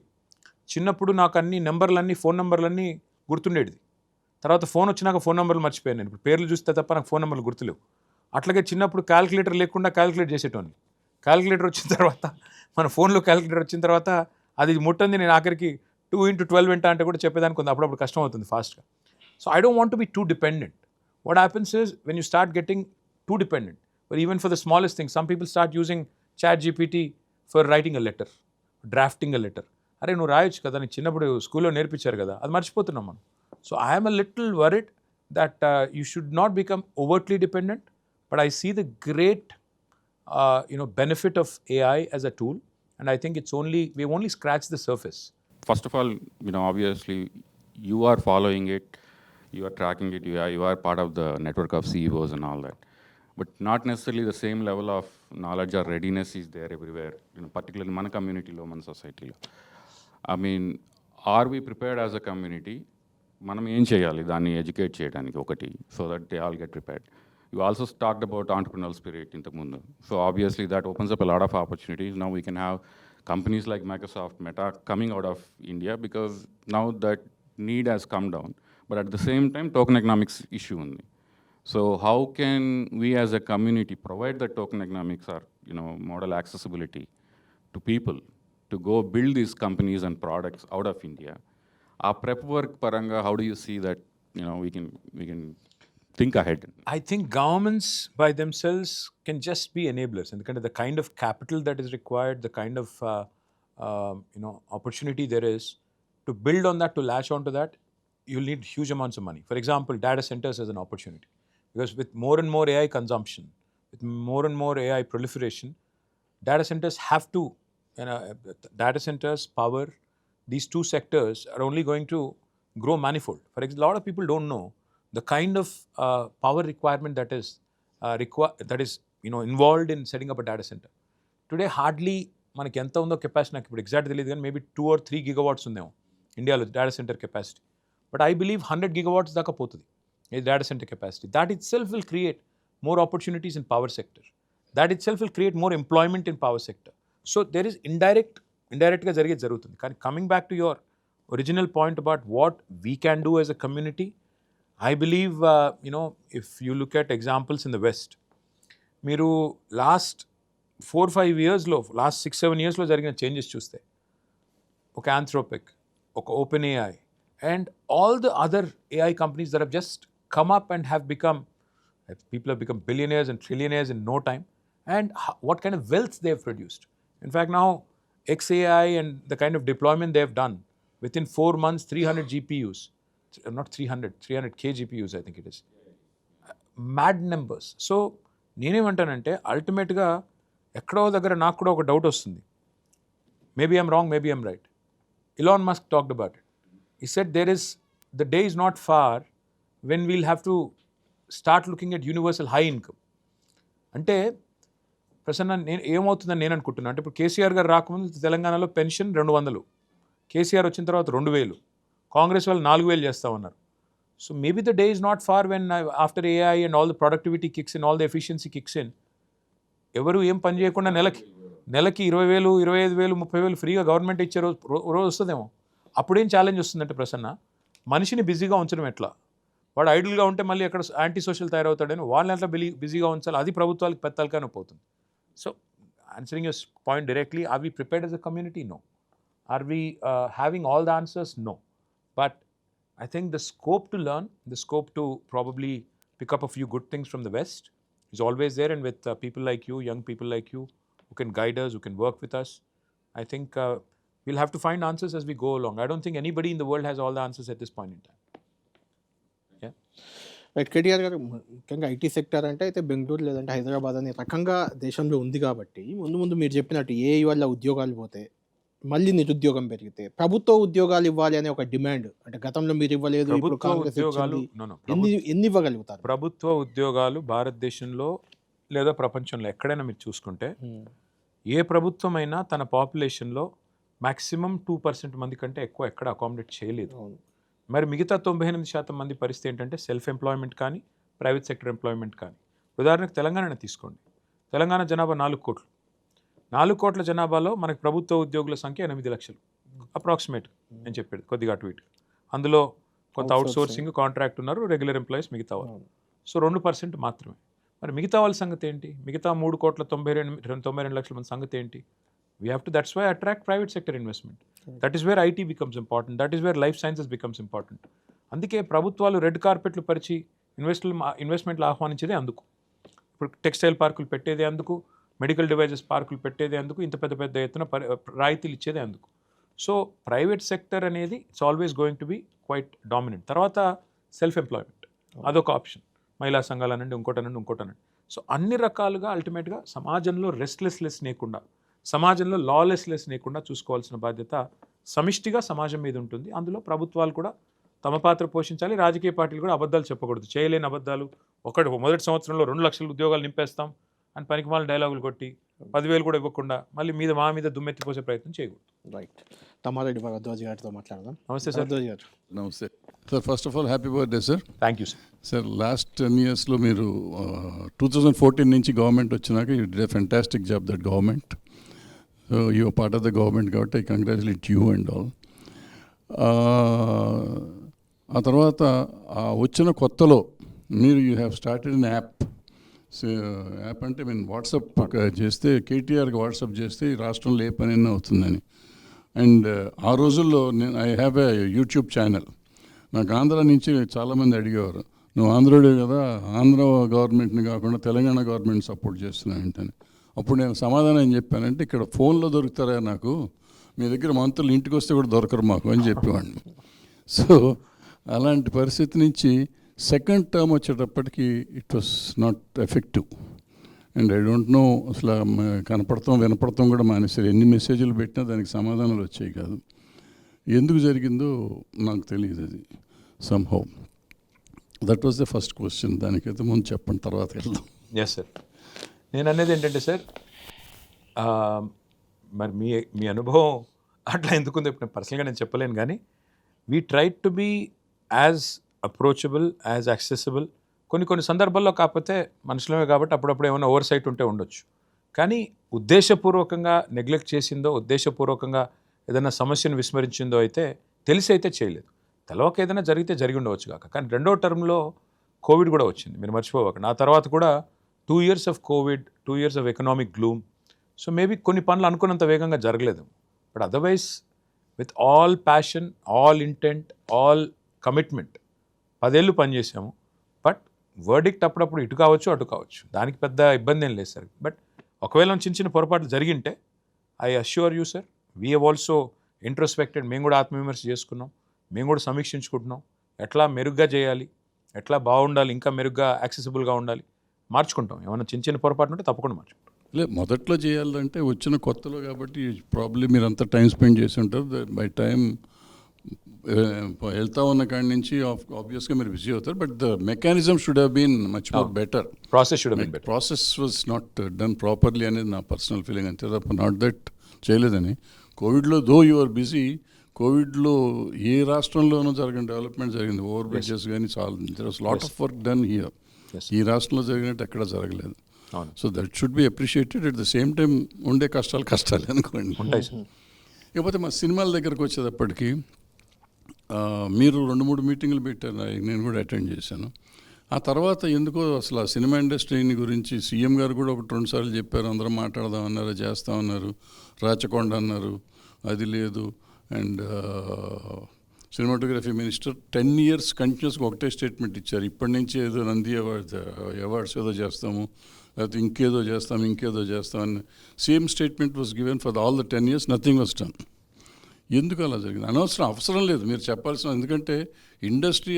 చిన్నప్పుడు నాకు అన్ని నెంబర్లన్నీ, phone నెంబర్లన్నీ గుర్తుండేది. తర్వాత ఫోన్ వచ్చినాక ఫోన్ నెంబర్లు మర్చిపోయాను. నేను ఇప్పుడు పేర్లు చూస్తే తప్ప నాకు ఫోన్ నెంబర్లు గుర్తులేవు. అట్లాగే చిన్నప్పుడు క్యాలిక్యులేటర్ లేకుండా క్యాలిక్యులేట్ చేసేటోని. క్యాలిక్యులేటర్ వచ్చిన తర్వాత, మన ఫోన్లో క్యాలిక్యులేటర్ వచ్చిన తర్వాత అది ముట్టంది, నేను ఆఖరికి 2 into 12 ఎంత అంటే కూడా చెప్పేదానికి కొంత అప్పుడప్పుడు కష్టం అవుతుంది ఫాస్ట్గా. So I don't want to be two dependent. What happens is when you start getting two dependent, but even for the smallest thing, some people start using ChatGPT for writing a letter, drafting a letter. అరే నువ్వు రాయొచ్చు కదా, నీకు చిన్నప్పుడు స్కూల్లో నేర్పించారు కదా, అది మర్చిపోతున్నాం మనం. So I'm a little worried that you should not become overtly dependent, but I see the great benefit of AI as a tool, and I think we've only scratched the surface. First of all, obviously you are following it, you are tracking it, you are part of the network of CEOs and all that, but not necessarily the same level of knowledge or readiness is there everywhere, particularly మన community-లో, మన society-లో. I mean, are we prepared as a community? మనం ఏం చేయాలి దాన్ని educate చేయడానికి ఒకటి, so that they all get prepared. You also talked about entrepreneurial spirit ఇంతకుముందు. So obviously that opens up a lot of opportunities. Now we can have companies like Microsoft, Meta coming out of India because now that need has come down. But at the same time, token economics issue ఉంది. So how can we as a community provide the token economics or model accessibility to people to go build these companies and products out of India? Our prep work paranga, how do you see that we can think ahead? I think governments by themselves can just be enablers, and the kind of capital that is required, the kind of opportunity there is to build on that, to latch onto that, you'll need huge amounts of money. For example, data centers as an opportunity, because with more and more AI consumption, with more and more AI proliferation, data centers have to, data centers, power, these two sectors are only going to grow manifold. For example, a lot of people don't know the kind of power requirement that is involved in setting up a data center. Today hardly మనకి ఎంత ఉందో capacity నాకు ఇప్పుడు exact తెలియదు, కానీ maybe 2 or 3 gigawatts ఉందేమో ఇండియాలో data centre capacity. But I believe 100 gigawatts దాకా పోతుంది ఈ data centre capacity. That it self will create more opportunities in power sector. That it self will create more employment in power sector. So there is ఇండైరెక్ట్గా జరుగుతుంది. కానీ coming back to your original point about what we can do as a community, I believe, if you look at examples in the West, మీరు last 4-5 yearsలో, last 6-7 yearsలో జరిగిన changes చూస్తే, ఒక Anthropic, ఒక OpenAI, and all the other AI companies that have just come up and people have become billionaires and trillionaires in no time, and what kind of wealth they have produced. In fact, now XAI and the kind of deployment they have done, within 4 months, 300 GPUs, not 300K GPUs, I think it is. Mad numbers. So నేనేమంటానంటే అల్టిమేట్గా ఎక్కడో దగ్గర నాకు కూడా ఒక doubt వస్తుంది. Maybe I'm wrong, maybe I'm right. Elon Musk talked about it. He said the day is not far when we'll have to start looking at universal high income. అంటే ప్రసన్న ఏమవుతుందని నేను అనుకుంటున్నాను అంటే, ఇప్పుడు కేసీఆర్ గారు రాకముందు తెలంగాణలో పెన్షన్ 200, కేసీఆర్ వచ్చిన తర్వాత 2000, కాంగ్రెస్ వాళ్ళు 4,000 చేస్తూ ఉన్నారు. So maybe the day is not far when after AI and all the productivity kicks in, all the efficiency kicks in, ఎవరు ఏం పని చేయకుండా నెలకి 20,000, 25,000, 30,000 ఫ్రీగా గవర్నమెంట్ ఇచ్చే రోజు వస్తుందేమో. అప్పుడేం ఛాలెంజ్ వస్తుందంటే ప్రసన్న, మనిషిని బిజీగా ఉంచడం ఎట్లా, వాడు ఐడిల్గా ఉంటే మళ్ళీ ఎక్కడ యాంటీ సోషల్ తయారవుతాడని వాళ్ళని ఎట్లా బిజీగా ఉంచాలి, అది ప్రభుత్వాలకు పెత్తలకానే పోతుంది. So answering your point directly, are we prepared as a community? No. Are we having all the answers? No. But I think the scope to learn, the scope to probably pick up a few good things from the West is always there, and with people like you, young people like you, who can guide us, who can work with us, I think we'll have to find answers as we go along. I don't think anybody in the world has all the answers at this point in time. Yeah. Right. KTR గారు, ముఖ్యంగా IT sector అంటే అయితే బెంగళూరు లేదంటే హైదరాబాద్ అనే రకంగా దేశంలో ఉంది కాబట్టి ముందు మీరు చెప్పినట్టు ఏఐ వల్ల ఉద్యోగాలు పోతే, మళ్ళీ నిరుద్యోగం పెరిగితే, ప్రభుత్వ ఉద్యోగాలు ఇవ్వాలి అనే ఒక డిమాండ్, అంటే గతంలో మీరు ఇవ్వలేదు, ఇప్పుడు కాంగ్రెస్ ఇచ్చింది, ఎన్ని ఇవ్వగలుగుతారు? ప్రభుత్వ ఉద్యోగాలు భారతదేశంలో లేదా ప్రపంచంలో ఎక్కడైనా మీరు చూసుకుంటే, ఏ ప్రభుత్వమైనా తన పాపులేషన్లో మ్యాక్సిమం 2% మంది కంటే ఎక్కువ ఎక్కడ అకామిడేట్ చేయలేదు. మరి మిగతా 98% మంది పరిస్థితి ఏంటంటే సెల్ఫ్ ఎంప్లాయ్మెంట్ కానీ, ప్రైవేట్ సెక్టర్ ఎంప్లాయ్మెంట్ కానీ. ఉదాహరణకు తెలంగాణ తీసుకోండి. తెలంగాణ జనాభా 4 కోట్లు. 4 కోట్ల జనాభాలో మనకి ప్రభుత్వ ఉద్యోగుల సంఖ్య 8 లక్షలు అప్రాక్సిమేట్ నేను చెప్పేది, కొద్దిగా అటు ఇటు. అందులో కొంత అవుట్ సోర్సింగ్, కాంట్రాక్ట్ ఉన్నారు, రెగ్యులర్ ఎంప్లాయీస్ మిగతా వాళ్ళు. సో 2% మాత్రమే. మరి మిగతా వాళ్ళ సంగతి ఏంటి? మిగతా 3,92 లక్షల మంది సంగతి ఏంటి? We have to, that's why attract private sector investment. That is where IT becomes important, that is where life sciences becomes important. అందుకే ప్రభుత్వాలు రెడ్ కార్పెట్లు పరిచి ఇన్వెస్ట్మెంట్లు ఆహ్వానించేదే అందుకు. ఇప్పుడు టెక్స్టైల్ పార్కులు పెట్టేదే అందుకు, మెడికల్ డివైజెస్ పార్కులు పెట్టేదే అందుకు, ఇంత పెద్ద ఎత్తున రాయితీలు ఇచ్చేదే అందుకు. సో ప్రైవేట్ సెక్టర్ అనేది it's always going to be quite dominant. తర్వాత సెల్ఫ్ ఎంప్లాయ్మెంట్ అదొక ఆప్షన్, మహిళా సంఘాలనండి, ఇంకోటనండి. సో అన్ని రకాలుగా అల్టిమేట్గా సమాజంలో రెస్ట్లెస్నెస్ లేకుండా, సమాజంలో లాలెస్నెస్ లేకుండా చూసుకోవాల్సిన బాధ్యత సమిష్టిగా సమాజం మీద ఉంటుంది. అందులో ప్రభుత్వాలు కూడా తమ పాత్ర పోషించాలి. రాజకీయ పార్టీలు కూడా అబద్ధాలు చెప్పకూడదు, చేయలేని అబద్ధాలు. మొదటి సంవత్సరంలో 2 లక్షల ఉద్యోగాలు నింపేస్తాం అని పనికిమాల డైలాగులు కొట్టి 10,000 కూడా ఇవ్వకుండా మళ్ళీ మా మీద దుమ్మెత్తిపోసే ప్రయత్నం చేయకూడదు. రైట్. తమ్మారెడ్డి భరద్వాజ్ గారితో మాట్లాడదాం. నమస్తే సార్. భరద్వాజ్ గారు. నమస్తే sir. First of all happy birthday sir. Thank you sir. Sir, last 10 yearsలో మీరు 2014 నుంచి గవర్నమెంట్ వచ్చినాక you did a fantastic job that government. So you are part of the government కాబట్టి I congratulate you and all. ఆ తర్వాత వచ్చిన కొత్తలో మీరు you have started an app. App అంటే మీన్ వాట్సాప్ చేస్తే, కేటీఆర్కి వాట్సాప్ చేస్తే ఈ రాష్ట్రంలో ఏ పనైనా అవుతుందని. అండ్ ఆ రోజుల్లో I have a YouTube channel. నాకు ఆంధ్ర నుంచి చాలామంది అడిగేవారు, నువ్వు ఆంధ్రుడే కదా, ఆంధ్ర గవర్నమెంట్ని కాకుండా తెలంగాణ గవర్నమెంట్ సపోర్ట్ చేస్తున్నావు ఏంటని. అప్పుడు నేను సమాధానం ఏం చెప్పానంటే, ఇక్కడ ఫోన్లో దొరుకుతారా నాకు, మీ దగ్గర మంత్రులు ఇంటికి వస్తే కూడా దొరకరు మాకు అని చెప్పేవాడిని. సో అలాంటి పరిస్థితి నుంచి సెకండ్ టర్మ్ వచ్చేటప్పటికి it was not effective. And I don't know, అసలు వినపడతాం కూడా మానేసారు. ఎన్ని మెసేజ్లు పెట్టినా దానికి సమాధానాలు వచ్చాయి కాదు. ఎందుకు జరిగిందో నాకు తెలియదు. అది somehow that was the first question. దానికైతే ముందు చెప్పండి, తర్వాత వెళ్దాం. Yes sir. నేను అనేది ఏంటంటే సార్, మరి మీ అనుభవం అట్లా ఎందుకుందో ఇప్పుడు పర్సనల్గా నేను చెప్పలేను, కానీ we try to be as approachable, as accessible. కొన్ని సందర్భాల్లో కాకపోతే మనుషులమే కాబట్టి అప్పుడప్పుడు ఏమైనా ఓవర్ సైట్ ఉంటే ఉండొచ్చు. కానీ ఉద్దేశపూర్వకంగా నెగ్లెక్ట్ చేసిందో, ఉద్దేశపూర్వకంగా ఏదైనా సమస్యను విస్మరించిందో అయితే తెలిసి అయితే చేయలేదు. తెలవక ఏదైనా జరిగితే జరిగి ఉండవచ్చు కాక. కానీ 2వ టర్మ్లో కోవిడ్ కూడా వచ్చింది, మీరు మర్చిపోవకండి. ఆ తర్వాత కూడా 2 years of Covid, 2 years of economic gloom. So maybe కొన్ని పనులు అనుకున్నంత వేగంగా జరగలేదు. But otherwise with all passion, all intent, all commitment 10 ఏళ్ళు పనిచేసాము. బట్ వర్డిక్ట్ అప్పుడప్పుడు ఇటు కావచ్చు, అటు కావచ్చు, దానికి పెద్ద ఇబ్బంది ఏం లేదు సార్. బట్ ఒకవేళ చిన్న పొరపాట్లు జరిగింటే I assure you sir, we have also introspected. మేము కూడా ఆత్మవిమర్శ చేసుకున్నాం, మేము కూడా సమీక్షించుకుంటున్నాం. ఎట్లా మెరుగ్గా చేయాలి, ఎట్లా బాగుండాలి, ఇంకా మెరుగ్గా యాక్సెసిబుల్గా ఉండాలి, మార్చుకుంటాం. ఏమైనా చిన్న పొరపాటు ఉంటే తప్పకుండా మార్చుకుంటాం. లేదు, మొదట్లో చేయాలంటే వచ్చిన కొత్తలో కాబట్టి ప్రాబ్లీ మీరు అంతా టైం స్పెండ్ చేసి ఉంటారు. బై టైం వెళ్తా ఉన్న కాడి నుంచి ఆబ్వియస్గా మీరు బిజీ అవుతారు. But the mechanism should have been much more better. Process was not done properly అనేది నా పర్సనల్ ఫీలింగ్ అంతే తప్ప నాట్ దట్ చేయలేదని. కోవిడ్లో దో యు ఆర్ బిజీ, కోవిడ్లో ఏ రాష్ట్రంలోనూ జరగని డెవలప్మెంట్ జరిగింది. ఓవర్ బ్రిడ్జెస్ కానీ చాలా there was lot of work done here. ఈ రాష్ట్రంలో జరిగినట్టు ఎక్కడ జరగలేదు. So that should be appreciated. At the same time ఉండే కష్టాలు అనుకోండి. ఇకపోతే మా సినిమాల దగ్గరకు వచ్చేటప్పటికి మీరు 2-3 మీటింగులు పెట్టారు, నేను కూడా అటెండ్ చేశాను. ఆ తర్వాత ఎందుకో అసలు ఆ సినిమా ఇండస్ట్రీని గురించి సీఎం గారు కూడా 1-2 సార్లు చెప్పారు. అందరం మాట్లాడదామన్నారు, చేస్తామన్నారు. రాచకొండ అన్నారు, అది లేదు. అండ్ సినిమాటోగ్రఫీ మినిస్టర్ 10 years కంటిన్యూస్గా ఒకటే స్టేట్మెంట్ ఇచ్చారు, ఇప్పటి నుంచి ఏదో నంది అవార్డ్స్ ఏదో చేస్తాము, లేకపోతే ఇంకేదో చేస్తామని same statement was given for all the 10 years. Nothing was done. ఎందుకు అలా జరిగింది? అవసరం లేదు మీరు చెప్పాల్సిన, ఎందుకంటే ఇండస్ట్రీ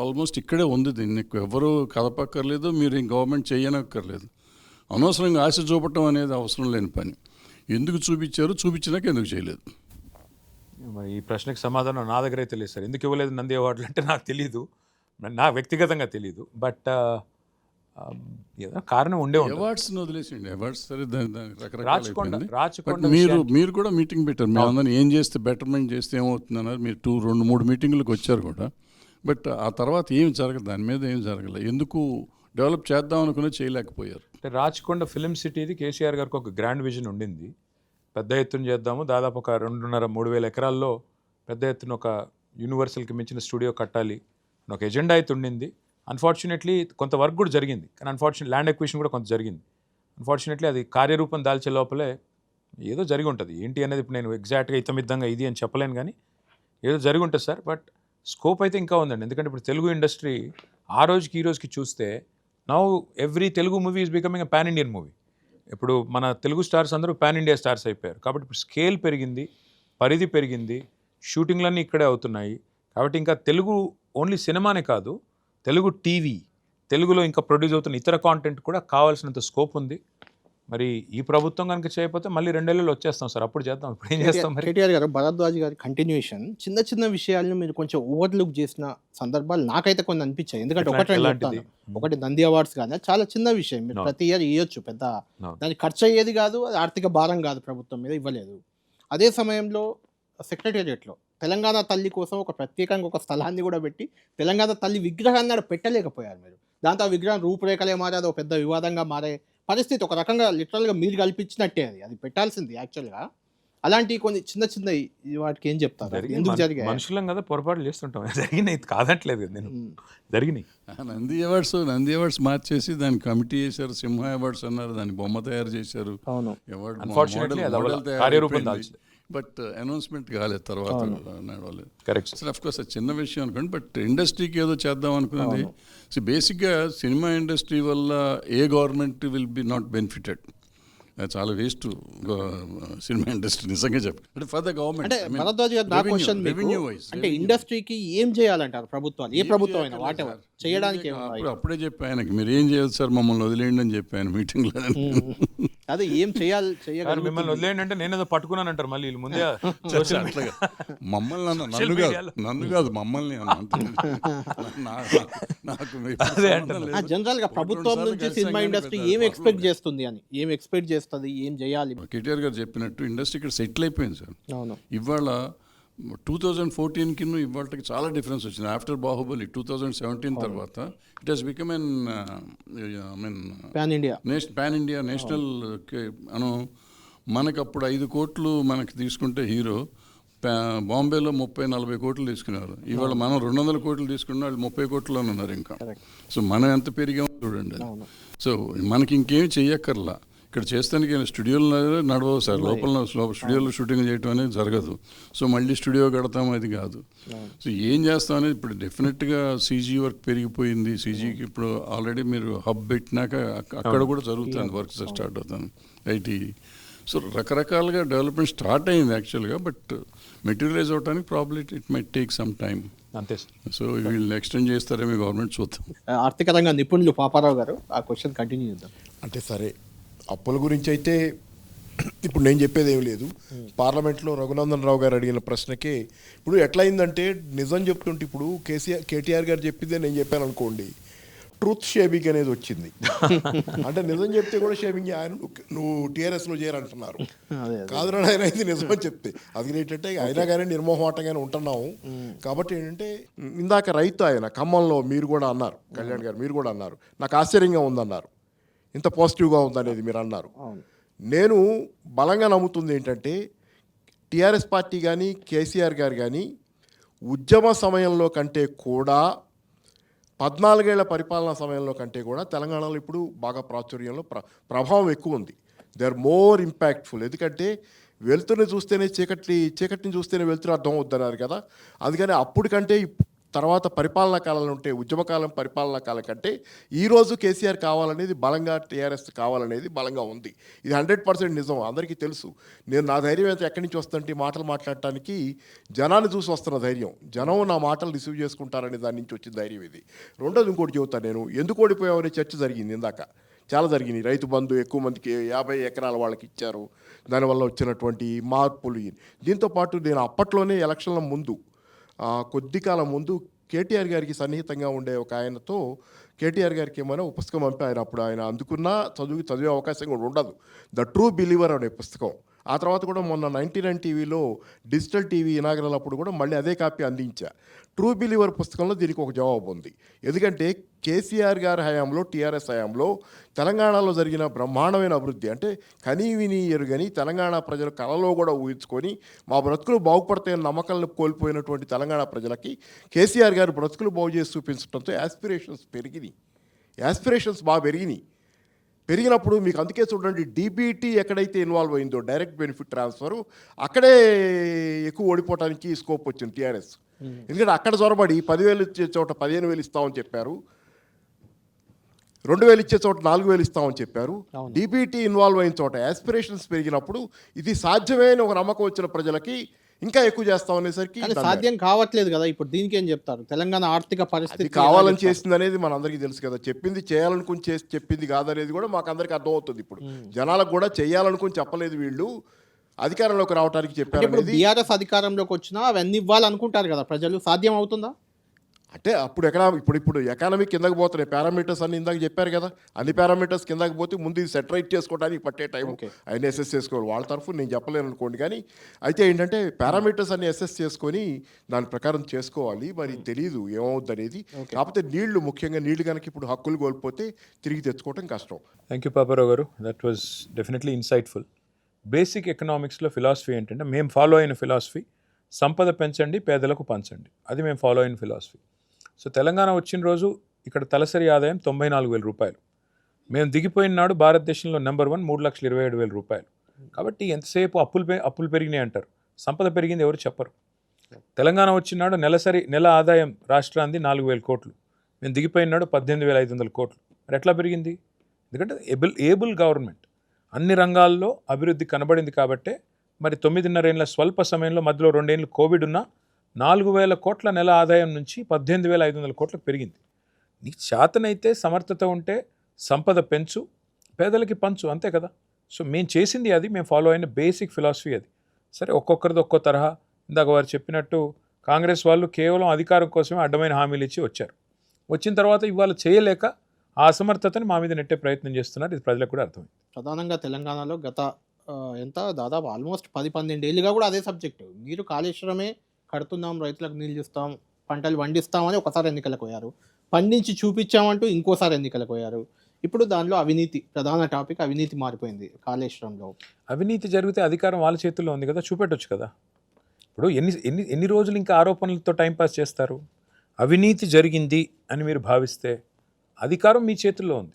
ఆల్మోస్ట్ ఇక్కడే ఉంది. దీన్ని ఎవరు కదపక్కర్లేదు, మీరు గవర్నమెంట్ చేయనక్కర్లేదు. అనవసరంగా ఆశ చూపటం అనేది అవసరం లేని పని. ఎందుకు చూపించారు, చూపించినాక ఎందుకు చేయలేదు? మరి ఈ ప్రశ్నకు సమాధానం నా దగ్గర అయితే లేదు సార్. ఎందుకు ఇవ్వలేదు నంది అవార్డులు అంటే నాకు తెలీదు, నా వ్యక్తిగతంగా తెలీదు. బట్ ఏదో కారణం ఉండే ఉంటుంది. అవార్డ్స్ని వదిలేసిండి, అవార్డ్స్ సరే రాచకొండ మీరు కూడా మీటింగ్ పెట్టారు. మేమందరం ఏం చేస్తే బెటర్మెంట్ చేస్తే ఏమవుతుంది అన్నారు. మీరు 2-3 మీటింగ్లకు వచ్చారు కూడా. బట్ ఆ తర్వాత ఏమి జరగదు, దాని మీద ఏం జరగలేదు. ఎందుకు డెవలప్ చేద్దాం అనుకునే చేయలేకపోయారు. అంటే రాచకొండ ఫిల్మ్ సిటీది కేసీఆర్ గారికి ఒక గ్రాండ్ విజన్ ఉండింది. పెద్ద ఎత్తున చేద్దాము, దాదాపు ఒక 2.5-3 వేల ఎకరాల్లో పెద్ద ఎత్తున ఒక యూనివర్సల్కి మించిన స్టూడియో కట్టాలి అని ఒక ఎజెండా అయితే ఉండింది. అన్ఫార్చునేట్లీ కొంత వర్క్ కూడా జరిగింది, కానీ ల్యాండ్ ఎక్విజిషన్ కూడా కొంత జరిగింది. అన్ఫార్చునేట్లీ అది కార్యరూపం దాల్చే లోపలే ఏదో జరిగి ఉంటుంది. ఏంటి అనేది ఇప్పుడు నేను ఎగ్జాక్ట్గా ఇతమిద్దంగా ఇది అని చెప్పలేను, కానీ ఏదో జరిగి ఉంటుంది సార్. బట్ స్కోప్ అయితే ఇంకా ఉందండి. ఎందుకంటే ఇప్పుడు తెలుగు ఇండస్ట్రీ ఆ రోజుకి ఈ రోజుకి చూస్తే now every Telugu movie is becoming a pan Indian movie. ఇప్పుడు మన తెలుగు స్టార్స్ అందరూ పాన్ ఇండియా స్టార్స్ అయిపోయారు. కాబట్టి ఇప్పుడు స్కేల్ పెరిగింది, పరిధి పెరిగింది, షూటింగ్లన్నీ ఇక్కడే అవుతున్నాయి. కాబట్టి ఇంకా తెలుగు ఓన్లీ సినిమానే కాదు, తెలుగు టీవీ, తెలుగులో ఇంకా ప్రొడ్యూస్ అవుతున్న ఇతర కాంటెంట్ కూడా కావాల్సినంత స్కోప్ ఉంది. మరి ఈ ప్రభుత్వం కనుక చేయకపోతే మళ్ళీ 2 ఏళ్ళలో వచ్చేస్తాం సార్, అప్పుడు చేద్దాం. ఇప్పుడు ఏం చేస్తాం? కేటీఆర్ గారు, భరద్వాజ్ గారి కంటిన్యూషన్ చిన్న విషయాలను మీరు కొంచెం ఓవర్లుక్ చేసిన సందర్భాలు నాకైతే కొన్ని అనిపించాయి. ఎందుకంటే ఒకటి నంది అవార్డ్స్ కానీ చాలా చిన్న విషయం, మీరు ప్రతి ఇయర్ ఇవ్వచ్చు, పెద్ద దానికి ఖర్చు అయ్యేది కాదు, అది ఆర్థిక భారం కాదు, ప్రభుత్వం మీద ఇవ్వలేదు. అదే సమయంలో సెక్రటేరియట్లో తెలంగాణ తల్లి కోసం ఒక ప్రత్యేకంగా ఒక స్థలాన్ని కూడా పెట్టి తెలంగాణ తల్లి విగ్రహాన్ని అక్కడ పెట్టలేకపోయారు మీరు. దాంతో ఆ విగ్రహం రూపురేఖలే మారే, అది ఒక పెద్ద వివాదంగా మారే పరిస్థితి. ఒక రకంగా లిటరల్గా మీరు కల్పించినట్టే, అది పెట్టాల్సింది యాక్చువల్గా. అలాంటి కొన్ని చిన్న వాటికి ఏం చెప్తారు, ఎందుకు జరిగాయి? మనుషులం కదా, పొరపాటు చేస్తుంటాం, జరిగినాయి, కాదట్లేదు కదా నేను, జరిగినాయి. నంది అవార్డ్స్ మార్చేసి దానికి కమిటీ చేశారు, సింహ అవార్డ్స్ అన్నారు, దాని బొమ్మ తయారు చేశారు. బట్ అనౌన్స్మెంట్ కాలేదు, తర్వాత నడవలేదు. కరెక్ట్ సార్, అఫ్ కోర్స్ అది చిన్న విషయం అనుకోండి. బట్ ఇండస్ట్రీకి ఏదో చేద్దాం అనుకున్నది. సో బేసిక్గా సినిమా ఇండస్ట్రీ వల్ల ఏ government will be not benefited. చాలా వేస్ట్ సినిమా ఇండస్ట్రీ నిజంగా చెప్పండి. అంటే for the government revenue wise అంటే ఇండస్ట్రీకి ఏం చేయాలంటారు ప్రభుత్వాలు, ఏ ప్రభుత్వం అయినా వాట్ ఎవర్ చేయడానికి? అప్పుడే చెప్పి ఆయనకి మీరు ఏం చేయదు సార్, మమ్మల్ని వదిలేయండి అని చెప్పి ఆయన మీటింగ్లో. అదే ఏం చేయాలి, మిమ్మల్ని వదిలేయండి అంటే నేను ఏదో పట్టుకున్నాను అంటారు మళ్ళీ ముందే. మమ్మల్ని నన్ను కాదు మమ్మల్ని జనరల్ గా ప్రభుత్వం నుంచి సినిమా ఇండస్ట్రీ ఏం ఎక్స్పెక్ట్ చేస్తుంది అని, ఏం ఎక్స్పెక్ట్ చేస్తుంది, ఏం చేయాలి? కేటీఆర్ గారు చెప్పినట్టు ఇండస్ట్రీ ఇక్కడ సెటిల్ అయిపోయింది సార్. ఇవాళ 2014కి ఇవాళకి చాలా డిఫరెన్స్ వచ్చింది. ఆఫ్టర్ బాహుబలి 2017 తర్వాత it has become an pan India national అను. మనకు అప్పుడు 5 కోట్లు మనకి తీసుకుంటే హీరో, బాంబేలో 30-40 కోట్లు తీసుకున్నారు. ఇవాళ మనం 200 కోట్లు తీసుకున్న వాళ్ళు 30 కోట్లోనే ఉన్నారు ఇంకా. సో మనం ఎంత పెరిగామో చూడండి. సో మనకి ఇంకేం చెయ్యక్కర్లా. ఇక్కడ చేస్తానికి స్టూడియోలో నడవవు సార్, లోపల స్టూడియోలో షూటింగ్ చేయడం అనేది జరగదు. సో మళ్ళీ స్టూడియో కడతాం, అది కాదు. సో ఏం చేస్తాం అనేది ఇప్పుడు డెఫినెట్గా సీజీ వర్క్ పెరిగిపోయింది. సీజీకి ఇప్పుడు ఆల్రెడీ మీరు హబ్ పెట్టినాక అక్కడ కూడా జరుగుతుంది, వర్క్స్ స్టార్ట్ అవుతాను ఐటీ. సో రకరకాలుగా డెవలప్మెంట్ స్టార్ట్ అయింది యాక్చువల్గా. బట్ మెటీరియలైజ్ అవడానికి probably it might take some time. అంతే. సో వీళ్ళు ఎక్స్టెండ్ చేస్తారేమో గవర్నమెంట్, చూద్దాం. ఆర్థిక రంగ నిపుణులు పాపారావు గారు ఆ క్వశ్చన్ కంటిన్యూ చేద్దాం. అంటే సరే, అప్పుల గురించి అయితే ఇప్పుడు నేను చెప్పేది ఏం లేదు. పార్లమెంట్లో రఘునందన్ రావు గారు అడిగిన ప్రశ్నకే ఇప్పుడు ఎట్లయిందంటే, నిజం చెప్తుంటే ఇప్పుడు కేటీఆర్ గారు చెప్పిందే నేను చెప్పాను అనుకోండి, ట్రూత్ షేమింగ్ అనేది వచ్చింది. అంటే నిజం చెప్తే కూడా షేమింగ్, ఆయన నువ్వు టీఆర్ఎస్లో చేరంటున్నారు. కాదు ఆయన ఇది నిజం అని చెప్తే అది ఏంటంటే అయినా కానీ నిర్మోహమాటంగానే ఉంటున్నాము. కాబట్టి ఏంటంటే ఇందాక రైతు ఆయన ఖమ్మంలో మీరు కూడా అన్నారు, కళ్యాణ్ గారు మీరు కూడా అన్నారు, నాకు ఆశ్చర్యంగా ఉందన్నారు, ఇంత పాజిటివ్గా ఉందనేది మీరు అన్నారు. నేను బలంగా నమ్ముతుంది ఏంటంటే టీఆర్ఎస్ పార్టీ కానీ కేసీఆర్ గారు కానీ ఉద్యమ సమయంలో కంటే కూడా 14 ఏళ్ల పరిపాలనా సమయంలో కంటే కూడా తెలంగాణలో ఇప్పుడు బాగా ప్రాచుర్యంలో ప్రభావం ఎక్కువ ఉంది. They are more impactful. ఎందుకంటే వెలుతురుని చూస్తేనే చీకటిని చూస్తేనే వెలుతురు అర్థం అవుతున్నారు కదా. అందుకని అప్పటికంటే తర్వాత పరిపాలనా కాలంలో ఉంటే ఉద్యమకాలం పరిపాలనా కాలం కంటే ఈరోజు కేసీఆర్ కావాలనేది బలంగా, టీఆర్ఎస్ కావాలనేది బలంగా ఉంది. ఇది 100% నిజం, అందరికీ తెలుసు. నేను నా ధైర్యం అయితే ఎక్కడి నుంచి వస్తుంటే మాటలు మాట్లాడటానికి జనాన్ని చూసి వస్తున్న ధైర్యం, జనం నా మాటలు రిసీవ్ చేసుకుంటారనే దాని నుంచి వచ్చిన ధైర్యం ఇది. రెండోది ఇంకోటి చెబుతాను, నేను ఎందుకు ఓడిపోయామనే చర్చ జరిగింది ఇందాక, చాలా జరిగింది. రైతు బంధు ఎక్కువ మందికి 50 ఎకరాల వాళ్ళకి ఇచ్చారు, దానివల్ల వచ్చినటువంటి మార్పులు. దీంతోపాటు నేను అప్పట్లోనే ఎలక్షన్ల ముందు కొద్ది కాలం ముందు కేటీఆర్ గారికి సన్నిహితంగా ఉండే ఒక ఆయనతో కేటీఆర్ గారికి ఏమైనా ఒక పుస్తకం పంపి ఆయన అప్పుడు ఆయన అందుకున్నా చదివే అవకాశం కూడా ఉండదు, ద ట్రూ బిలీవర్ అనే పుస్తకం. ఆ తర్వాత కూడా మొన్న 99 టీవీలో డిజిటల్ టీవీ ఇనాగరల్ అప్పుడు కూడా మళ్ళీ అదే కాపీ అందించా. ట్రూ బిలీవర్ పుస్తకంలో దీనికి ఒక జవాబు ఉంది. ఎందుకంటే కేసీఆర్ గారి హయాంలో, టీఆర్ఎస్ హయాంలో తెలంగాణలో జరిగిన బ్రహ్మాండమైన అభివృద్ధి, అంటే కనీవిని ఎరుగని తెలంగాణ ప్రజలు కలలో కూడా ఊహించుకొని మా బ్రతుకులు బాగుపడతాయని నమ్మకాలను కోల్పోయినటువంటి తెలంగాణ ప్రజలకి కేసీఆర్ గారు బ్రతుకులు బాగు చేసి చూపించడంతో యాస్పిరేషన్స్ బాగా పెరిగినప్పుడు మీకు అందుకే చూడండి డీబీటీ ఎక్కడైతే ఇన్వాల్వ్ అయిందో డైరెక్ట్ బెనిఫిట్ ట్రాన్స్ఫర్, అక్కడే ఎక్కువ ఓడిపోవడానికి స్కోప్ వచ్చింది టీఆర్ఎస్. ఎందుకంటే అక్కడ చొరబడి 10,000 ఇచ్చే చోట 15,000 ఇస్తామని చెప్పారు, 2,000 ఇచ్చే చోట 4,000 ఇస్తామని చెప్పారు. డీబీటీ ఇన్వాల్వ్ అయిన చోట యాస్పిరేషన్స్ పెరిగినప్పుడు ఇది సాధ్యమే అని ఒక నమ్మకం వచ్చిన ప్రజలకి ఇంకా ఎక్కువ చేస్తాం అనేసరికి సాధ్యం కావట్లేదు కదా. ఇప్పుడు దీనికి ఏం చెప్తారు? తెలంగాణ ఆర్థిక పరిస్థితి కావాలని చేసింది అనేది మనందరికీ తెలుసు కదా. చెప్పింది చేయాలనుకుని చెప్పింది కాదనేది కూడా మాకు అందరికీ అర్థమవుతుంది. ఇప్పుడు జనాలకు కూడా చేయాలనుకుని చెప్పలేదు, వీళ్ళు అధికారంలోకి రావడానికి చెప్పారు. ఇప్పుడు బీఆర్ఎస్ అధికారంలోకి వచ్చినా అవన్నీ ఇవ్వాలనుకుంటారు కదా ప్రజలు, సాధ్యం అవుతుందా? అంటే అప్పుడు ఇప్పుడు ఎకానమీ కిందకి పోతున్నాయి, పారామీటర్స్ అన్ని ఇందాక చెప్పారు కదా, అన్ని పారామీటర్స్ కిందకి పోతే ముందు ఇది సెటరైట్ చేసుకోవడానికి పట్టే టైం ఆయన అసెస్ చేసుకోవాలి. వాళ్ళ తరఫు నేను చెప్పలేను అనుకోండి, కానీ అయితే ఏంటంటే పారామీటర్స్ అన్ని అసెస్ చేసుకొని దాని ప్రకారం చేసుకోవాలి. మరి తెలియదు ఏమవుద్ది అనేది. కాకపోతే ముఖ్యంగా నీళ్లు కనుక ఇప్పుడు హక్కులు కోల్పోతే తిరిగి తెచ్చుకోవడం కష్టం. థ్యాంక్ యూ పాపారావు గారు, that was definitely insightful. Basic ఎకనామిక్స్లో ఫిలాసఫీ ఏంటంటే మేము ఫాలో అయిన ఫిలాసఫీ సంపద పెంచండి, పేదలకు పంచండి, అది మేము ఫాలో అయిన ఫిలాసఫీ. సో తెలంగాణ వచ్చిన రోజు ఇక్కడ తలసరి ఆదాయం 94,000 రూపాయలు. మేము దిగిపోయిన నాడు భారతదేశంలో నెంబర్ 1 3,27,000 రూపాయలు. కాబట్టి ఎంతసేపు అప్పులు పెరిగినాయి అంటారు, సంపద పెరిగింది ఎవరు చెప్పరు. తెలంగాణ వచ్చిన నాడు నెల ఆదాయం రాష్ట్రానికి 4,000 కోట్లు, మేము దిగిపోయిన నాడు 18,500 కోట్లు. మరి ఎట్లా పెరిగింది? ఎందుకంటే ఏబుల్ గవర్నమెంట్, అన్ని రంగాల్లో అభివృద్ధి కనబడింది. కాబట్టే మరి 9.5 ఏళ్ళ స్వల్ప సమయంలో మధ్యలో 2 ఏళ్ళు కోవిడ్ ఉన్న 4,000 కోట్ల నెల ఆదాయం నుంచి 18,500 కోట్లకు పెరిగింది. నీకు శాతనైతే సమర్థత ఉంటే సంపద పెంచు, పేదలకి పంచు, అంతే కదా. సో మేము చేసింది అది, మేము ఫాలో అయిన బేసిక్ ఫిలాసఫీ అది. సరే ఒక్కొక్కరిది ఒక్కో తరహా. ఇందాక వారు చెప్పినట్టు కాంగ్రెస్ వాళ్ళు కేవలం అధికారం కోసమే అడ్డమైన హామీలు ఇచ్చి వచ్చారు. వచ్చిన తర్వాత ఇవాళ చేయలేక ఆ అసమర్థతని మా మీద నెట్టే ప్రయత్నం చేస్తున్నారు. ఇది ప్రజలకు కూడా అర్థమైంది. ప్రధానంగా తెలంగాణలో గత దాదాపు ఆల్మోస్ట్ 10-12 ఏళ్ళుగా కూడా అదే సబ్జెక్టు. మీరు కాళేశ్వరమే కడుతున్నాం, రైతులకు నీళ్ళు ఇస్తాం, పంటలు పండిస్తామని ఒకసారి ఎన్నికలకు పోయారు, పండించి చూపించామంటూ ఇంకోసారి ఎన్నికలకు పోయారు. ఇప్పుడు దానిలో అవినీతి ప్రధాన టాపిక్, అవినీతి మారిపోయింది కాళేశ్వరంలో. అవినీతి జరిగితే అధికారం వాళ్ళ చేతుల్లో ఉంది కదా, చూపెట్టొచ్చు కదా. ఇప్పుడు ఎన్ని రోజులు ఇంకా ఆరోపణలతో టైంపాస్ చేస్తారు? అవినీతి జరిగింది అని మీరు భావిస్తే అధికారం మీ చేతుల్లో ఉంది,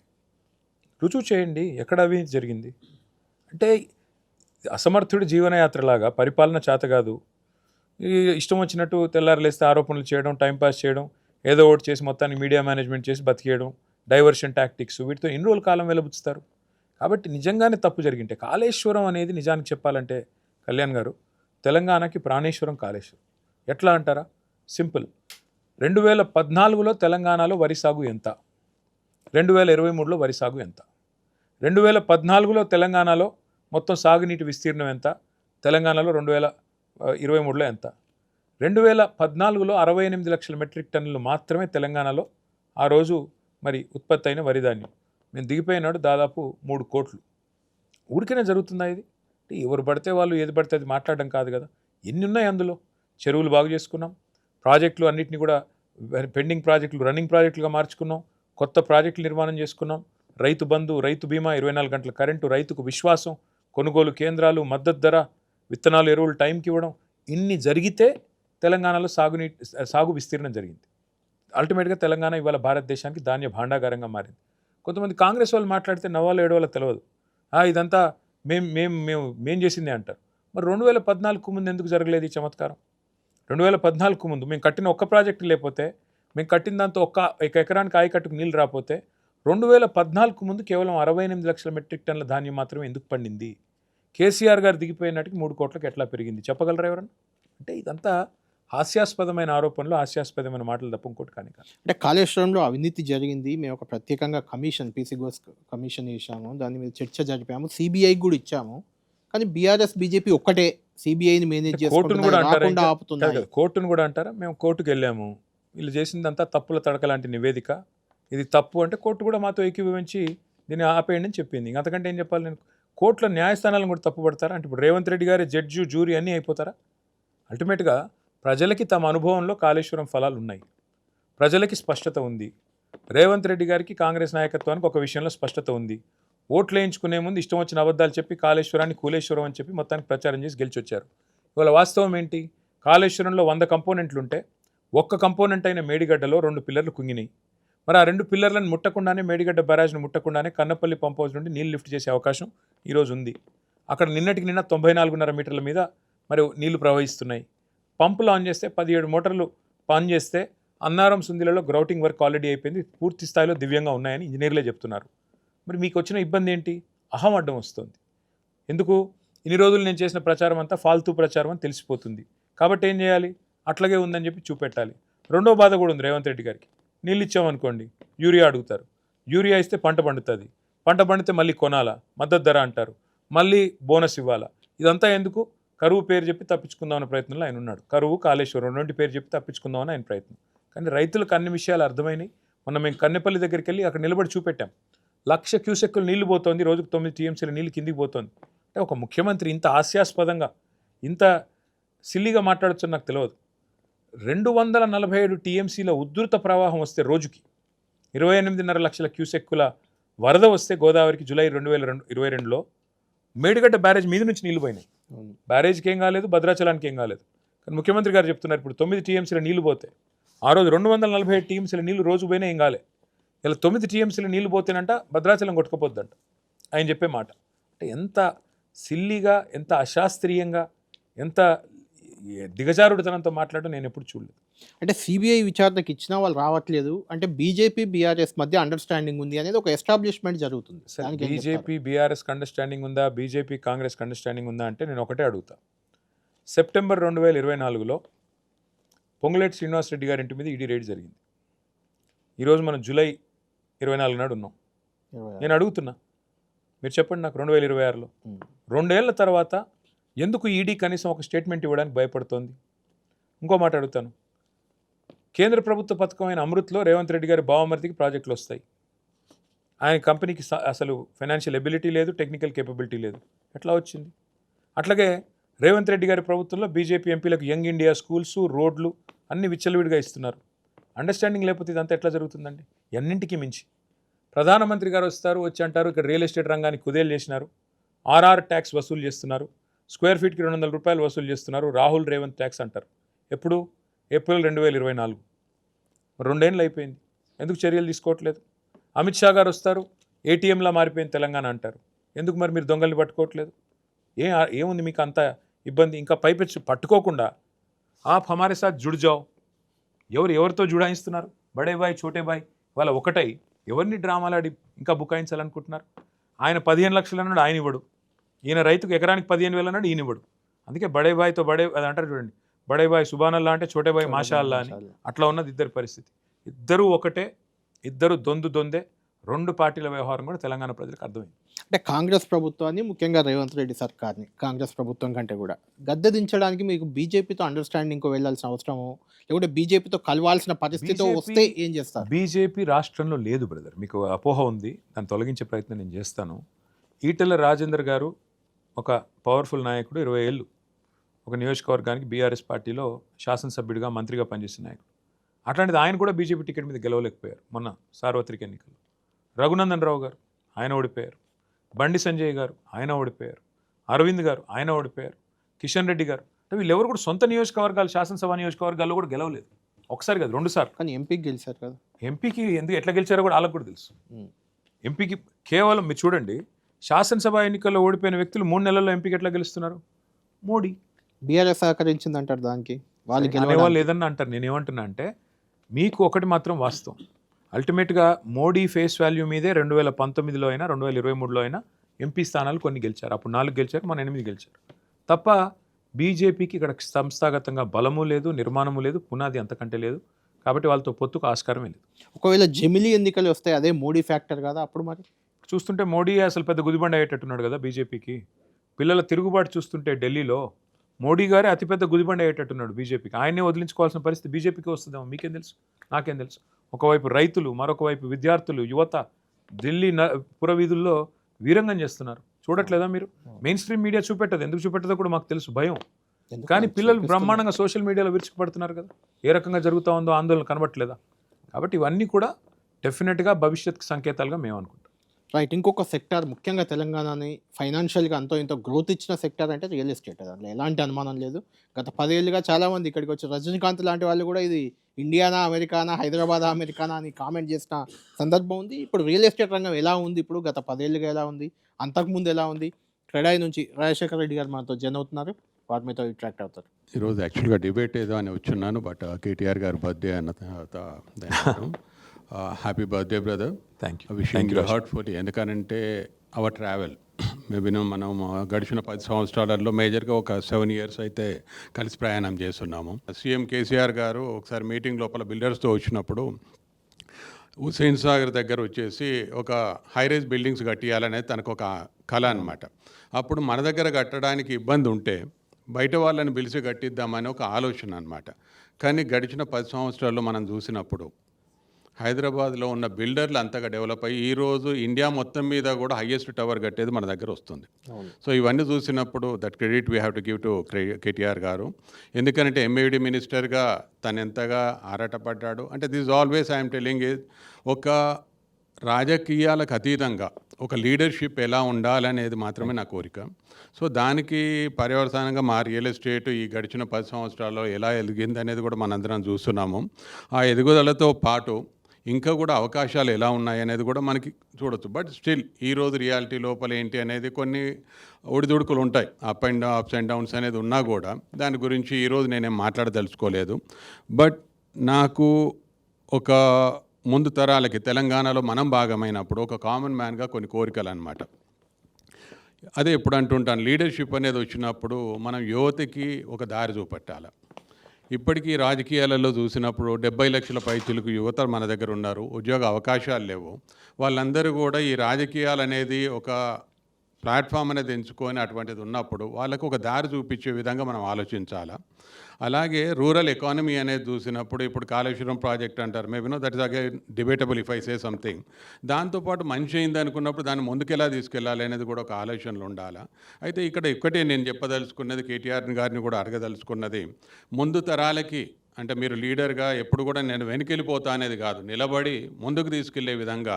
రుజువు చేయండి ఎక్కడ అవినీతి జరిగింది. అంటే అసమర్థుడి జీవనయాత్రలాగా పరిపాలన చేత కాదు, ఇష్టం వచ్చినట్టు తెల్లారలేస్తే ఆరోపణలు చేయడం, టైంపాస్ చేయడం, ఏదో ఒకటి చేసి మొత్తాన్ని మీడియా మేనేజ్మెంట్ చేసి బతికేయడం, డైవర్షన్ టాక్టిక్స్, వీటితో ఎన్ని రోజుల కాలం వెలబుచ్చుతారు. కాబట్టి నిజంగానే తప్పు జరిగింటే కాళేశ్వరం అనేది నిజానికి చెప్పాలంటే కళ్యాణ్ గారు తెలంగాణకి ప్రాణేశ్వరం కాళేశ్వరం. ఎట్లా అంటారా? సింపుల్. 2014లో తెలంగాణలో వరి సాగు ఎంత, 2023లో వరి సాగు ఎంత, 2014లో తెలంగాణలో మొత్తం సాగునీటి విస్తీర్ణం ఎంత, తెలంగాణలో 2023లో ఎంత, 2014లో 68 లక్షల మెట్రిక్ టన్నులు మాత్రమే తెలంగాణలో ఆ రోజు మరి ఉత్పత్తి అయిన వరి ధాన్యం. మేము దిగిపోయినాడు దాదాపు 3 కోట్లు. ఊరికనే జరుగుతుందా ఇది? అంటే ఎవరు పడితే వాళ్ళు ఏది పడితే అది మాట్లాడడం కాదు కదా. ఎన్ని ఉన్నాయి అందులో? చెరువులు బాగు చేసుకున్నాం, ప్రాజెక్టులు అన్నింటినీ కూడా పెండింగ్ ప్రాజెక్టులు రన్నింగ్ ప్రాజెక్టులుగా మార్చుకున్నాం, కొత్త ప్రాజెక్టులు నిర్మాణం చేసుకున్నాం, రైతు బంధు, రైతు బీమా, 24 గంటల కరెంటు, రైతుకు విశ్వాసం, కొనుగోలు కేంద్రాలు, మద్దతు ధర, విత్తనాలు, ఎరువులు టైంకి ఇవ్వడం, ఇన్ని జరిగితే తెలంగాణలో సాగు విస్తీర్ణం జరిగింది. అల్టిమేట్గా తెలంగాణ ఇవాళ భారతదేశానికి ధాన్య భాండాగారంగా మారింది. కొంతమంది కాంగ్రెస్ వాళ్ళు మాట్లాడితే నవ్వాలో ఏడవాలో తెలియదు. ఇదంతా మేం చేసిందే అంటారు. మరి 2014 ముందు ఎందుకు జరగలేదు ఈ చమత్కారం? 2014 ముందు మేము కట్టిన ఒక్క ప్రాజెక్టు లేకపోతే, మేము కట్టిన దాంతో ఒక్క ఎకరానికి ఆయకట్టుకు నీళ్ళు రాకపోతే 2014 ముందు కేవలం 68 లక్షల మెట్రిక్ టన్నుల ధాన్యం మాత్రమే ఎందుకు పండింది? కేసీఆర్ గారు దిగిపోయినట్టుకి 3 కోట్లకు ఎట్లా పెరిగింది చెప్పగలరా ఎవరన్నా? అంటే ఇదంతా హాస్యాస్పదమైన ఆరోపణలు, హాస్యాస్పదమైన మాటలు తప్ప ఇంకోటి కానీ కాదు. అంటే కాళేశ్వరంలో అవినీతి జరిగింది, మేము ఒక ప్రత్యేకంగా కమిషన్ పీసీ ఘోష్ కమిషన్ వేసాము, దాని మీద చర్చ జరిపాము, సిబిఐ కూడా ఇచ్చాము. కానీ బీఆర్ఎస్ బీజేపీ ఒక్కటే సిబిఐని మేనేజ్ కోర్టును కూడా అంటారా? ఆపుతున్నారు. కోర్టును కూడా అంటారా? మేము కోర్టుకు వెళ్ళాము, వీళ్ళు చేసిందంతా తప్పుల తడక లాంటి నివేదిక, ఇది తప్పు అంటే కోర్టు కూడా మాతో ఏకీభవించి దీన్ని ఆపేయండి అని చెప్పింది. అంతకంటే ఏం చెప్పాలి నేను? కోర్టులో న్యాయస్థానాలను కూడా తప్పుపడతారా? అంటే ఇప్పుడు రేవంత్ రెడ్డి గారి జడ్జి, జూరీ అన్నీ అయిపోతారా? అల్టిమేట్గా ప్రజలకి తమ అనుభవంలో కాళేశ్వరం ఫలాలు ఉన్నాయి, ప్రజలకి స్పష్టత ఉంది. రేవంత్ రెడ్డి గారికి, కాంగ్రెస్ నాయకత్వానికి ఒక విషయంలో స్పష్టత ఉంది. ఓట్లు వేయించుకునే ముందు ఇష్టం వచ్చిన అబద్ధాలు చెప్పి కాళేశ్వరాన్ని కూలేశ్వరం అని చెప్పి మొత్తానికి ప్రచారం చేసి గెలిచొచ్చారు. ఇవాళ వాస్తవం ఏంటి? కాళేశ్వరంలో 100 కంపోనెంట్లు ఉంటే ఒక్క కంపోనెంట్ అయిన మేడిగడ్డలో 2 పిల్లర్లు కుంగినాయి. మరి ఆ 2 పిల్లర్లను ముట్టకుండానే, మేడిగడ్డ బ్యారేజ్ను ముట్టకుండానే కన్నపల్లి పంప్ హౌస్ నుండి నీళ్ళు లిఫ్ట్ చేసే అవకాశం ఈరోజు ఉంది. అక్కడ నిన్నటికి నిన్న 94.5 మీటర్ల మీద మరి నీళ్లు ప్రవహిస్తున్నాయి. పంపులు ఆన్ చేస్తే 17 మోటార్లు ఆన్ చేస్తే అన్నారం సుందిలలో గ్రౌటింగ్ వర్క్ ఆల్రెడీ అయిపోయింది, పూర్తి స్థాయిలో దివ్యంగా ఉన్నాయని ఇంజనీర్లే చెప్తున్నారు. మరి మీకు వచ్చిన ఇబ్బంది ఏంటి? అహం అడ్డం వస్తుంది. ఎందుకు? ఇన్ని రోజులు నేను చేసిన ప్రచారం అంతా ఫాల్తూ ప్రచారం అని తెలిసిపోతుంది. కాబట్టి ఏం చేయాలి? అట్లాగే ఉందని చెప్పి చూపెట్టాలి. రెండో బాధ కూడా ఉంది రేవంత్ రెడ్డి గారికి. నీళ్ళు ఇచ్చామనుకోండి, యూరియా అడుగుతారు, యూరియా ఇస్తే పంట పండుతుంది, పంట పండితే మళ్ళీ కొనాలా, మద్దతు ధర అంటారు, మళ్ళీ బోనస్ ఇవ్వాలా. ఇదంతా ఎందుకు? కరువు పేరు చెప్పి తప్పించుకుందామన్న ప్రయత్నంలో ఆయన ఉన్నాడు. కరువు, కాళేశ్వరం 2 పేరు చెప్పి తప్పించుకుందామని ఆయన ప్రయత్నం. కానీ రైతులకు అన్ని విషయాలు అర్థమైనాయి. మొన్న మేము కన్నెపల్లి దగ్గరికి వెళ్ళి అక్కడ నిలబడి చూపెట్టాం. 1,00,000 క్యూసెక్కులు నీళ్లు పోతుంది, రోజుకు 9 టీఎంసీల నీళ్ళు కిందికి పోతుంది. అంటే ఒక ముఖ్యమంత్రి ఇంత హాస్యాస్పదంగా, ఇంత సిల్లీగా మాట్లాడొచ్చని నాకు తెలియదు. 247 టీఎంసీల ఉధృత ప్రవాహం వస్తే రోజుకి 28.5 లక్షల క్యూసెక్కుల వరద వస్తే గోదావరికి జూలై 2022లో మేడిగడ్డ బ్యారేజ్ మీద నుంచి నీళ్లు పోయినాయి. బ్యారేజ్కి ఏం కాలేదు, భద్రాచలానికి ఏం కాలేదు. కానీ ముఖ్యమంత్రి గారు చెప్తున్నారు ఇప్పుడు 9 టీఎంసీల నీళ్లు పోతే, ఆ రోజు 247 టీఎంసీల నీళ్లు రోజు పోయినా ఏం కాలే, ఇలా 9 టీఎంసీల నీళ్లు పోతేనంట భద్రాచలం కొట్టుకుపోద్దంట ఆయన చెప్పే మాట. అంటే ఎంత సిల్లీగా, ఎంత అశాస్త్రీయంగా, ఎంత దిగజారుడుతనంతో మాట్లాడడం నేను ఎప్పుడు చూడలేదు. అంటే సిబిఐ విచారణకి ఇచ్చినా వాళ్ళు రావట్లేదు అంటే బీజేపీ బీఆర్ఎస్ మధ్య అండర్స్టాండింగ్ ఉంది అనేది ఒక ఎస్టాబ్లిష్మెంట్ జరుగుతుంది. బీజేపీ బీఆర్ఎస్కి అండర్స్టాండింగ్ ఉందా, బీజేపీ కాంగ్రెస్కి అండర్స్టాండింగ్ ఉందా అంటే నేను ఒకటే అడుగుతా. సెప్టెంబర్ 2024లో పొంగులేటి శ్రీనివాసరెడ్డి గారి ఇంటి మీద ఈడీ రైడ్ జరిగింది. ఈరోజు మనం జూలై 24 నాడు ఉన్నాం. నేను అడుగుతున్నా, మీరు చెప్పండి నాకు, 2026లో 2 ఏళ్ల తర్వాత ఎందుకు ఈడీ కనీసం ఒక స్టేట్మెంట్ ఇవ్వడానికి భయపడుతోంది? ఇంకో మాట అడుగుతాను, కేంద్ర ప్రభుత్వ పథకమైన అమృత్లో రేవంత్ రెడ్డి గారి బావమరిదికి ప్రాజెక్టులు వస్తాయి. ఆయన కంపెనీకి అసలు ఫైనాన్షియల్ ఎబిలిటీ లేదు, టెక్నికల్ కేపబిలిటీ లేదు, ఎట్లా వచ్చింది? అట్లాగే రేవంత్ రెడ్డి గారి ప్రభుత్వంలో బీజేపీ ఎంపీలకు యంగ్ ఇండియా స్కూల్స్, రోడ్లు అన్ని విచ్చలవిడిగా ఇస్తున్నారు. అండర్స్టాండింగ్ లేకపోతే ఇదంతా ఎట్లా జరుగుతుందండి? ఎన్నింటికి మించి ప్రధానమంత్రి గారు వస్తారు, వచ్చి అంటారు ఇక్కడ రియల్ ఎస్టేట్ రంగాన్ని కుదేలు చేసినారు, ఆర్ఆర్ ట్యాక్స్ వసూలు చేస్తున్నారు, స్క్వేర్ ఫీట్కి 200 రూపాయలు వసూలు చేస్తున్నారు, రాహుల్ రేవంత్ ట్యాక్స్ అంటారు. ఎప్పుడు? ఏప్రిల్ 2024. 2 ఏళ్ళు అయిపోయింది, ఎందుకు చర్యలు తీసుకోవట్లేదు? అమిత్ షా గారు వస్తారు, ఏటీఎంలా మారిపోయింది తెలంగాణ అంటారు, ఎందుకు మరి మీరు దొంగల్ని పట్టుకోవట్లేదు? ఏముంది మీకు అంత ఇబ్బంది? ఇంకా పైపెచ్చు పట్టుకోకుండా ఆప్ హమారే సాత్ జుడ్ జావ్, ఎవరితో జుడాయిస్తున్నారు? బడే బాయ్ చోటే బాయ్ వాళ్ళ ఒకటై ఎవరిని డ్రామాలాడి ఇంకా బుకాయించాలనుకుంటున్నారు? ఆయన 15 లక్షలు అన్నాడు, ఆయన ఇవ్వడు. ఈయన రైతుకు ఎకరానికి 15,000 అన్నాడు, ఈయన ఇవ్వడు. అందుకే బడే బాయ్తో అది అంటారు చూడండి, బడే బాయ్ సుబానల్లా అంటే చోటే బాయ్ మాషా అల్లా అని. అట్లా ఉన్నది ఇద్దరి పరిస్థితి. ఇద్దరూ ఒకటే, ఇద్దరు దొందే. రెండు పార్టీల వ్యవహారం కూడా తెలంగాణ ప్రజలకు అర్థమైంది. అంటే కాంగ్రెస్ ప్రభుత్వాన్ని, ముఖ్యంగా రేవంత్ రెడ్డి సర్కార్ని, కాంగ్రెస్ ప్రభుత్వం కంటే కూడా గద్దె దించడానికి మీకు బీజేపీతో అండర్స్టాండింగ్కి వెళ్ళాల్సిన అవసరమో, లేకుంటే బీజేపీతో కలవాల్సిన పరిస్థితి వస్తే ఏం చేస్తారు? బీజేపీ రాష్ట్రంలో లేదు బ్రదర్, మీకు అపోహ ఉంది, దాన్ని తొలగించే ప్రయత్నం నేను చేస్తాను. ఈటెల రాజేందర్ గారు ఒక పవర్ఫుల్ నాయకుడు, 20 ఏళ్ళు ఒక నియోజకవర్గానికి బీఆర్ఎస్ పార్టీలో శాసనసభ్యుడిగా, మంత్రిగా పనిచేసిన నాయకుడు. అట్లాంటిది ఆయన కూడా బీజేపీ టికెట్ మీద గెలవలేకపోయారు మొన్న సార్వత్రిక ఎన్నికల్లో. రఘునందన్ రావు గారు ఆయన ఓడిపోయారు, బండి సంజయ్ గారు ఆయన ఓడిపోయారు, అరవింద్ గారు ఆయన ఓడిపోయారు, కిషన్ రెడ్డి గారు, అంటే వీళ్ళెవరు కూడా సొంత నియోజకవర్గాలు, శాసనసభ నియోజకవర్గాల్లో కూడా గెలవలేదు. ఒకసారి కాదు, 2 సార్లు. కానీ ఎంపీకి గెలిచారు కదా. ఎంపీకి ఎందుకు ఎట్లా గెలిచారో కూడా వాళ్ళకు కూడా తెలుసు. ఎంపీకి కేవలం మీరు చూడండి, శాసనసభ ఎన్నికల్లో ఓడిపోయిన వ్యక్తులు 3 నెలల్లో ఎంపీకి ఎట్లా గెలుస్తున్నారు? మోడీ. బీఆర్ఎస్ సహకరించింది అంటారు దానికి, వాళ్ళు వాళ్ళు ఏదన్నా అంటారు. నేనేమంటున్నా అంటే, మీకు ఒకటి మాత్రం వాస్తవం, అల్టిమేట్గా మోడీ ఫేస్ వాల్యూ మీదే 2019లో అయినా 2023లో అయినా ఎంపీ స్థానాలు కొన్ని గెలిచారు. అప్పుడు 4 గెలిచారు, మన 8 గెలిచారు తప్ప బీజేపీకి ఇక్కడ సంస్థాగతంగా బలము లేదు, నిర్మాణము లేదు, పునాది అంతకంటే లేదు. కాబట్టి వాళ్ళతో పొత్తుకు ఆస్కారమే లేదు. ఒకవేళ జమిలీ ఎన్నికలు వస్తే అదే మోడీ ఫ్యాక్టర్ కదా అప్పుడు? మరి చూస్తుంటే మోడీ అసలు పెద్ద గుదిబండ అయ్యేటట్టున్నాడు కదా బీజేపీకి. పిల్లల తిరుగుబాటు చూస్తుంటే ఢిల్లీలో మోడీ గారే అతిపెద్ద గుదిబండ అయ్యేటట్టున్నాడు బీజేపీకి. ఆయనే వదిలించుకోవాల్సిన పరిస్థితి బీజేపీకి వస్తుందేమో. మీకేం తెలుసు, నాకేం తెలుసు. ఒకవైపు రైతులు, మరొక వైపు విద్యార్థులు, యువత ఢిల్లీ పురవీధుల్లో వీరంగం చేస్తున్నారు. చూడట్లేదా మీరు? మెయిన్ స్ట్రీమ్ మీడియా చూపెట్టదు, ఎందుకు చూపెట్టదో కూడా మాకు తెలుసు, భయం. కానీ పిల్లలు బ్రహ్మాండంగా సోషల్ మీడియాలో విరుచుకుపడుతున్నారు కదా. ఏ రకంగా జరుగుతూ ఉందో ఆందోళన కనబట్లేదా? కాబట్టి ఇవన్నీ కూడా డెఫినెట్గా భవిష్యత్తుకు సంకేతాలుగా మేము అనుకుంటాం. రైట్. ఇంకొక సెక్టార్, ముఖ్యంగా తెలంగాణని ఫైనాన్షియల్గా అంతో ఇంతో గ్రోత్ ఇచ్చిన సెక్టార్ అంటే రియల్ ఎస్టేట్. దాంట్లో ఎలాంటి అనుమానం లేదు. గత 10 ఏళ్ళుగా చాలామంది ఇక్కడికి వచ్చి, రజనీకాంత్ లాంటి వాళ్ళు కూడా ఇది ఇండియానా అమెరికానా, హైదరాబాద్ అమెరికానా అని కామెంట్ చేసిన సందర్భం ఉంది. ఇప్పుడు రియల్ ఎస్టేట్ రంగం ఎలా ఉంది, ఇప్పుడు గత 10 ఏళ్ళుగా ఎలా ఉంది, అంతకుముందు ఎలా ఉంది? క్రెడాయి నుంచి రాజశేఖర రెడ్డి గారు మనతో జన్ అవుతున్నారు, వాటి మీతో ఇంటరాక్ట్ అవుతారు. ఈరోజు యాక్చువల్గా డిబేట్ ఏదో అని వచ్చున్నాను, బట్ కేటీఆర్ గారు బర్త్డే అన్న తర్వాత happy birthday brother. Thank you. Wishing you heartfully. ఎందుకనంటే అవర్ ట్రావెల్ మేబీ మనం గడిచిన 10 సంవత్సరాలలో మేజర్గా ఒక 7 years అయితే కలిసి ప్రయాణం చేస్తున్నాము. సీఎం కేసీఆర్ గారు ఒకసారి మీటింగ్ లోపల బిల్డర్స్తో వచ్చినప్పుడు హుస్సేన్ సాగర్ దగ్గర వచ్చేసి ఒక హైరైజ్ బిల్డింగ్స్ కట్టియాలనేది తనకు ఒక కళ అనమాట. అప్పుడు మన దగ్గర కట్టడానికి ఇబ్బంది ఉంటే బయట వాళ్ళని పిలిచి కట్టిద్దామని ఒక ఆలోచన అనమాట. కానీ గడిచిన 10 సంవత్సరాల్లో మనం చూసినప్పుడు హైదరాబాద్లో ఉన్న బిల్డర్లు అంతగా డెవలప్ అయ్యి ఈరోజు ఇండియా మొత్తం మీద కూడా హయ్యెస్ట్ టవర్ కట్టేది మన దగ్గర వస్తుంది. సో ఇవన్నీ చూసినప్పుడు that credit we have to give to KTR గారు. ఎందుకంటే ఎంఏడి మినిస్టర్గా తను ఎంతగా ఆరాటపడ్డాడు అంటే, this always I'm telling is, ఒక రాజకీయాలకు అతీతంగా ఒక లీడర్షిప్ ఎలా ఉండాలనేది మాత్రమే నా కోరిక. సో దానికి పర్యవసానంగా మా రియల్ ఎస్టేట్ ఈ గడిచిన 10 సంవత్సరాల్లో ఎలా ఎదిగింది అనేది కూడా మనందరం చూస్తున్నాము. ఆ ఎదుగుదలతో పాటు ఇంకా కూడా అవకాశాలు ఎలా ఉన్నాయి అనేది కూడా మనకి చూడొచ్చు. బట్ స్టిల్ ఈరోజు రియాలిటీ లోపల ఏంటి అనేది కొన్ని ఒడిదుడుకులు ఉంటాయి, అప్స్ అండ్ డౌన్స్ అనేది ఉన్నా కూడా దాని గురించి ఈరోజు నేనేం మాట్లాడదలుచుకోలేదు. బట్ నాకు ఒక ముందు తరాలకి తెలంగాణలో మనం భాగమైనప్పుడు ఒక కామన్ మ్యాన్గా కొన్ని కోరికలు అనమాట. అదే ఎప్పుడు అంటుంటాను, లీడర్షిప్ అనేది వచ్చినప్పుడు మనం యువతకి ఒక దారి చూపెట్టాలి. ఇప్పటికీ రాజకీయాలలో చూసినప్పుడు 70 లక్షల పైచులకు యువత మన దగ్గర ఉన్నారు, ఉద్యోగ అవకాశాలు లేవు. వాళ్ళందరూ కూడా ఈ రాజకీయాలు అనేది ఒక ప్లాట్ఫామ్ అనేది ఎంచుకొని అటువంటిది ఉన్నప్పుడు వాళ్ళకు ఒక దారి చూపించే విధంగా మనం ఆలోచించాలి. అలాగే రూరల్ ఎకానమీ అనేది చూసినప్పుడు ఇప్పుడు కాళేశ్వరం ప్రాజెక్ట్ అంటారు, maybe that is again debatable if I say something. దాంతోపాటు మంచి అయింది అనుకున్నప్పుడు దాన్ని ముందుకెలా తీసుకెళ్ళాలి అనేది కూడా ఒక ఆలోచనలు ఉండాలి. అయితే ఇక్కడ ఒక్కటే నేను చెప్పదలుచుకున్నది, కేటీఆర్ గారిని కూడా అడగదలుచుకున్నది, ముందు తరాలకి అంటే మీరు లీడర్గా ఎప్పుడు కూడా నేను వెనుకెళ్ళిపోతా అనేది కాదు, నిలబడి ముందుకు తీసుకెళ్లే విధంగా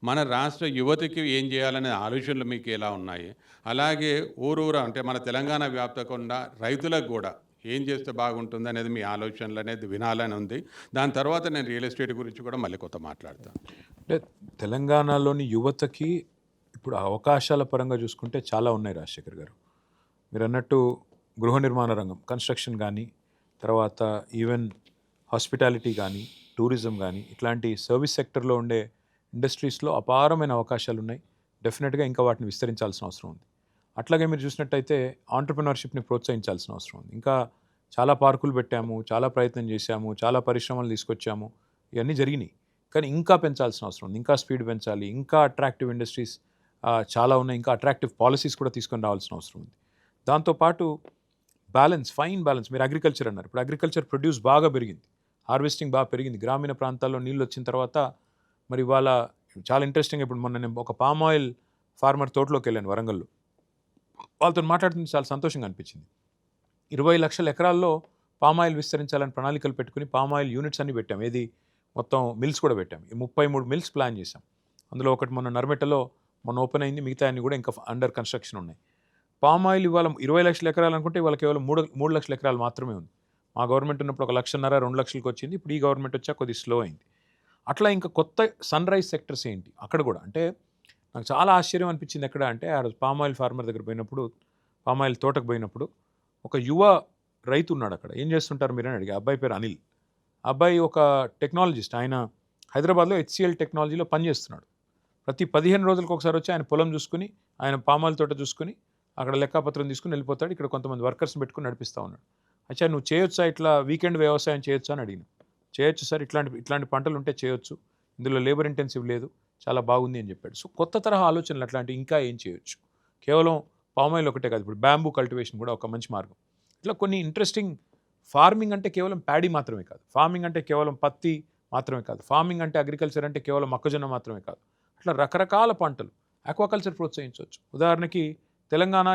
మన రాష్ట్ర యువతకి ఏం చేయాలనే ఆలోచనలు మీకు ఎలా ఉన్నాయి, అలాగే ఊరూరా అంటే మన తెలంగాణ వ్యాప్తంగా రైతులకు కూడా ఏం చేస్తే బాగుంటుంది అనేది మీ ఆలోచనలు అనేది వినాలని ఉంది. దాని తర్వాత నేను రియల్ ఎస్టేట్ గురించి కూడా మళ్ళీ కొత్త మాట్లాడతాను. అంటే తెలంగాణలోని యువతకి ఇప్పుడు అవకాశాల పరంగా చూసుకుంటే చాలా ఉన్నాయి రాజశేఖర్ గారు. మీరు అన్నట్టు గృహ నిర్మాణ రంగం, కన్స్ట్రక్షన్ కానీ, తర్వాత ఈవెన్ హాస్పిటాలిటీ కానీ, టూరిజం కానీ, ఇట్లాంటి సర్వీస్ సెక్టర్లో ఉండే ఇండస్ట్రీస్లో అపారమైన అవకాశాలు ఉన్నాయి. డెఫినెట్గా ఇంకా వాటిని విస్తరించాల్సిన అవసరం ఉంది. అట్లాగే మీరు చూసినట్టయితే ఆంటర్ప్రినర్షిప్ని ప్రోత్సహించాల్సిన అవసరం ఉంది. ఇంకా చాలా పార్కులు పెట్టాము, చాలా ప్రయత్నం చేశాము, చాలా పరిశ్రమలు తీసుకొచ్చాము, ఇవన్నీ జరిగినాయి. కానీ ఇంకా పెంచాల్సిన అవసరం ఉంది, ఇంకా స్పీడ్ పెంచాలి, ఇంకా అట్రాక్టివ్ ఇండస్ట్రీస్ చాలా ఉన్నాయి, ఇంకా అట్రాక్టివ్ పాలసీస్ కూడా తీసుకొని రావాల్సిన అవసరం ఉంది. దాంతోపాటు ఫైన్ బ్యాలెన్స్. మీరు అగ్రికల్చర్ అన్నారు, ఇప్పుడు అగ్రికల్చర్ ప్రొడ్యూస్ బాగా పెరిగింది, హార్వెస్టింగ్ బాగా పెరిగింది. గ్రామీణ ప్రాంతాల్లో నీళ్ళు వచ్చిన తర్వాత మరి ఇవాళ చాలా ఇంట్రెస్టింగ్. ఇప్పుడు మొన్న నేను ఒక పామ్ ఆయిల్ ఫార్మర్ తోటలోకి వెళ్ళాను వరంగల్లో, వాళ్ళతో మాట్లాడుతుంటే చాలా సంతోషంగా అనిపించింది. 20 లక్షల ఎకరాల్లో పామ్ ఆయిల్ విస్తరించాలని ప్రణాళికలు పెట్టుకుని పామ్ ఆయిల్ యూనిట్స్ అన్ని పెట్టాం, ఏది మొత్తం మిల్స్ కూడా పెట్టాం. ఈ 33 మిల్స్ ప్లాన్ చేశాం. అందులో ఒకటి మొన్న నర్మెటలో ఓపెన్ అయింది, మిగతా అన్ని కూడా ఇంకా అండర్ కన్స్ట్రక్షన్ ఉన్నాయి. పామ్ ఆయిల్ ఇవాళ 20 లక్షల ఎకరాలు అనుకుంటే ఇవాళ కేవలం 3 లక్షల ఎకరాలు మాత్రమే ఉంది. మా గవర్నమెంట్ ఉన్నప్పుడు 1.5-2 లక్షలకు వచ్చింది, ఇప్పుడు ఈ గవర్నమెంట్ వచ్చా కొద్దిగా స్లో అయింది. అట్లా ఇంకా కొత్త సన్ రైజ్ సెక్టర్స్ ఏంటి అక్కడ కూడా. అంటే నాకు చాలా ఆశ్చర్యం అనిపించింది ఎక్కడ అంటే, ఆ రోజు పామ్ ఆయిల్ ఫార్మర్ దగ్గర పోయినప్పుడు, పామ్ ఆయిల్ తోటకు పోయినప్పుడు ఒక యువ రైతు ఉన్నాడు అక్కడ. ఏం చేస్తుంటారు మీరు అని అడిగా. అబ్బాయి పేరు అనిల్. అబ్బాయి ఒక టెక్నాలజిస్ట్, ఆయన హైదరాబాద్లో HCL టెక్నాలజీలో పనిచేస్తున్నాడు. ప్రతి 15 రోజులకు ఒకసారి వచ్చి ఆయన పొలం చూసుకుని, ఆయన పామ్ ఆయిల్ తోట చూసుకుని అక్కడ లెక్కాపత్రం తీసుకుని వెళ్ళిపోతాడు. ఇక్కడ కొంతమంది వర్కర్స్ని పెట్టుకుని నడిపిస్తూ ఉన్నాడు. అచ్చా నువ్వు చేయొచ్చా ఇట్లా వీకెండ్ వ్యవసాయం చేయొచ్చా అని అడిగిన. చేయొచ్చు సార్, ఇట్లాంటి పంటలు ఉంటే చేయొచ్చు, ఇందులో లేబర్ ఇంటెన్సివ్ లేదు, చాలా బాగుంది అని చెప్పాడు. సో కొత్త తరహా ఆలోచనలు అట్లాంటివి ఇంకా ఏం చేయొచ్చు. కేవలం పామ్ ఆయిల్ ఒకటే కాదు, ఇప్పుడు బ్యాంబూ కల్టివేషన్ కూడా ఒక మంచి మార్గం. ఇట్లా కొన్ని ఇంట్రెస్టింగ్. ఫార్మింగ్ అంటే కేవలం ప్యాడీ మాత్రమే కాదు, ఫార్మింగ్ అంటే కేవలం పత్తి మాత్రమే కాదు, ఫార్మింగ్ అంటే అగ్రికల్చర్ అంటే కేవలం మొక్కజొన్న మాత్రమే కాదు. అట్లా రకరకాల పంటలు, ఆక్వాకల్చర్ ప్రోత్సహించవచ్చు. ఉదాహరణకి Telangana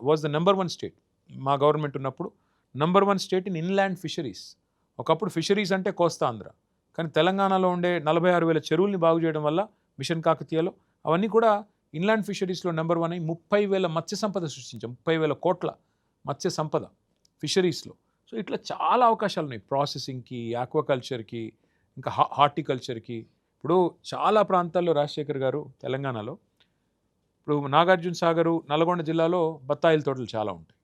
was the number 1 state మా గవర్నమెంట్ ఉన్నప్పుడు, number 1 state in inland fisheries. ఒకప్పుడు ఫిషరీస్ అంటే కోస్తా ఆంధ్ర, కానీ తెలంగాణలో ఉండే 46,000 చెరువుల్ని బాగు చేయడం వల్ల మిషన్ కాకతీయలో అవన్నీ కూడా ఇన్లాండ్ ఫిషరీస్లో నెంబర్ 1 అయి 30,000 మత్స్య సంపద సృష్టించాం. 30,000 కోట్ల మత్స్య సంపద ఫిషరీస్లో. సో ఇట్లా చాలా అవకాశాలు ఉన్నాయి ప్రాసెసింగ్కి, ఆక్వాకల్చర్కి, ఇంకా హార్టికల్చర్కి. ఇప్పుడు చాలా ప్రాంతాల్లో రాజశేఖర్ గారు తెలంగాణలో, ఇప్పుడు నాగార్జున సాగరు నల్గొండ జిల్లాలో బత్తాయిల తోటలు చాలా ఉంటాయి.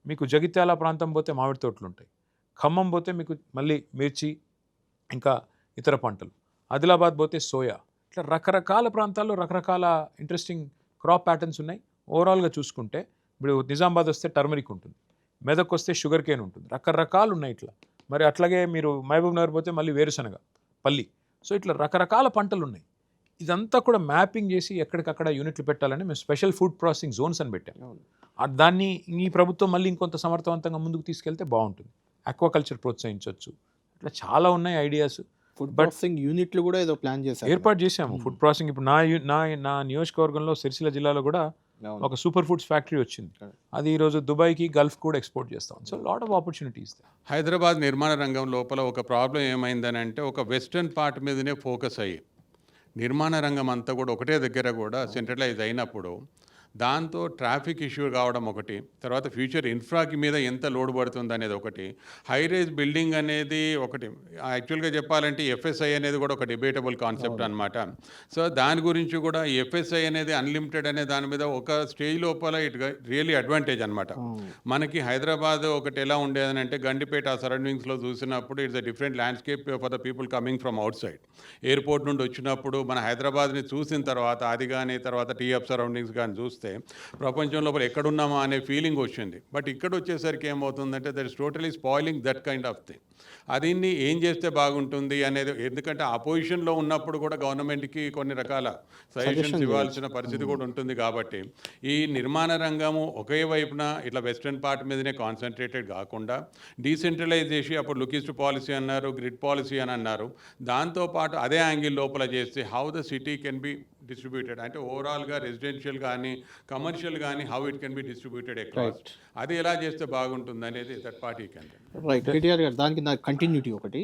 మీకు జగిత్యాల ప్రాంతం పోతే మామిడి తోటలు ఉంటాయి. ఖమ్మం పోతే మీకు మళ్ళీ మిర్చి, ఇంకా ఇతర పంటలు. ఆదిలాబాద్ పోతే సోయా. ఇట్లా రకరకాల ప్రాంతాల్లో రకరకాల ఇంట్రెస్టింగ్ క్రాప్ ప్యాటర్న్స్ ఉన్నాయి. ఓవరాల్గా చూసుకుంటే ఇప్పుడు నిజామాబాద్ వస్తే టర్మరిక్ ఉంటుంది, మెదక్ వస్తే షుగర్ కేన్ ఉంటుంది, రకరకాలు ఉన్నాయి ఇట్లా. మరి అట్లాగే మీరు మహబూబ్ నగర్ పోతే మళ్ళీ వేరుశనగ, పల్లి. సో ఇట్లా రకరకాల పంటలు ఉన్నాయి. ఇదంతా కూడా మ్యాపింగ్ చేసి ఎక్కడికక్కడ యూనిట్లు పెట్టాలని మేము స్పెషల్ ఫుడ్ ప్రాసెసింగ్ జోన్స్ అని పెట్టాం. దాన్ని ఈ ప్రభుత్వం మళ్ళీ ఇంకొంత సమర్థవంతంగా ముందుకు తీసుకెళ్తే బాగుంటుంది. ఆక్వాకల్చర్ ప్రోత్సహించవచ్చు. ఇట్లా చాలా ఉన్నాయి ఐడియాస్. ఫుడ్ ప్రాసెసింగ్ యూనిట్లు కూడా ఏదో ప్లాన్ చేశారు, ఏర్పాటు చేశాము. ఫుడ్ ప్రాసెసింగ్ ఇప్పుడు నా నియోజకవర్గంలో సిరిసిల్ల జిల్లాలో కూడా ఒక సూపర్ ఫుడ్స్ ఫ్యాక్టరీ వచ్చింది. అది ఈరోజు దుబాయ్కి, గల్ఫ్ కూడా ఎక్స్పోర్ట్ చేస్తాం. So lot of opportunities. Hyderabad నిర్మాణ రంగం లోపల ఒక ప్రాబ్లం ఏమైందని అంటే, ఒక వెస్టర్న్ పార్ట్ మీదనే ఫోకస్ అయ్యి నిర్మాణ రంగం అంతా కూడా ఒకటే దగ్గర కూడా సెంట్రలైజ్ అయినప్పుడు దాంతో ట్రాఫిక్ ఇష్యూ కావడం ఒకటి, తర్వాత ఫ్యూచర్ ఇన్ఫ్రాకి మీద ఎంత లోడ్ పడుతుంది అనేది ఒకటి, హై రైజ్ బిల్డింగ్ అనేది ఒకటి. యాక్చువల్గా చెప్పాలంటే ఎఫ్ఎస్ఐ అనేది కూడా ఒక డిబేటబుల్ కాన్సెప్ట్ అనమాట. సో దాని గురించి కూడా ఎఫ్ఎస్ఐ అనేది అన్లిమిటెడ్ అనే దాని మీద ఒక స్టేజ్ లోపల ఇట్ రియలీ అడ్వాంటేజ్ అనమాట. మనకి హైదరాబాద్ ఒకటి ఎలా ఉండేదని అంటే, గండిపేట ఆ సరౌండింగ్స్లో చూసినప్పుడు it's a different landscape for the people coming from out side. Airport నుండి వచ్చినప్పుడు మన హైదరాబాద్ని చూసిన తర్వాత అది కానీ, తర్వాత టీఎఫ్ సరౌండింగ్స్ కానీ చూస్తే ప్రపంచం లోపల ఎక్కడున్నామా అనే ఫీలింగ్ వచ్చింది. బట్ ఇక్కడ వచ్చేసరికి ఏమవుతుందంటే, that is totally spoiling that kind of thing. అదిన్ని ఏం చేస్తే బాగుంటుంది అనేది, ఎందుకంటే అపోజిషన్లో ఉన్నప్పుడు కూడా గవర్నమెంట్కి కొన్ని రకాల సజెషన్స్ ఇవ్వాల్సిన పరిస్థితి కూడా ఉంటుంది. కాబట్టి ఈ నిర్మాణ రంగము ఒకే వైపున ఇట్లా వెస్ట్రన్ పార్ట్ మీదనే కాన్సన్ట్రేటెడ్ కాకుండా డీసెంట్రలైజ్ చేసి, అప్పుడు లుకిస్ట్ పాలసీ అన్నారు, గ్రిడ్ పాలసీ అని అన్నారు, దాంతోపాటు అదే యాంగిల్ లోపల చేస్తే how the city can be distributed, అంటే ఓవరాల్గా రెసిడెన్షియల్ కానీ కమర్షియల్ కానీ how it can be distributed across, అది ఎలా చేస్తే బాగుంటుంది అనేది third party can. Right KTR గారు, దానికి నాకు కంటిన్యూటీ ఒకటి.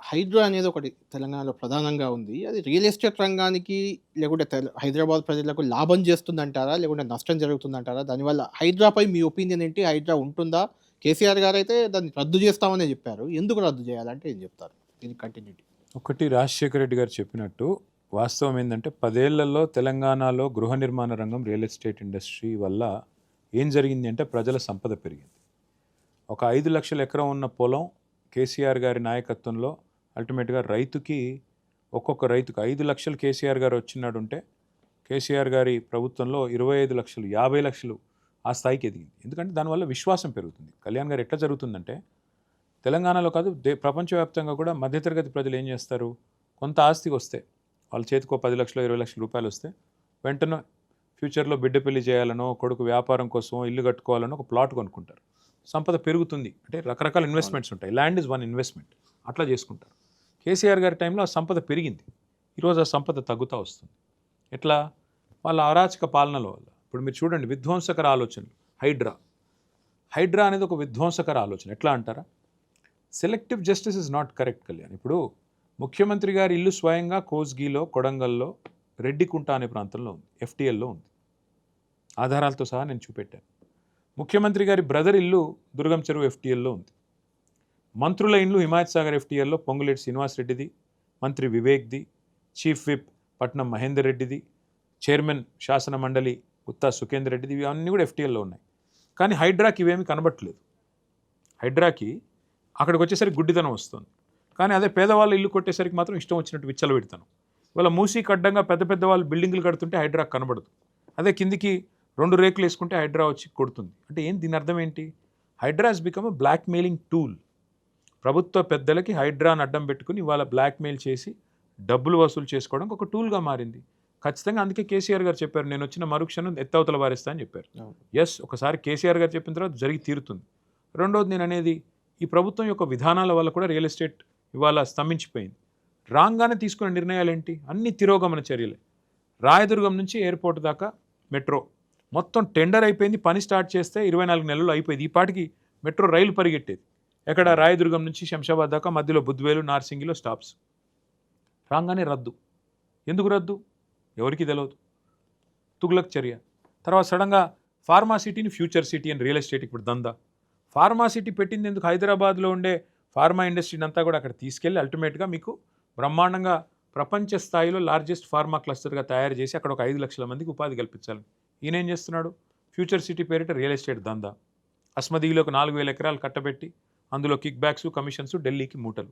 హైడ్రా అనేది ఒకటి తెలంగాణలో ప్రధానంగా ఉంది. అది రియల్ ఎస్టేట్ రంగానికి లేకుంటే హైదరాబాద్ ప్రజలకు లాభం చేస్తుందంటారా, లేకుంటే నష్టం జరుగుతుందంటారా? దానివల్ల హైడ్రాపై మీ ఒపీనియన్ ఏంటి? హైడ్రా ఉంటుందా? కేసీఆర్ గారు అయితే దాన్ని రద్దు చేస్తామనే చెప్పారు. ఎందుకు రద్దు చేయాలంటే ఏం చెప్తారు? దీనికి కంటిన్యూటీ ఒకటి, రాజశేఖర రెడ్డి గారు చెప్పినట్టు వాస్తవం ఏంటంటే, 10 ఏళ్లలో తెలంగాణలో గృహ నిర్మాణ రంగం, రియల్ ఎస్టేట్ ఇండస్ట్రీ వల్ల ఏం జరిగింది అంటే, ప్రజల సంపద పెరిగింది. ఒక 5 లక్షల ఎకరం ఉన్న పొలం కేసీఆర్ గారి నాయకత్వంలో అల్టిమేట్గా రైతుకి, ఒక్కొక్క రైతుకు 5 లక్షలు కేసీఆర్ గారు వచ్చినాడు ఉంటే, కేసీఆర్ గారి ప్రభుత్వంలో 25 లక్షలు, 50 లక్షలు ఆ స్థాయికి ఎదిగింది. ఎందుకంటే దానివల్ల విశ్వాసం పెరుగుతుంది. కళ్యాణ్ గారు ఎట్లా జరుగుతుందంటే, తెలంగాణలో కాదు ప్రపంచవ్యాప్తంగా కూడా మధ్యతరగతి ప్రజలు ఏం చేస్తారు, కొంత ఆస్తి వస్తే వాళ్ళ చేతికో 10 లక్షలు 20 లక్షల రూపాయలు వస్తే వెంటనే ఫ్యూచర్లో బిడ్డ పెళ్లి చేయాలనో కొడుకు వ్యాపారం కోసమో ఇల్లు కట్టుకోవాలనో ఒక ప్లాట్ కొనుక్కుంటారు. సంపద పెరుగుతుంది అంటే రకరకాల ఇన్వెస్ట్మెంట్స్ ఉంటాయి. ల్యాండ్ ఇస్ వన్ ఇన్వెస్ట్మెంట్, అట్లా చేసుకుంటారు. కేసీఆర్ గారి టైంలో ఆ సంపద పెరిగింది, ఈరోజు ఆ సంపద తగ్గుతూ వస్తుంది. ఎట్లా? వాళ్ళ అరాచక పాలనల వల్ల. ఇప్పుడు మీరు చూడండి, విధ్వంసకర ఆలోచనలు. హైడ్రా అనేది ఒక విధ్వంసకర ఆలోచన. ఎట్లా అంటారా? Selective justice is not correct Kalyan. ఇప్పుడు ముఖ్యమంత్రి గారి ఇల్లు స్వయంగా కోస్గిలో, కొడంగల్లో, రెడ్డికుంట అనే ప్రాంతంలో ఉంది, FTLలో ఉంది. ఆధారాలతో సహా నేను చూపెట్టాను. ముఖ్యమంత్రి గారి బ్రదర్ ఇల్లు దుర్గం చెరువు FTLలో ఉంది. మంత్రుల ఇల్లు హిమాయత్ సాగర్ FTLలో పొంగులేటి శ్రీనివాసరెడ్డిది, మంత్రి వివేక్ది, చీఫ్ విప్ పట్నం మహేందర్ రెడ్డిది, చైర్మన్ శాసన మండలి గుత్తా సుఖేందర్ రెడ్డిది, ఇవన్నీ కూడా FTLలో ఉన్నాయి. కానీ హైడ్రాకి ఇవేమీ కనబట్టలేదు. హైడ్రాకి అక్కడికి వచ్చేసరికి గుడ్డితనం వస్తుంది. కానీ అదే పేదవాళ్ళ ఇల్లు కొట్టేసరికి మాత్రం ఇష్టం వచ్చినట్టు విచ్చలవిడతాను. ఇవాళ మూసీకి అడ్డంగా పెద్ద పెద్ద వాళ్ళు బిల్డింగ్లు కడుతుంటే హైడ్రాకి కనబడదు. అదే కిందికి 2 రేకులు వేసుకుంటే హైడ్రా వచ్చి కొడుతుంది. అంటే దీని అర్థం ఏంటి? HYDRAA has become blackmailing tool. ప్రభుత్వ పెద్దలకి హైడ్రాని అడ్డం పెట్టుకుని ఇవాళ బ్లాక్మెయిల్ చేసి డబ్బులు వసూలు చేసుకోవడానికి ఒక టూల్గా మారింది. ఖచ్చితంగా అందుకే కేసీఆర్ గారు చెప్పారు, నేను వచ్చిన మరుక్షణం ఎత్తవతల వారిస్తా అని చెప్పారు. ఎస్, ఒకసారి కేసీఆర్ గారు చెప్పిన తర్వాత జరిగి తీరుతుంది. రెండోది నేను అనేది, ఈ ప్రభుత్వం యొక్క విధానాల వల్ల కూడా రియల్ ఎస్టేట్ ఇవాళ స్తంభించిపోయింది. రాంగానే తీసుకున్న నిర్ణయాలు ఏంటి? అన్ని తిరోగమన చర్యలే. రాయదుర్గం నుంచి ఎయిర్పోర్ట్ దాకా మెట్రో మొత్తం టెండర్ అయిపోయింది, పని స్టార్ట్ చేస్తే 24 నెలలు అయిపోయింది. ఈ పాటికి మెట్రో రైలు పరిగెట్టేది. ఎక్కడ? రాయదుర్గం నుంచి శంషాబాద్ దాకా, మధ్యలో బుద్వేలు, నార్సింగిలో స్టాప్స్. రాగానే రద్దు. ఎందుకు రద్దు? ఎవరికి తెలియదు. తుగ్లక్ చర్య. తర్వాత సడన్గా ఫార్మా సిటీని ఫ్యూచర్ సిటీ అని రియల్ ఎస్టేట్ ఇప్పుడు దందా. ఫార్మా సిటీ పెట్టింది ఎందుకు? హైదరాబాద్లో ఉండే ఫార్మా ఇండస్ట్రీని అంతా కూడా అక్కడ తీసుకెళ్ళి అల్టిమేట్గా మీకు బ్రహ్మాండంగా ప్రపంచ స్థాయిలో లార్జెస్ట్ ఫార్మా క్లస్టర్గా తయారు చేసి అక్కడ ఒక 5 లక్షల మందికి ఉపాధి కల్పించాలి. ఈయన ఏం చేస్తున్నాడు? ఫ్యూచర్ సిటీ పేరిట రియల్ ఎస్టేట్ దందా. అస్మదీలో ఒక 4,000 ఎకరాలు కట్టబెట్టి అందులో కిక్ బ్యాక్స్, కమిషన్స్, ఢిల్లీకి మూటలు.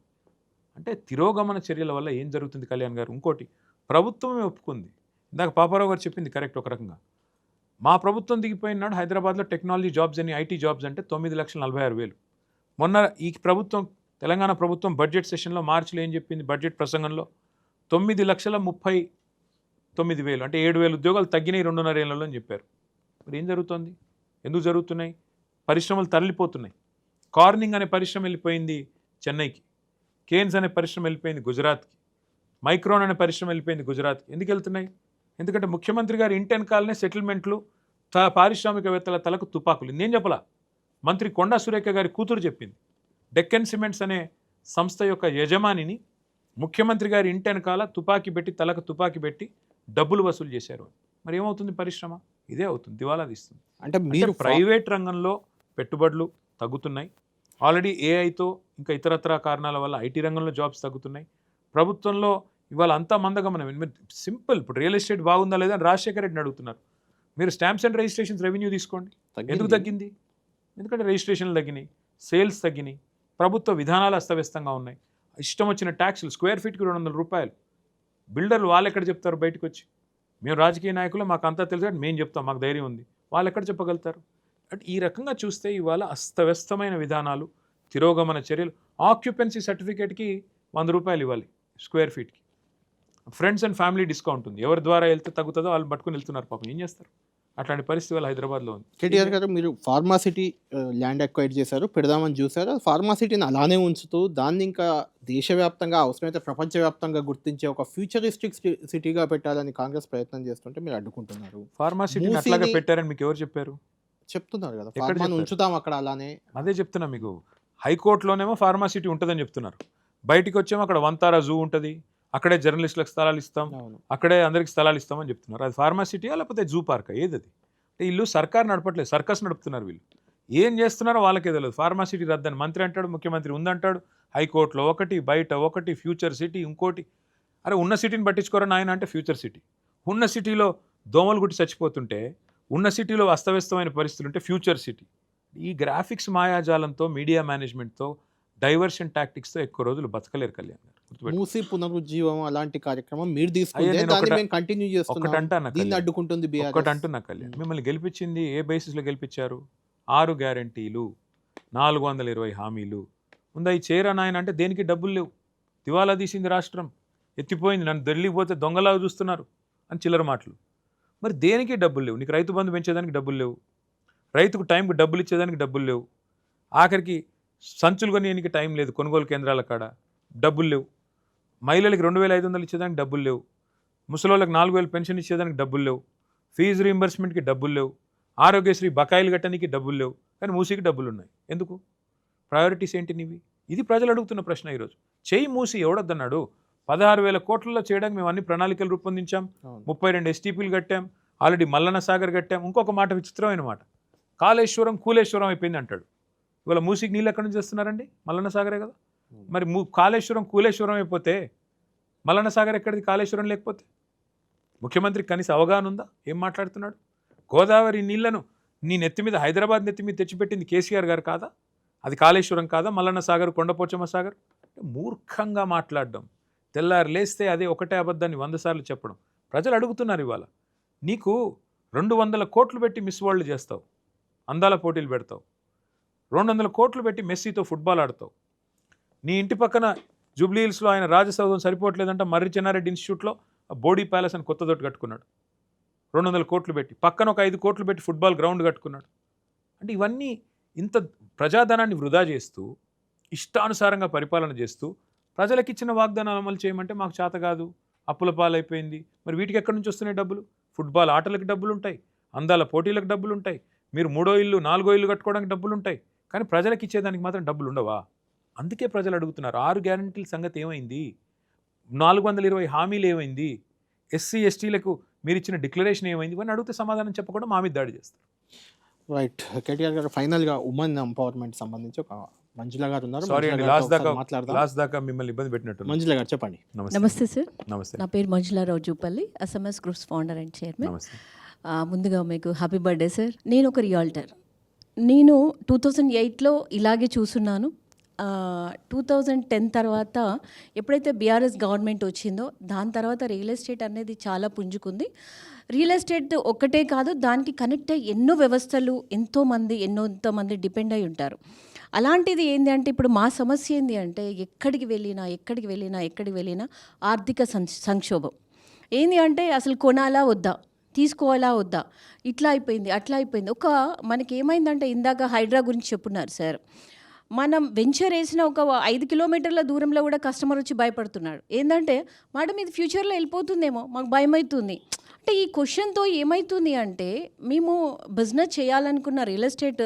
అంటే తిరోగమన చర్యల వల్ల ఏం జరుగుతుంది కళ్యాణ్ గారు? ఇంకోటి, ప్రభుత్వమే ఒప్పుకుంది. ఇందాక పాపారావు గారు చెప్పింది కరెక్ట్. ఒక రకంగా మా ప్రభుత్వం దిగిపోయినాడు హైదరాబాద్లో టెక్నాలజీ జాబ్స్ అని, ఐటీ జాబ్స్ అంటే 9,46,000. మొన్న ఈ ప్రభుత్వం, తెలంగాణ ప్రభుత్వం బడ్జెట్ సెషన్లో మార్చిలో ఏం చెప్పింది? బడ్జెట్ ప్రసంగంలో 9,39,000 అంటే 7,000 ఉద్యోగాలు తగ్గినాయి 2.5 ఏళ్లలో అని చెప్పారు. మరి ఏం జరుగుతుంది? ఎందుకు జరుగుతున్నాయి? పరిశ్రమలు తరలిపోతున్నాయి. కార్నింగ్ అనే పరిశ్రమ వెళ్ళిపోయింది చెన్నైకి, కేన్స్ అనే పరిశ్రమ వెళ్ళిపోయింది గుజరాత్కి, మైక్రోన్ అనే పరిశ్రమ వెళ్ళిపోయింది గుజరాత్కి. ఎందుకు వెళ్తున్నాయి? ఎందుకంటే ముఖ్యమంత్రి గారి ఇంటి వెనకాలనే సెటిల్మెంట్లు, పారిశ్రామికవేత్తల తలకు తుపాకులు. నేను చెప్పలా, మంత్రి కొండా సురేఖ గారి కూతురు చెప్పింది. డెక్కన్ సిమెంట్స్ అనే సంస్థ యొక్క యజమానిని ముఖ్యమంత్రి గారి ఇంటి వెనకాల తుపాకీ పెట్టి, తలకు తుపాకీ పెట్టి డబ్బులు వసూలు చేశారు. మరి ఏమవుతుంది? పరిశ్రమ ఇదే అవుతుంది, దివాలా తీస్తుంది. అంటే మీరు ప్రైవేట్ రంగంలో పెట్టుబడులు తగ్గుతున్నాయి. ఆల్రెడీ ఏఐతో ఇంకా ఇతరత్ర కారణాల వల్ల ఐటీ రంగంలో జాబ్స్ తగ్గుతున్నాయి. ప్రభుత్వంలో ఇవాళ అంతా మందగమనం. మీరు సింపుల్, ఇప్పుడు రియల్ ఎస్టేట్ బాగుందా లేదా అని రాజశేఖర రెడ్డిని అడుగుతున్నారు. మీరు స్టాంప్స్ అండ్ రిజిస్ట్రేషన్స్ రెవెన్యూ తీసుకోండి. ఎందుకు తగ్గింది? ఎందుకంటే రిజిస్ట్రేషన్లు తగ్గినాయి, సేల్స్ తగ్గినాయి, ప్రభుత్వ విధానాలు అస్తవ్యస్తంగా ఉన్నాయి. ఇష్టం వచ్చిన ట్యాక్సులు, స్క్వేర్ ఫీట్కి 200 రూపాయలు. బిల్డర్లు వాళ్ళు ఎక్కడ చెప్తారు బయటకు వచ్చి? మేము రాజకీయ నాయకులు, మాకు అంతా తెలుసు అంటే మేము చెప్తాం, మాకు ధైర్యం ఉంది. వాళ్ళు ఎక్కడ చెప్పగలుగుతారు? అంటే ఈ రకంగా చూస్తే ఇవాళ అస్తవ్యస్తమైన విధానాలు, తిరోగమన చర్యలు. ఆక్యుపెన్సీ సర్టిఫికేట్కి 100 రూపాయలు ఇవ్వాలి స్క్వేర్ ఫీట్కి. ఫ్రెండ్స్ అండ్ ఫ్యామిలీ డిస్కౌంట్ ఉంది. ఎవరి ద్వారా వెళ్తే తగ్గుతుందో వాళ్ళు పట్టుకుని వెళ్తున్నారు. పాపం ఏం చేస్తారు? అట్లాంటి పరిస్థితి వాళ్ళు హైదరాబాద్లో ఉంది. కేటీఆర్ గారు, మీరు ఫార్మాసిటీ ల్యాండ్ అక్వైర్ చేశారు, పెడదామని చూశారు. ఫార్మాసిటీని అలానే ఉంచుతూ దాన్ని ఇంకా దేశవ్యాప్తంగా, అవసరమైతే ప్రపంచవ్యాప్తంగా గుర్తించే ఒక ఫ్యూచరిస్టిక్ సిటీగా పెట్టాలని కాంగ్రెస్ ప్రయత్నం చేస్తుంటే మీరు అడ్డుకుంటున్నారు. ఫార్మాసిటీని అట్లాగా పెట్టారని మీకు ఎవరు చెప్పారు? చెప్తున్నారు కదా, ఫార్మాను ఉంచుతాం అక్కడ అలానే. అదే చెప్తున్నా మీకు. హైకోర్టులోనేమో ఫార్మాసిటీ ఉంటుందని చెప్తున్నారు, బయటికి వచ్చేమో అక్కడ వంతారా జూ ఉంటుంది, అక్కడే జర్నలిస్టులకు స్థలాలు ఇస్తాం, అక్కడే అందరికి స్థలాలు ఇస్తామని చెప్తున్నారు. అది ఫార్మాసిటీయా లేకపోతే జూ పార్కా? ఏది అది? అంటే వీళ్ళు సర్కార్ నడపట్లేదు, సర్కస్ నడుపుతున్నారు. వీళ్ళు ఏం చేస్తున్నారో వాళ్ళకే తెలియదు. ఫార్మాసిటీ రద్దని మంత్రి అంటాడు, ముఖ్యమంత్రి ఉందంటాడు, హైకోర్టులో ఒకటి, బయట ఒకటి, ఫ్యూచర్ సిటీ ఇంకోటి. అరే ఉన్న సిటీని పట్టించుకోరని ఆయన అంటే ఫ్యూచర్ సిటీ. ఉన్న సిటీలో దోమలు గుట్టి చచ్చిపోతుంటే, ఉన్న సిటీలో అస్తవ్యస్తమైన పరిస్థితులు ఉంటే ఫ్యూచర్ సిటీ. ఈ గ్రాఫిక్స్ మాయాజాలంతో, మీడియా మేనేజ్మెంట్తో, డైవర్షన్ టాక్టిక్స్తో ఎక్కువ రోజులు బతకలేరు కళ్యాణ్ గారు. మూసీ పునరుజ్జీవం అలాంటి కార్యక్రమం మీరు తీసుకుంటే దాన్ని మేము కంటిన్యూ చేస్తున్నాం, దీన్ని అడ్డుకుంటుంది బీఆర్ఎస్. ఒకటి అంటున్నా కళ్యాణ్, మిమ్మల్ని గెలిపించింది ఏ బేసిస్లో గెలిపించారు? 6 గ్యారంటీలు, 420 హామీలు ఉందా? ఈ చేరా నాయన అంటే దేనికి డబ్బులు లేవు, దివాలా తీసింది రాష్ట్రం. ఎత్తిపోయింది, నన్ను ఢిల్లీకి పోతే దొంగలాగా చూస్తున్నారు అని చిల్లర మాటలు. మరి దేనికి డబ్బులు లేవు, నీకు రైతు బంధు పెంచేదానికి డబ్బులు లేవు, రైతుకు టైంకి డబ్బులు ఇచ్చేదానికి డబ్బులు లేవు, ఆఖరికి సంచులు కొనేనికి టైం లేదు, కొనుగోలు కేంద్రాల కాడ డబ్బులు లేవు, మహిళలకి 2500 ఇచ్చేదానికి డబ్బులు లేవు, ముసలోళ్ళకి 4000 పెన్షన్ ఇచ్చేదానికి డబ్బులు లేవు, ఫీజు రీయింబర్స్మెంట్కి డబ్బులు లేవు, ఆరోగ్యశ్రీ బకాయిలు కట్టడానికి డబ్బులు లేవు, కానీ మూసీకి డబ్బులు ఉన్నాయి. ఎందుకు? ప్రయారిటీస్ ఏంటి నీవి? ఇది ప్రజలు అడుగుతున్న ప్రశ్న ఈరోజు. చేయి మూసి ఎవడొద్దన్నాడు? 16,000 కోట్లలో చేయడానికి మేము అన్ని ప్రణాళికలు రూపొందించాం, 32 STPలు కట్టాం, ఆల్రెడీ మల్లన్న సాగర్ కట్టాం. ఇంకొక మాట, విచిత్రమైన మాట, కాళేశ్వరం కూలేశ్వరం అయిపోయింది అంటాడు. ఇవాళ మూసికి నీళ్ళు ఎక్కడి నుంచి చేస్తున్నారండి? మల్లన్న సాగరే కదా. మరి కాళేశ్వరం కూలేశ్వరం అయిపోతే మల్లన్న సాగర్ ఎక్కడిది కాళేశ్వరం లేకపోతే? ముఖ్యమంత్రికి కనీస అవగాహన ఉందా? ఏం మాట్లాడుతున్నాడు? గోదావరి నీళ్లను నీ నెత్తి మీద, హైదరాబాద్ నెత్తి మీద తెచ్చిపెట్టింది కేసీఆర్ గారు కాదా? అది కాళేశ్వరం కాదా? మల్లన్న సాగర్, కొండపోచమ్మ సాగర్. మూర్ఖంగా మాట్లాడడం, తెల్లారు లేస్తే అదే ఒకటే అబద్ధాన్ని 100 సార్లు చెప్పడం. ప్రజలు అడుగుతున్నారు ఇవాళ. నీకు 200 కోట్లు పెట్టి మిస్ వరల్డ్ చేస్తావు, అందాల పోటీలు పెడతావు, 200 కోట్లు పెట్టి మెస్సీతో ఫుట్బాల్ ఆడతావు, నీ ఇంటి పక్కన జూబ్లీ హిల్స్లో ఆయన రాజసౌధం సరిపోవట్లేదంట, మర్రి చెన్నారెడ్డి ఇన్స్టిట్యూట్లో బోడీ ప్యాలెస్ అని కొత్త దొడ్డు కట్టుకున్నాడు 200 కోట్లు పెట్టి, పక్కన ఒక 5 కోట్లు పెట్టి ఫుట్బాల్ గ్రౌండ్ కట్టుకున్నాడు. అంటే ఇవన్నీ ఇంత ప్రజాధనాన్ని వృధా చేస్తూ, ఇష్టానుసారంగా పరిపాలన చేస్తూ, ప్రజలకు ఇచ్చిన వాగ్దానాలు అమలు చేయమంటే మాకు చేత కాదు, అప్పుల పాలైపోయింది. మరి వీటికి ఎక్కడి నుంచి వస్తున్నాయి డబ్బులు? ఫుట్బాల్ ఆటలకు డబ్బులు ఉంటాయి, అందాల పోటీలకు డబ్బులు ఉంటాయి, మీరు 3వ ఇల్లు 4వ ఇల్లు కట్టుకోవడానికి డబ్బులు ఉంటాయి, కానీ ప్రజలకు ఇచ్చేదానికి మాత్రం డబ్బులు ఉండవా? అందుకే ప్రజలు అడుగుతున్నారు, 6 గ్యారంటీల సంగతి ఏమైంది? 420 హామీలు ఏమైంది? SC STలకు మీరు ఇచ్చిన డిక్లరేషన్ ఏమైంది? ఇవన్నీ అడిగితే సమాధానం చెప్పకుండా మా మీద దాడి చేస్తారు. రైట్. కేటీఆర్ గారు, ఫైనల్గా ఉమెన్ ఎంపవర్మెంట్ సంబంధించి ఒక మంజుల గారు ఉన్నారు. సారీ అండి, లాస్ట్ దాకా మిమ్మల్ని ఇబ్బంది పెట్టినట్టు. మంజుల గారు చెప్పండి. నమస్తే సార్. నమస్తే. నా పేరు మంజుల రావుజూపల్లి, SMS groups founder and chairman. ముందుగా మీకు హ్యాపీ బర్త్డే సార్. నేను ఒక రియాల్టర్. నేను 2008లో ఇలాగే చూస్తున్నాను. 2010 తర్వాత ఎప్పుడైతే బీఆర్ఎస్ గవర్నమెంట్ వచ్చిందో దాని తర్వాత రియల్ ఎస్టేట్ అనేది చాలా పుంజుకుంది. రియల్ ఎస్టేట్ ఒక్కటే కాదు, దానికి కనెక్ట్ అయ్యి ఎన్నో వ్యవస్థలు, ఎంతోమంది డిపెండ్ అయి ఉంటారు. అలాంటిది ఏంటి అంటే, ఇప్పుడు మా సమస్య ఏంటి అంటే, ఎక్కడికి వెళ్ళినా ఆర్థిక సంక్షోభం. ఏంటి అంటే, అసలు కొనాలా వద్దా, తీసుకోవాలా వద్దా, ఇట్లా అయిపోయింది, అట్లా అయిపోయింది. మనకి ఏమైందంటే, ఇందాక హైడ్రా గురించి చెప్పున్నారు సార్. మనం వెంచర్ వేసిన ఒక 5 కిలోమీటర్ల దూరంలో కూడా కస్టమర్ వచ్చి భయపడుతున్నాడు. ఏంటంటే, మేడం ఇది ఫ్యూచర్లో వెళ్ళిపోతుందేమో, మాకు భయం అవుతుంది. అంటే ఈ క్వశ్చన్తో ఏమవుతుంది అంటే, మేము బిజినెస్ చేయాలనుకున్న రియల్ ఎస్టేట్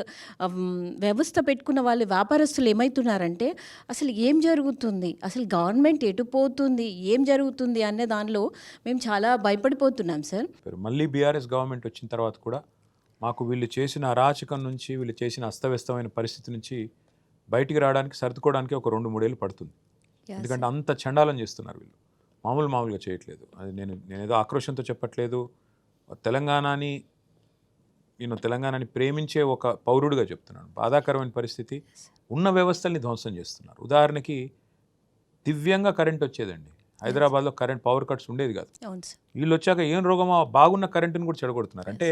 వ్యవస్థ పెట్టుకున్న వాళ్ళు, వ్యాపారస్తులు ఏమవుతున్నారంటే, అసలు ఏం జరుగుతుంది, అసలు గవర్నమెంట్ ఎటు పోతుంది, ఏం జరుగుతుంది అనే దానిలో మేము చాలా భయపడిపోతున్నాం సార్. మళ్ళీ బీఆర్ఎస్ గవర్నమెంట్ వచ్చిన తర్వాత కూడా మాకు వీళ్ళు చేసిన అరాచకం నుంచి, వీళ్ళు చేసిన అస్తవ్యస్తమైన పరిస్థితి నుంచి బయటికి రావడానికి, సర్దుకోవడానికి ఒక 2-3 ఏళ్ళు పడుతుంది. ఎందుకంటే అంత చండాలం చేస్తున్నారు వీళ్ళు, మామూలుగా చేయట్లేదు. అది నేనేదో ఆక్రోషంతో చెప్పట్లేదు. తెలంగాణని ప్రేమించే ఒక పౌరుడిగా చెప్తున్నాను. బాధాకరమైన పరిస్థితి, ఉన్న వ్యవస్థల్ని ధ్వంసం చేస్తున్నారు. ఉదాహరణకి దివ్యంగా కరెంట్ వచ్చేదండి, హైదరాబాద్లో పవర్ కట్స్ ఉండేది కాదు. వీళ్ళు వచ్చాక ఏం రోగమో, బాగున్న కరెంటుని కూడా చెడగొడుతున్నారు. అంటే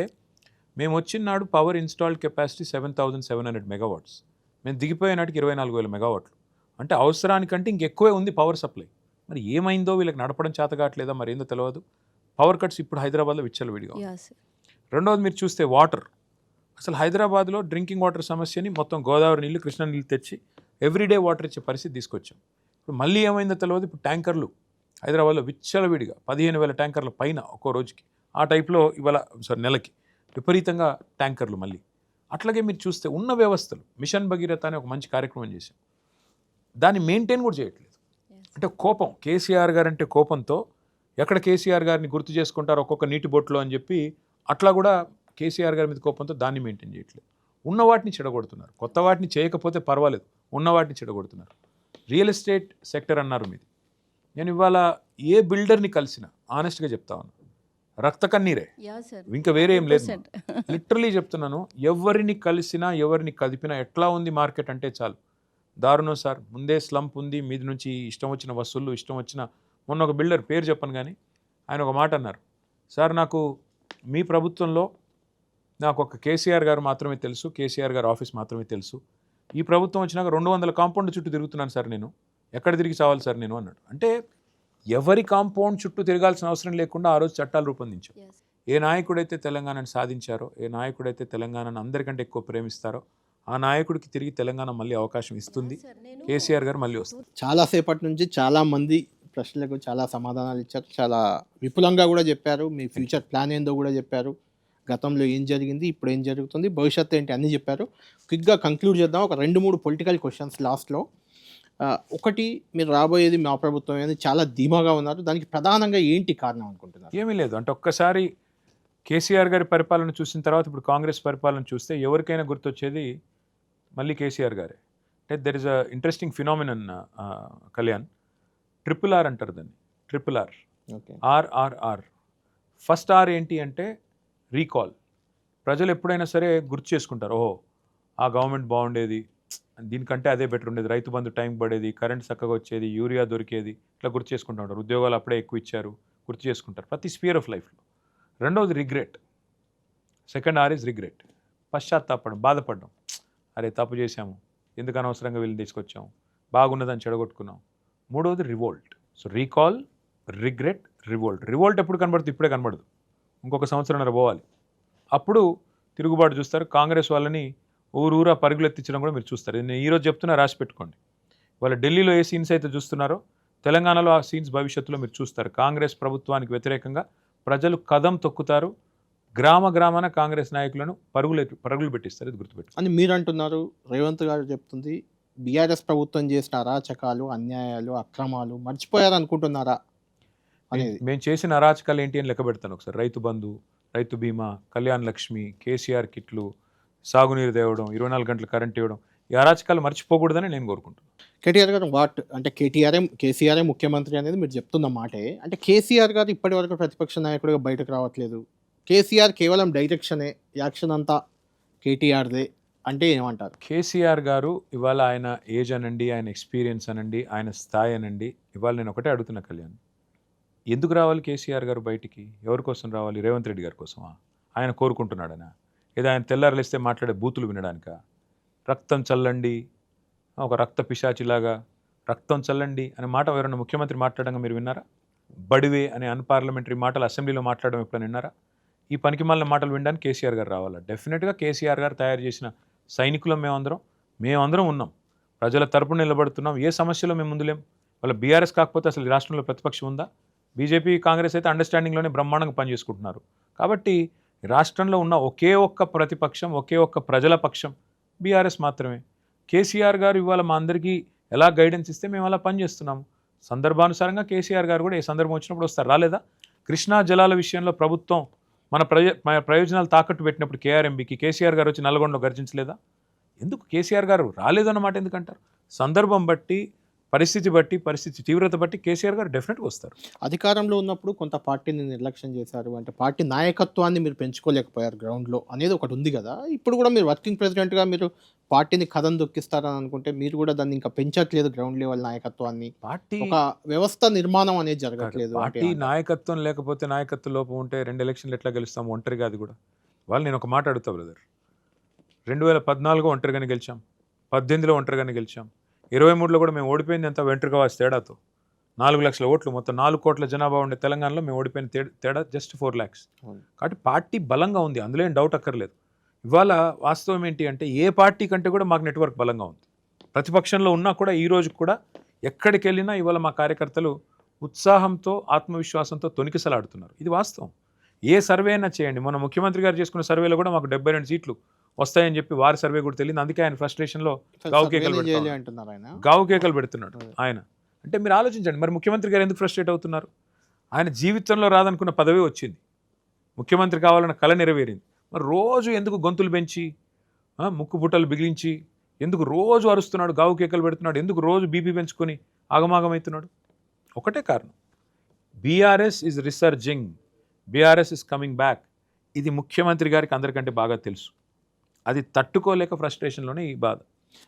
మేము వచ్చిన నాడు పవర్ ఇన్స్టాల్డ్ కెపాసిటీ 7,700 మెగావాట్స్, మేము దిగిపోయే నాటికి 24,000 మెగావాట్లు. అంటే అవసరానికంటే ఇంకెక్కువే ఉంది పవర్ సప్లై. మరి ఏమైందో, వీళ్ళకి నడపడం చేత కావట్లేదా, మరి ఏందో తెలియదు. పవర్ కట్స్ ఇప్పుడు హైదరాబాద్లో విచ్చలవిడిగా. రెండవది మీరు చూస్తే వాటర్, అసలు హైదరాబాద్లో డ్రింకింగ్ వాటర్ సమస్యని మొత్తం గోదావరి నీళ్ళు, కృష్ణా నీళ్ళు తెచ్చి ఎవ్రీడే వాటర్ ఇచ్చే పరిస్థితి తీసుకొచ్చాం. ఇప్పుడు మళ్ళీ ఏమైందో తెలియదు. ఇప్పుడు ట్యాంకర్లు హైదరాబాద్లో విచ్చలవిడిగా 15,000 ట్యాంకర్ల పైన ఒక్కో రోజుకి, ఆ టైప్లో ఇవాళ నెలకి విపరీతంగా ట్యాంకర్లు మళ్ళీ. అట్లాగే మీరు చూస్తే ఉన్న వ్యవస్థలు, మిషన్ భగీరథ అనే ఒక మంచి కార్యక్రమం చేశాం, దాన్ని మెయింటైన్ కూడా చేయట్లేదు. అంటే కోపం, కేసీఆర్ గారు అంటే కోపంతో ఎక్కడ కేసీఆర్ గారిని గుర్తు చేసుకుంటారు ఒక్కొక్క నీటి బొట్లో అని చెప్పి, అట్లా కూడా కేసీఆర్ గారి మీద కోపంతో దాన్ని మెయింటైన్ చేయట్లేదు. ఉన్న వాటిని చెడగొడుతున్నారు, కొత్త వాటిని చేయకపోతే పర్వాలేదు, ఉన్న వాటిని చెడగొడుతున్నారు. రియల్ ఎస్టేట్ సెక్టర్ అన్నారు మీది. నేను ఇవాళ ఏ బిల్డర్ని కలిసినా ఆనెస్ట్గా చెప్తా ఉన్నాను, రక్త కన్నీరే, ఇంకా వేరే ఏం లేదు. లిటరలీ చెప్తున్నాను, ఎవరిని కలిసినా, ఎవరిని కదిపినా, ఎట్లా ఉంది మార్కెట్ అంటే చాలు దారుణం సార్. ముందే స్లంప్ ఉంది, మీది నుంచి ఇష్టం వచ్చిన వసూళ్ళు, ఇష్టం వచ్చిన. మొన్న ఒక బిల్డర్ పేరు చెప్పను కానీ ఆయన ఒక మాట అన్నారు, సార్ నాకు మీ ప్రభుత్వంలో నాకు ఒక కేసీఆర్ గారు మాత్రమే తెలుసు, కేసీఆర్ గారు ఆఫీస్ మాత్రమే తెలుసు. ఈ ప్రభుత్వం వచ్చినాక 200 కాంపౌండ్ చుట్టూ తిరుగుతున్నాను సార్, నేను ఎక్కడ తిరిగి చావాలి సార్ నేను అన్నాడు. అంటే ఎవరి కాంపౌండ్ చుట్టూ తిరగాల్సిన అవసరం లేకుండా ఆ రోజు చట్టాలు రూపొందించాం. ఏ నాయకుడైతే తెలంగాణను సాధించారో, ఏ నాయకుడైతే తెలంగాణను అందరికంటే ఎక్కువ ప్రేమిస్తారో ఆ నాయకుడికి తిరిగి తెలంగాణ మళ్ళీ అవకాశం ఇస్తుంది. కేసీఆర్ గారు మళ్ళీ వస్తారు. చాలాసేపటి నుంచి చాలామంది ప్రశ్నలకు చాలా సమాధానాలు ఇచ్చారు, చాలా విపులంగా కూడా చెప్పారు. మీ ఫ్యూచర్ ప్లాన్ ఏందో కూడా చెప్పారు, గతంలో ఏం జరిగింది, ఇప్పుడు ఏం జరుగుతుంది, భవిష్యత్తు ఏంటి అన్నీ చెప్పారు. క్విక్గా కంక్లూడ్ చేద్దాం. ఒక 2-3 పొలిటికల్ క్వశ్చన్స్ లాస్ట్లో. ఒకటి, మీరు రాబోయేది మా ప్రభుత్వం అనేది చాలా ధీమాగా ఉన్నారు, దానికి ప్రధానంగా ఏంటి కారణం అనుకుంటున్నారు? ఏమీ లేదు, అంటే ఒక్కసారి కేసీఆర్ గారి పరిపాలన చూసిన తర్వాత ఇప్పుడు కాంగ్రెస్ పరిపాలన చూస్తే ఎవరికైనా గుర్తొచ్చేది మళ్ళీ కేసీఆర్ గారే. అంటే there is a interesting phenomenon Kalyan. RRR అంటారు దాన్ని, RRR. RRR. ఫస్ట్ ఆర్ ఏంటి అంటే రీకాల్. ప్రజలు ఎప్పుడైనా సరే గుర్తు చేసుకుంటారు, ఓహో ఆ గవర్నమెంట్ బాగుండేది, దీనికంటే అదే బెటర్ ఉండేది, రైతు బంధు టైం పడేది, కరెంట్ చక్కగా వచ్చేది, యూరియా దొరికేది, ఇట్లా గుర్తు చేసుకుంటూ ఉంటారు. ఉద్యోగాలు అప్పుడే ఎక్కువ ఇచ్చారు, గుర్తు చేసుకుంటారు ప్రతి స్పియర్ ఆఫ్ లైఫ్లో. రెండవది regret. Second are is regret, పశ్చాత్తాపడం, బాధపడడం. అరే తప్పు చేశాము, ఎందుకు అనవసరంగా వీళ్ళని తీసుకొచ్చాము, బాగున్నదని చెడగొట్టుకున్నాం. మూడవది revolt. So recall, regret, revolt. Revolt ఎప్పుడు కనబడుతుంది? ఇప్పుడే కనబడదు, ఇంకొక సంవత్సరంన్నర పోవాలి, అప్పుడు తిరుగుబాటు చూస్తారు. కాంగ్రెస్ వాళ్ళని ఊరూరా పరుగులెత్తించడం కూడా మీరు చూస్తారు. నేను ఈరోజు చెప్తున్నా, రాసి పెట్టుకోండి. వాళ్ళ ఢిల్లీలో ఏ సీన్స్ అయితే చూస్తున్నారో తెలంగాణలో ఆ సీన్స్ భవిష్యత్తులో మీరు చూస్తారు. కాంగ్రెస్ ప్రభుత్వానికి వ్యతిరేకంగా ప్రజలు కదం తొక్కుతారు, గ్రామ గ్రామాన కాంగ్రెస్ నాయకులను పరుగులు పెట్టిస్తారు. ఇది గుర్తుపెట్టు అని మీరు అంటున్నారు. రేవంత్ గారు చెప్తుంది బీఆర్ఎస్ ప్రభుత్వం చేసిన అరాచకాలు, అన్యాయాలు, అక్రమాలు మర్చిపోయారు అనుకుంటున్నారా అనేది. మేము చేసిన అరాచకాలు ఏంటి అని లెక్క పెడతాను ఒకసారి. రైతు బంధు, రైతు బీమా, కళ్యాణ్ లక్ష్మి, కేసీఆర్ కిట్లు, సాగునీరు తేవడం, 24 గంటలు కరెంట్ ఇవ్వడం, ఈ అరాచకాలు మర్చిపోకూడదని నేను కోరుకుంటున్నాను. కేటీఆర్ గారు అంటే కేసీఆర్ఏ ముఖ్యమంత్రి అనేది మీరు చెప్తున్న మాటే. అంటే కేసీఆర్ గారు ఇప్పటి వరకు ప్రతిపక్ష నాయకుడిగా బయటకు రావట్లేదు. కేసీఆర్ కేవలం డైరెక్షనే, యాక్షన్ అంతా కేటీఆర్దే అంటే ఏమంటారు? కేసీఆర్ గారు ఇవాళ ఆయన ఏజ్ అనండి, ఆయన ఎక్స్పీరియన్స్ అనండి, ఆయన స్థాయి అనండి, ఇవాళ నేను ఒకటే అడుగుతున్నా కళ్యాణ్, ఎందుకు రావాలి కేసీఆర్ గారు బయటికి? ఎవరి కోసం రావాలి? రేవంత్ రెడ్డి గారి కోసమా? ఆయన కోరుకుంటున్నాడనా? ఏదో ఆయన తెల్లారలేస్తే మాట్లాడే బూతులు వినడానికా? రక్తం చల్లండి, ఒక రక్త పిశాచిలాగా రక్తం చల్లండి అనే మాట ఎవరైనా ముఖ్యమంత్రి మాట్లాడంగా మీరు విన్నారా? బడివే అనే అన్పార్లమెంటరీ మాటలు అసెంబ్లీలో మాట్లాడడం ఎప్పుడైనా విన్నారా? ఈ పనికి మాలిన మాటలు వినడానికి కేసీఆర్ గారు రావాలా? డెఫినెట్గా కేసీఆర్ గారు తయారు చేసిన సైనికులం మేమందరం ఉన్నాం, ప్రజల తరపున నిలబడుతున్నాం. ఏ సమస్యలో మేము ముందులేం. వాళ్ళ బీఆర్ఎస్ కాకపోతే అసలు ఈ రాష్ట్రంలో ప్రతిపక్షం ఉందా? బీజేపీ, కాంగ్రెస్ అయితే అండర్స్టాండింగ్లోనే బ్రహ్మాండంగా పనిచేసుకుంటున్నారు. కాబట్టి రాష్ట్రంలో ఉన్న ఒకే ఒక్క ప్రతిపక్షం, ఒకే ఒక్క ప్రజల పక్షం బీఆర్ఎస్ మాత్రమే. కేసీఆర్ గారు ఇవాళ మా అందరికీ ఎలా గైడెన్స్ ఇస్తే మేము అలా పనిచేస్తున్నాము. సందర్భానుసారంగా కేసీఆర్ గారు కూడా ఏ సందర్భం వచ్చినప్పుడు వస్తారు. రాలేదా? కృష్ణా జలాల విషయంలో ప్రభుత్వం మన ప్రయోజనాలు తాకట్టు పెట్టినప్పుడు కేఆర్ఎంబీకి కేసీఆర్ గారు వచ్చి నల్గొండలో గర్జించలేదా? ఎందుకు కేసీఆర్ గారు రాలేదు అన్నమాట ఎందుకంటారు? సందర్భం బట్టి, పరిస్థితి తీవ్రత బట్టి కేసీఆర్ గారు డెఫినెట్గా వస్తారు. అధికారంలో ఉన్నప్పుడు కొంత పార్టీని నిర్లక్ష్యం చేశారు, అంటే పార్టీ నాయకత్వాన్ని మీరు పెంచుకోలేకపోయారు గ్రౌండ్లో అనేది ఒకటి ఉంది కదా. ఇప్పుడు కూడా మీరు వర్కింగ్ ప్రెసిడెంట్గా మీరు పార్టీని కథం దొక్కిస్తారని అనుకుంటే మీరు కూడా దాన్ని ఇంకా పెంచట్లేదు, గ్రౌండ్ లెవెల్ నాయకత్వాన్ని. పార్టీ ఒక వ్యవస్థ నిర్మాణం అనేది జరగట్లేదు. పార్టీ నాయకత్వం లేకపోతే, నాయకత్వ లోపం ఉంటే 2 ఎలక్షన్లు ఎట్లా గెలుస్తాము ఒంటరిగా? అది కూడా వాళ్ళు, నేను ఒక మాట అడుగుతా బ్రదర్, 2014 ఒంటరిగానే గెలిచాం, 18లో ఒంటరిగానే గెలిచాం, 23లో కూడా మేము ఓడిపోయింది ఎంత? వెంట్రుకవాసి తేడాతో 4 లక్షల ఓట్లు, మొత్తం 4 కోట్ల జనాభా ఉండే తెలంగాణలో మేము ఓడిపోయిన తేడా జస్ట్ 4 lakhs. కాబట్టి పార్టీ బలంగా ఉంది, అందులో ఏం డౌట్ అక్కర్లేదు. ఇవాళ వాస్తవం ఏంటి అంటే ఏ పార్టీ కంటే కూడా మాకు నెట్వర్క్ బలంగా ఉంది. ప్రతిపక్షంలో ఉన్నా కూడా ఈ రోజు కూడా ఎక్కడికి వెళ్ళినా ఇవాళ మా కార్యకర్తలు ఉత్సాహంతో, ఆత్మవిశ్వాసంతో తొణికిసలాడుతున్నారు. ఇది వాస్తవం. ఏ సర్వే అయినా చేయండి. మన ముఖ్యమంత్రి గారు చేసుకున్న సర్వేలో కూడా మాకు 72 సీట్లు వస్తాయని చెప్పి వారి సర్వే కూడా తెలియదు. అందుకే ఆయన ఫ్రస్ట్రేషన్లో గావు కేకలు పెడుతున్నాడు ఆయన. అంటే మీరు ఆలోచించండి, మరి ముఖ్యమంత్రి గారు ఎందుకు ఫ్రస్ట్రేట్ అవుతున్నారు? ఆయన జీవితంలో రాదనుకున్న పదవి వచ్చింది, ముఖ్యమంత్రి కావాలన్న కళ నెరవేరింది. మరి రోజు ఎందుకు గొంతులు పెంచి, ముక్కు బుట్టలు బిగిలించి ఎందుకు రోజు అరుస్తున్నాడు, గావు కేకలు పెడుతున్నాడు? ఎందుకు రోజు బీపీ పెంచుకొని ఆగమాగమవుతున్నాడు? ఒకటే కారణం, BRS is resurging, BRS is coming back. ఇది ముఖ్యమంత్రి గారికి అందరికంటే బాగా తెలుసు. అది తట్టుకోలేక ఫ్రస్ట్రేషన్లోనే ఈ బాధ.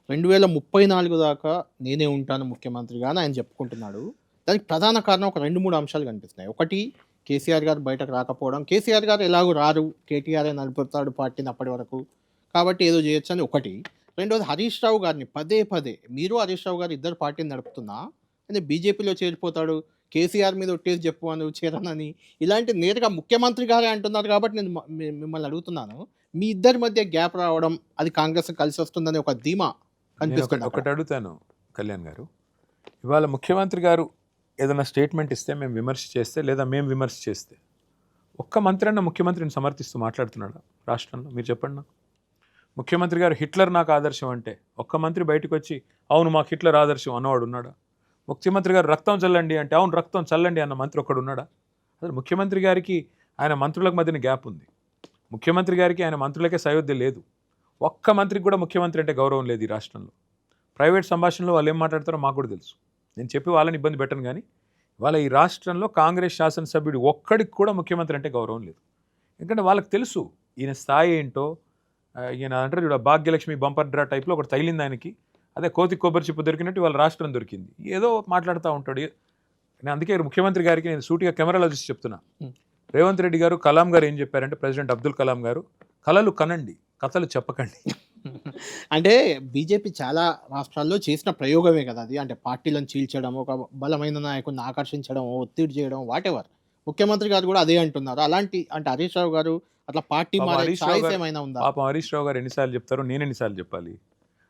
2034 దాకా నేనే ఉంటాను ముఖ్యమంత్రిగా అని ఆయన చెప్పుకుంటున్నాడు. దానికి ప్రధాన కారణం ఒక 2-3 అంశాలు కనిపిస్తున్నాయి. ఒకటి, కేసీఆర్ గారు బయటకు రాకపోవడం. కేసీఆర్ గారు ఎలాగో రారు, కేటీఆర్ఏ నడుపుతాడు పార్టీని అప్పటి వరకు, కాబట్టి ఏదో చేయొచ్చు అని ఒకటి. రెండోది, హరీష్ రావు గారిని పదే మీరు హరీష్ రావు గారు ఇద్దరు పార్టీని నడుపుతున్నా, అంటే బీజేపీలో చేరిపోతాడు, కేసీఆర్ మీద ఒట్టేసి చెప్పు అని చేరనని ఇలాంటి నేరుగా ముఖ్యమంత్రి గారే అంటున్నారు కాబట్టి నేను మిమ్మల్ని అడుగుతున్నాను. మీ ఇద్దరి మధ్య గ్యాప్ రావడం అది కాంగ్రెస్ కలిసి వస్తుందని ఒక ధీమా కనిపిస్తుంది. ఒకటి అడుగుతాను కళ్యాణ్ గారు, ఇవాళ ముఖ్యమంత్రి గారు ఏదైనా స్టేట్మెంట్ ఇస్తే మేము విమర్శ చేస్తే లేదా మేము విమర్శ చేస్తే ఒక్క మంత్రి అన్న ముఖ్యమంత్రిని సమర్థిస్తూ మాట్లాడుతున్నాడా రాష్ట్రంలో? మీరు చెప్పండి నాకు. ముఖ్యమంత్రి గారు హిట్లర్ నాకు ఆదర్శం అంటే ఒక్క మంత్రి బయటకు వచ్చి అవును మాకు హిట్లర్ ఆదర్శం అన్నవాడు ఉన్నాడా? ముఖ్యమంత్రి గారు రక్తం చల్లండి అంటే అవును రక్తం చల్లండి అన్న మంత్రి ఒక్కడు ఉన్నాడా? అసలు ముఖ్యమంత్రి గారికి ఆయన మంత్రులకు మధ్యన గ్యాప్ ఉంది. ముఖ్యమంత్రి గారికి ఆయన మంత్రులకే సయోధ్య లేదు. ఒక్క మంత్రికి కూడా ముఖ్యమంత్రి అంటే గౌరవం లేదు ఈ రాష్ట్రంలో. ప్రైవేట్ సంభాషణలో వాళ్ళు ఏం మాట్లాడతారో మాకు కూడా తెలుసు. నేను చెప్పి వాళ్ళని ఇబ్బంది పెట్టను, కానీ వాళ్ళ ఈ రాష్ట్రంలో కాంగ్రెస్ శాసనసభ్యుడు ఒక్కడికి కూడా ముఖ్యమంత్రి అంటే గౌరవం లేదు. ఎందుకంటే వాళ్ళకి తెలుసు ఈయన స్థాయి ఏంటో. ఈయన అంటారు చూడ భాగ్యలక్ష్మి బంపర్ డ్రా టైప్లో ఒకటి తగిలింది ఆయనకి. అదే కోతి కొబ్బరి చిప్పు దొరికినట్టు వాళ్ళ రాష్ట్రం దొరికింది. ఏదో మాట్లాడుతూ ఉంటాడు. నేను అందుకే ముఖ్యమంత్రి గారికి నేను సూటిగా కెమెరాలో చూసి చెప్తున్నా, రేవంత్ రెడ్డి గారు కలాం గారు ఏం చెప్పారంటే, ప్రెసిడెంట్ అబ్దుల్ కలాం గారు, కళలు కనండి కథలు చెప్పకండి. అంటే బీజేపీ చాలా రాష్ట్రాల్లో చేసిన ప్రయోగమే కదా అది. అంటే పార్టీలను చీల్చడం, ఒక బలమైన నాయకుడిని ఆకర్షించడం, ఒత్తిడి చేయడం, వాట్ ఎవర్. ముఖ్యమంత్రి గారు కూడా అదే అంటున్నారు. అలాంటి అంటే హరీష్ రావు గారు అట్లా పార్టీ మారే ఛాయిస్ ఏమైనా ఉందా? పాపం హరీష్ రావు గారు ఎన్నిసార్లు చెప్తారో నేను ఎన్నిసార్లు చెప్పాలి.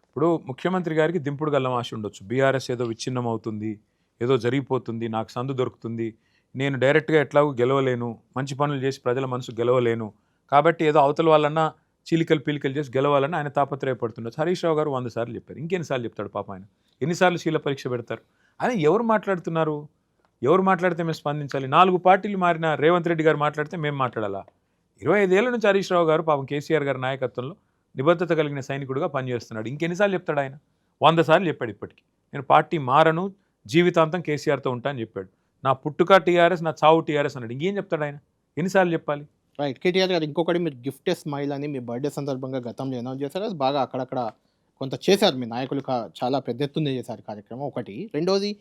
ఇప్పుడు ముఖ్యమంత్రి గారికి దింపుడు గల్లం ఆశ ఉండొచ్చు. బీఆర్ఎస్ ఏదో విచ్ఛిన్నం అవుతుంది, ఏదో జరిగిపోతుంది, నాకు సందు దొరుకుతుంది, నేను డైరెక్ట్గా ఎట్లాగూ గెలవలేను, మంచి పనులు చేసి ప్రజల మనసు గెలవలేను, కాబట్టి ఏదో అవతల వాళ్ళన్నా చీలికలు పీలికలు చేసి గెలవాలని ఆయన తాపత్రయపడుతుండొచ్చు. హరీష్ రావు గారు 100 సార్లు చెప్పారు. ఇంకెన్నిసార్లు చెప్తాడు పాప ఆయన? ఎన్నిసార్లు శీల పరీక్ష పెడతారు? ఆయన ఎవరు మాట్లాడుతున్నారు? ఎవరు మాట్లాడితే మేము స్పందించాలి? 4 పార్టీలు మారిన రేవంత్ రెడ్డి గారు మాట్లాడితే మేము మాట్లాడాలా? 25 ఏళ్ల నుంచి హరీష్ రావు గారు పాపం కేసీఆర్ గారి నాయకత్వంలో నిబద్ధత కలిగిన సైనికుడిగా పనిచేస్తున్నాడు. ఇంకెన్నిసార్లు చెప్తాడు ఆయన? 100 సార్లు చెప్పాడు ఇప్పటికీ. నేను పార్టీ మారను, జీవితాంతం కేసీఆర్తో ఉంటా అని చెప్పాడు. నా పుట్టుక టీఆర్ఎస్, నా చావు టీఆర్ఎస్ అన్నాడు. ఇంకేం చెప్తాడు ఆయన? ఎన్నిసార్లు చెప్పాలి? రైట్. కేటీఆర్ గారు ఇంకొకటి, మీరు గిఫ్ట్ ఏ స్మైల్ అని మీ బర్త్డే సందర్భంగా గతంలో అనౌన్స్ చేశారు. అది బాగా అక్కడక్కడ కొంత చేశారు, మీ నాయకులు చాలా పెద్ద ఎత్తున చేశారు కార్యక్రమం ఒకటి. రెండోది,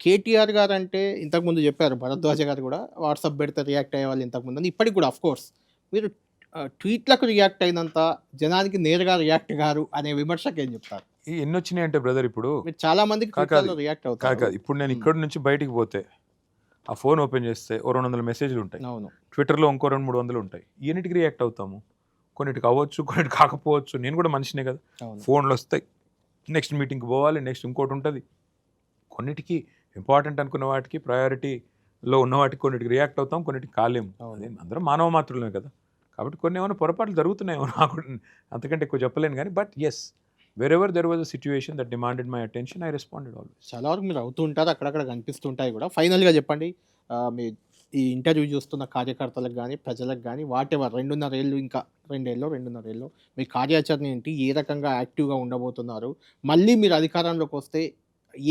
కేటీఆర్ గారు అంటే ఇంతకుముందు చెప్పారు, భరద్వాజ గారు కూడా వాట్సాప్ పెడితే రియాక్ట్ అయ్యే వాళ్ళు ఇంతకుముందు అని. ఇప్పటికి కూడా అఫ్కోర్స్ మీరు ట్వీట్లకు రియాక్ట్ అయినంత జనానికి నేరుగా రియాక్ట్ గారు అనే విమర్శకు ఏం చెప్తారు? ఎన్ని వచ్చినాయి అంటే బ్రదర్, ఇప్పుడు మీరు చాలా మందికి ట్విట్టర్లో రియాక్ట్ అవుతారు. ఇప్పుడు నేను ఇక్కడ నుంచి బయటికి పోతే ఆ ఫోన్ ఓపెన్ చేస్తే 200 మెసేజ్లు ఉంటాయి. అవును. ట్విట్టర్లో ఇంకో 200-300 ఉంటాయి. ఎన్నిటికి రియాక్ట్ అవుతాము? కొన్నిటికి అవ్వచ్చు, కొన్నిటికి కాకపోవచ్చు. నేను కూడా మనిషినే కదా. ఫోన్లు వస్తాయి, నెక్స్ట్ మీటింగ్కి పోవాలి, నెక్స్ట్ ఇంకోటి ఉంటుంది. కొన్నిటికి ఇంపార్టెంట్ అనుకున్న వాటికి, ప్రయారిటీలో ఉన్న వాటికి కొన్నిటికి రియాక్ట్ అవుతాం, కొన్నిటికి కాలేము. అందరం మానవ మాత్రమే కదా. కాబట్టి కొన్ని ఏమైనా పొరపాట్లు జరుగుతున్నాయేమో, నాకు అంతకంటే ఎక్కువ చెప్పలేను కానీ. But yes, wherever there was a situation that demanded my attention, I responded always. చాలా వరకు మీరు అవుతూ ఉంటారు, అక్కడక్కడ కనిపిస్తుంటాయి కూడా. ఫైనల్గా చెప్పండి, మీ ఈ ఇంటర్వ్యూ చూస్తున్న కార్యకర్తలకు కానీ ప్రజలకు కానీ వాట్ ఎవర్ 2.5 ఏళ్ళు, ఇంకా 2.5 ఏళ్ళు మీ కార్యాచరణ ఏంటి? ఏ రకంగా యాక్టివ్గా ఉండబోతున్నారు? మళ్ళీ మీరు అధికారంలోకి వస్తే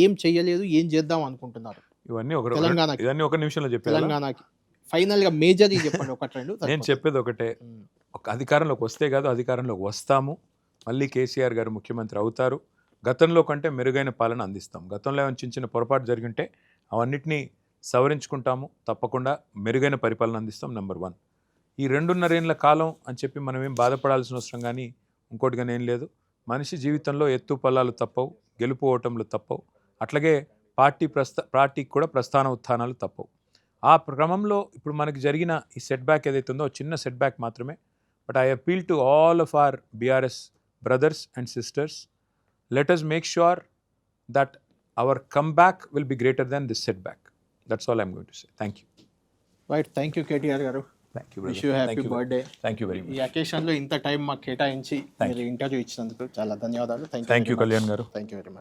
ఏం చెయ్యలేదు, ఏం చేద్దాం అనుకుంటున్నారు? ఇవన్నీ ఒక నిమిషంలో చెప్పాను. తెలంగాణకి ఫైనల్గా మేజర్ చెప్పండి, 1-2. నేను చెప్పేది ఒకటే, ఒక అధికారంలోకి వస్తే కాదు, అధికారంలోకి వస్తాము. మళ్ళీ కేసీఆర్ గారు ముఖ్యమంత్రి అవుతారు. గతంలో కంటే మెరుగైన పాలన అందిస్తాం. గతంలో ఏమైనా చిన్న పొరపాటు జరిగింటే అవన్నిటినీ సవరించుకుంటాము. తప్పకుండా మెరుగైన పరిపాలన అందిస్తాం. నెంబర్ 1. ఈ 2.5 ఏళ్ల కాలం అని చెప్పి మనం ఏం బాధపడాల్సిన అవసరం కానీ ఇంకోటిగానే ఏం లేదు. మనిషి జీవితంలో ఎత్తు పల్లాలు తప్పవు, గెలుపు ఓటములు తప్పవు. అట్లాగే పార్టీకి కూడా ప్రస్థాన ఉత్థానాలు తప్పవు. ఆ క్రమంలో ఇప్పుడు మనకి జరిగిన ఈ సెట్ బ్యాక్ ఏదైతే ఉందో చిన్న సెట్ బ్యాక్ మాత్రమే. But I appeal to all of our BRS brothers and sisters, let us make sure that our comeback will be greater than this setback. That's all I'm going to say. Thank you. Right. Thank you, KTR garu. Thank you, brother. Wish you happy birthday. Thank you very much. ఈ అకేషన్లో ఇంత time మాకు కేటాయించి మీరు interview ఇచ్చినందుకు చాలా ధన్యవాదాలు. Thank you, Kalyan garu. Thank you very much.